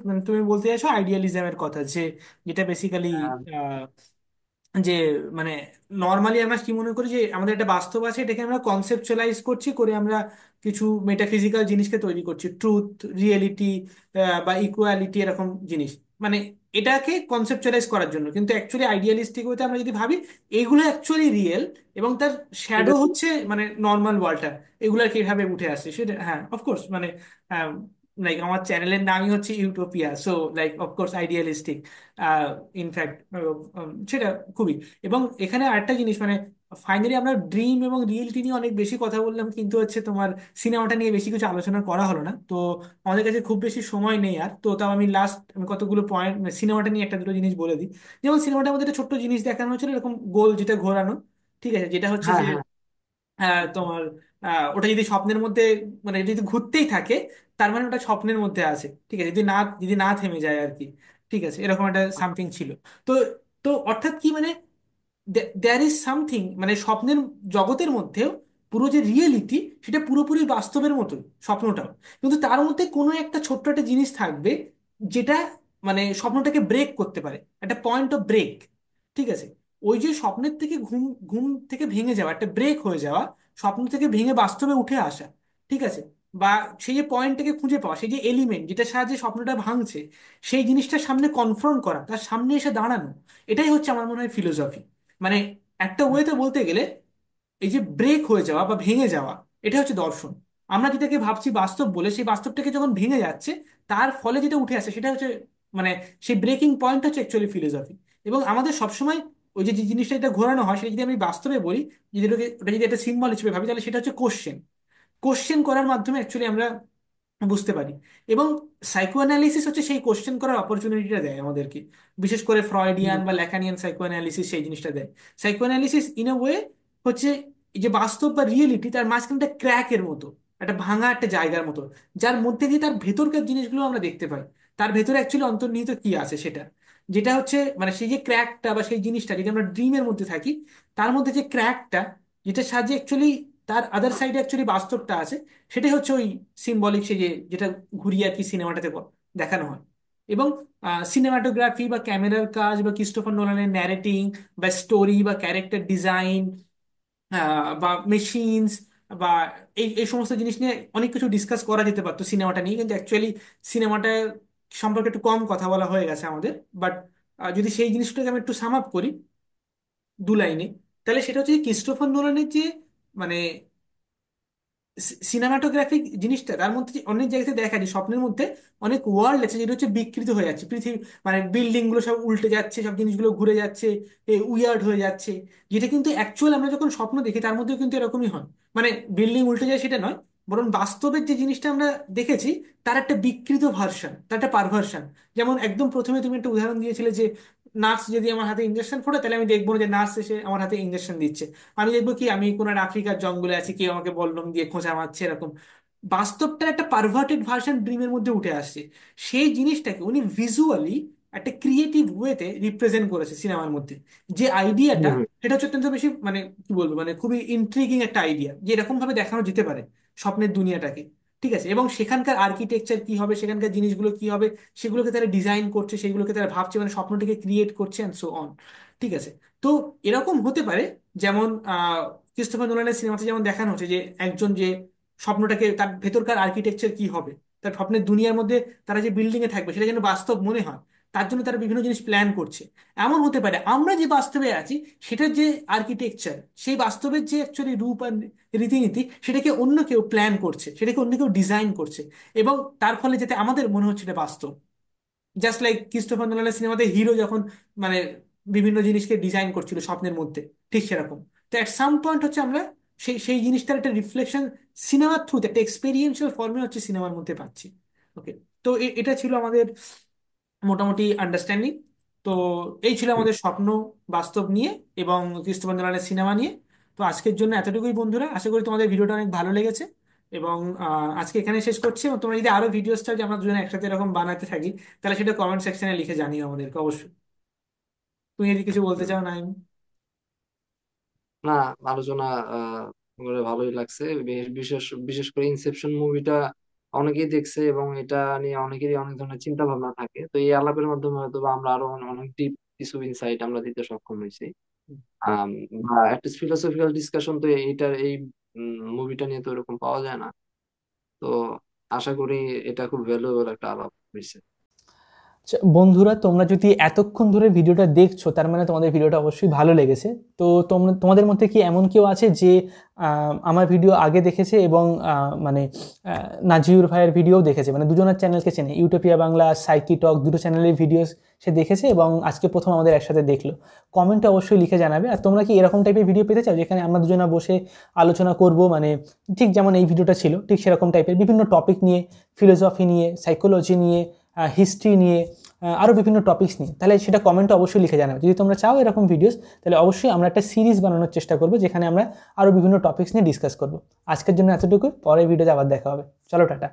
A: মানে তুমি বলতে চাইছো আইডিয়ালিজমের কথা, যে যেটা বেসিক্যালি
B: আহ,
A: যে মানে নর্মালি আমরা কি মনে করি যে আমাদের একটা বাস্তব আছে, এটাকে আমরা কনসেপচুয়ালাইজ করছি করে আমরা কিছু মেটাফিজিক্যাল জিনিসকে তৈরি করছি, ট্রুথ, রিয়েলিটি বা ইকুয়ালিটি এরকম জিনিস। মানে এটাকে কনসেপচুয়ালাইজ করার জন্য, কিন্তু অ্যাকচুয়ালি আইডিয়ালিস্টিক হতে আমরা যদি ভাবি এইগুলো অ্যাকচুয়ালি রিয়েল, এবং তার শ্যাডো
B: এটা তো
A: হচ্ছে মানে নর্মাল ওয়ার্ল্ডটা, এগুলার কিভাবে উঠে আসছে সেটা। হ্যাঁ অফকোর্স মানে লাইক আমার চ্যানেলের নামই হচ্ছে utopia, so like of course idealistic in fact সেটা খুবই। এবং এখানে আরেকটা জিনিস মানে ফাইনালি আমরা ড্রিম এবং রিয়েলিটি নিয়ে অনেক বেশি কথা বললাম, কিন্তু হচ্ছে তোমার সিনেমাটা নিয়ে বেশি কিছু আলোচনা করা হলো না। তো আমাদের কাছে খুব বেশি সময় নেই আর, তো তাও আমি লাস্ট আমি কতগুলো পয়েন্ট সিনেমাটা নিয়ে একটা দুটো জিনিস বলে দিই। যেমন সিনেমাটার মধ্যে একটা ছোট্ট জিনিস দেখানো হচ্ছিল, এরকম গোল যেটা ঘোরানো, ঠিক আছে, যেটা হচ্ছে
B: হ্যাঁ
A: যে
B: হ্যাঁ
A: তোমার ওটা যদি স্বপ্নের মধ্যে মানে যদি ঘুরতেই থাকে, তার মানে ওটা স্বপ্নের মধ্যে আছে, ঠিক আছে, যদি না থেমে যায় আর কি। ঠিক আছে, এরকম একটা সামথিং ছিল। তো তো অর্থাৎ কি মানে দেয়ার ইজ সামথিং, মানে স্বপ্নের জগতের মধ্যেও পুরো যে রিয়েলিটি সেটা পুরোপুরি বাস্তবের মতোই স্বপ্নটাও, কিন্তু তার মধ্যে কোনো একটা ছোট্ট একটা জিনিস থাকবে যেটা মানে স্বপ্নটাকে ব্রেক করতে পারে, একটা পয়েন্ট অফ ব্রেক। ঠিক আছে, ওই যে স্বপ্নের থেকে ঘুম ঘুম থেকে ভেঙে যাওয়া, একটা ব্রেক হয়ে যাওয়া, স্বপ্ন থেকে ভেঙে বাস্তবে উঠে আসা, ঠিক আছে, বা সেই যে পয়েন্টটাকে খুঁজে পাওয়া, সেই যে এলিমেন্ট যেটার সাহায্যে স্বপ্নটা ভাঙছে, সেই জিনিসটার সামনে কনফ্রন্ট করা, তার সামনে এসে দাঁড়ানো, এটাই হচ্ছে আমার মনে হয় ফিলোসফি। মানে একটা ওয়েতে বলতে গেলে এই যে ব্রেক হয়ে যাওয়া বা ভেঙে যাওয়া, এটা হচ্ছে দর্শন। আমরা যেটাকে ভাবছি বাস্তব বলে, সেই বাস্তবটাকে যখন ভেঙে যাচ্ছে, তার ফলে যেটা উঠে আসে সেটা হচ্ছে মানে সেই ব্রেকিং পয়েন্ট হচ্ছে অ্যাকচুয়ালি ফিলোসফি। এবং আমাদের সবসময় ওই যে যে জিনিসটা এটা ঘোরানো হয়, সেটা যদি আমি বাস্তবে বলি, যদি ওটা যদি একটা সিম্বল হিসেবে ভাবি, তাহলে সেটা হচ্ছে কোশ্চেন। কোশ্চেন করার মাধ্যমে অ্যাকচুয়ালি আমরা বুঝতে পারি। এবং সাইকো অ্যানালিসিস হচ্ছে সেই কোশ্চেন করার অপরচুনিটিটা দেয় আমাদেরকে, বিশেষ করে ফ্রয়েডিয়ান
B: হুম,
A: বা ল্যাকানিয়ান সাইকো অ্যানালিসিস সেই জিনিসটা দেয়। Psycho analysis in a way হচ্ছে এই যে বাস্তব বা রিয়েলিটি, তার মাঝখানে একটা ক্র্যাকের মতো, একটা ভাঙা একটা জায়গার মতো, যার মধ্যে দিয়ে তার ভেতরকার জিনিসগুলো আমরা দেখতে পাই, তার ভেতরে অ্যাকচুয়ালি অন্তর্নিহিত কি আছে সেটা। যেটা হচ্ছে মানে সেই যে ক্র্যাকটা বা সেই জিনিসটা, যদি আমরা ড্রিমের মধ্যে থাকি, তার মধ্যে যে ক্র্যাকটা, যেটার সাহায্যে অ্যাকচুয়ালি তার আদার সাইডে অ্যাকচুয়ালি বাস্তবটা আছে, সেটাই হচ্ছে ওই সিম্বলিক, সে যে যেটা ঘুরিয়ে আর কি সিনেমাটাতে দেখানো হয়। এবং সিনেমাটোগ্রাফি বা ক্যামেরার কাজ বা ক্রিস্টোফার নোলানের ন্যারেটিং বা স্টোরি বা ক্যারেক্টার ডিজাইন বা মেশিনস বা এই এই সমস্ত জিনিস নিয়ে অনেক কিছু ডিসকাস করা যেতে পারতো সিনেমাটা নিয়ে, কিন্তু অ্যাকচুয়ালি সিনেমাটা সম্পর্কে একটু কম কথা বলা হয়ে গেছে আমাদের। বাট যদি সেই জিনিসটাকে আমি একটু সাম আপ করি দু লাইনে, তাহলে সেটা হচ্ছে ক্রিস্টোফার নোলানের যে মানে সিনেমাটোগ্রাফিক জিনিসটা, তার মধ্যে যে অনেক জায়গাতে দেখা যায় স্বপ্নের মধ্যে অনেক ওয়ার্ল্ড আছে যেটা হচ্ছে বিকৃত হয়ে যাচ্ছে, পৃথিবী মানে বিল্ডিং গুলো সব উল্টে যাচ্ছে, সব জিনিসগুলো ঘুরে যাচ্ছে, উইয়ার্ড হয়ে যাচ্ছে, যেটা কিন্তু অ্যাকচুয়াল আমরা যখন স্বপ্ন দেখি তার মধ্যেও কিন্তু এরকমই হয়। মানে বিল্ডিং উল্টে যায় সেটা নয়, বরং বাস্তবের যে জিনিসটা আমরা দেখেছি তার একটা বিকৃত ভার্সন, তার একটা পারভার্সন। যেমন একদম প্রথমে তুমি একটা উদাহরণ দিয়েছিলে যে নার্স যদি আমার হাতে ইঞ্জেকশন ফোড়ে তাহলে আমি দেখবো না যে নার্স এসে আমার হাতে ইঞ্জেকশন দিচ্ছে, আমি দেখবো কি আমি কোনো একটা আফ্রিকার জঙ্গলে আছি, কেউ আমাকে বল্লম দিয়ে খোঁচা মারছে এরকম। বাস্তবটার একটা পারভার্টেড ভার্সন ড্রিমের মধ্যে উঠে আসছে। সেই জিনিসটাকে উনি ভিজুয়ালি একটা ক্রিয়েটিভ ওয়েতে রিপ্রেজেন্ট করেছে সিনেমার মধ্যে। যে
B: হুম
A: আইডিয়াটা,
B: হুম
A: সেটা হচ্ছে অত্যন্ত বেশি মানে কি বলবো, মানে খুবই ইন্ট্রিগিং একটা আইডিয়া যে এরকম ভাবে দেখানো যেতে পারে স্বপ্নের দুনিয়াটাকে। ঠিক আছে, এবং সেখানকার আর্কিটেকচার কি হবে, সেখানকার জিনিসগুলো কি হবে, সেগুলোকে তারা ডিজাইন করছে, সেগুলোকে তারা ভাবছে, মানে স্বপ্নটাকে ক্রিয়েট করছে অ্যান্ড সো অন। ঠিক আছে। তো এরকম হতে পারে যেমন ক্রিস্টোফার নোলানের সিনেমাতে যেমন দেখানো হচ্ছে যে একজন যে স্বপ্নটাকে, তার ভেতরকার আর্কিটেকচার কি হবে, তার স্বপ্নের দুনিয়ার মধ্যে তারা যে বিল্ডিং এ থাকবে সেটা যেন বাস্তব মনে হয়, তার জন্য তারা বিভিন্ন জিনিস প্ল্যান করছে। এমন হতে পারে আমরা যে বাস্তবে আছি সেটার যে আর্কিটেকচার, সেই বাস্তবের যে অ্যাকচুয়ালি রূপ আর রীতিনীতি, সেটাকে অন্য কেউ প্ল্যান করছে, সেটাকে অন্য কেউ ডিজাইন করছে, এবং তার ফলে যাতে আমাদের মনে হচ্ছে এটা বাস্তব। জাস্ট লাইক ক্রিস্টোফার নোলানের সিনেমাতে হিরো যখন মানে বিভিন্ন জিনিসকে ডিজাইন করছিল স্বপ্নের মধ্যে, ঠিক সেরকম। তো অ্যাট সাম পয়েন্ট হচ্ছে আমরা সেই সেই জিনিসটার একটা রিফ্লেকশন সিনেমার থ্রুতে, একটা এক্সপেরিয়েন্সিয়াল ফর্মে হচ্ছে সিনেমার মধ্যে পাচ্ছি। ওকে। তো এটা ছিল আমাদের মোটামুটি আন্ডারস্ট্যান্ডিং। তো এই ছিল
B: হুম।
A: আমাদের স্বপ্ন বাস্তব নিয়ে এবং ক্রিস্টোফার নোলানের সিনেমা নিয়ে। তো আজকের জন্য এতটুকুই বন্ধুরা, আশা করি তোমাদের ভিডিওটা অনেক ভালো লেগেছে। এবং আজকে এখানে শেষ করছি, এবং তোমরা যদি আরো ভিডিওস চাও যে আমরা দুজনে একসাথে এরকম বানাতে থাকি, তাহলে সেটা কমেন্ট সেকশনে লিখে জানিও আমাদেরকে অবশ্যই। তুমি যদি কিছু বলতে
B: হুম।
A: চাও নাইম।
B: না, আলোচনা করে ভালোই লাগছে। বিশেষ বিশেষ করে ইনসেপশন মুভিটা অনেকেই দেখছে এবং এটা নিয়ে অনেকেরই অনেক ধরনের চিন্তা ভাবনা থাকে। তো এই আলাপের মাধ্যমে হয়তো বা আমরা আরো অনেক ডিপ কিছু ইনসাইট আমরা দিতে সক্ষম হয়েছি। আম, বা একটা ফিলোসফিক্যাল ডিসকাশন তো এইটার এই মুভিটা নিয়ে তো এরকম পাওয়া যায় না। তো আশা করি এটা খুব ভ্যালুয়েবল একটা আলাপ হয়েছে।
C: আচ্ছা, বন্ধুরা তোমরা যদি এতক্ষণ ধরে ভিডিওটা দেখছো তার মানে তোমাদের ভিডিওটা অবশ্যই ভালো লেগেছে। তো তোমরা তোমাদের মধ্যে কি এমন কেউ আছে যে আমার ভিডিও আগে দেখেছে এবং মানে নাজিউর ভাইয়ের ভিডিও দেখেছে, মানে দুজনের চ্যানেলকে চেনে, ইউটোপিয়া বাংলা, সাইকি টক, দুটো চ্যানেলের ভিডিও সে দেখেছে এবং আজকে প্রথম আমাদের একসাথে দেখলো? কমেন্টে অবশ্যই লিখে জানাবে। আর তোমরা কি এরকম টাইপের ভিডিও পেতে চাও যেখানে আমরা দুজনা বসে আলোচনা করব, মানে ঠিক যেমন এই ভিডিওটা ছিল ঠিক সেরকম টাইপের বিভিন্ন টপিক নিয়ে, ফিলোসফি নিয়ে, সাইকোলজি নিয়ে, হিস্ট্রি নিয়ে, আরও বিভিন্ন টপিকস নিয়ে? তাহলে সেটা কমেন্টে অবশ্যই লিখে জানাবে। যদি তোমরা চাও এরকম ভিডিওস, তাহলে অবশ্যই আমরা একটা সিরিজ বানানোর চেষ্টা করবো যেখানে আমরা আরও বিভিন্ন টপিকস নিয়ে ডিসকাস করবো। আজকের জন্য এতটুকু, পরের ভিডিওতে আবার দেখা হবে। চলো টাটা।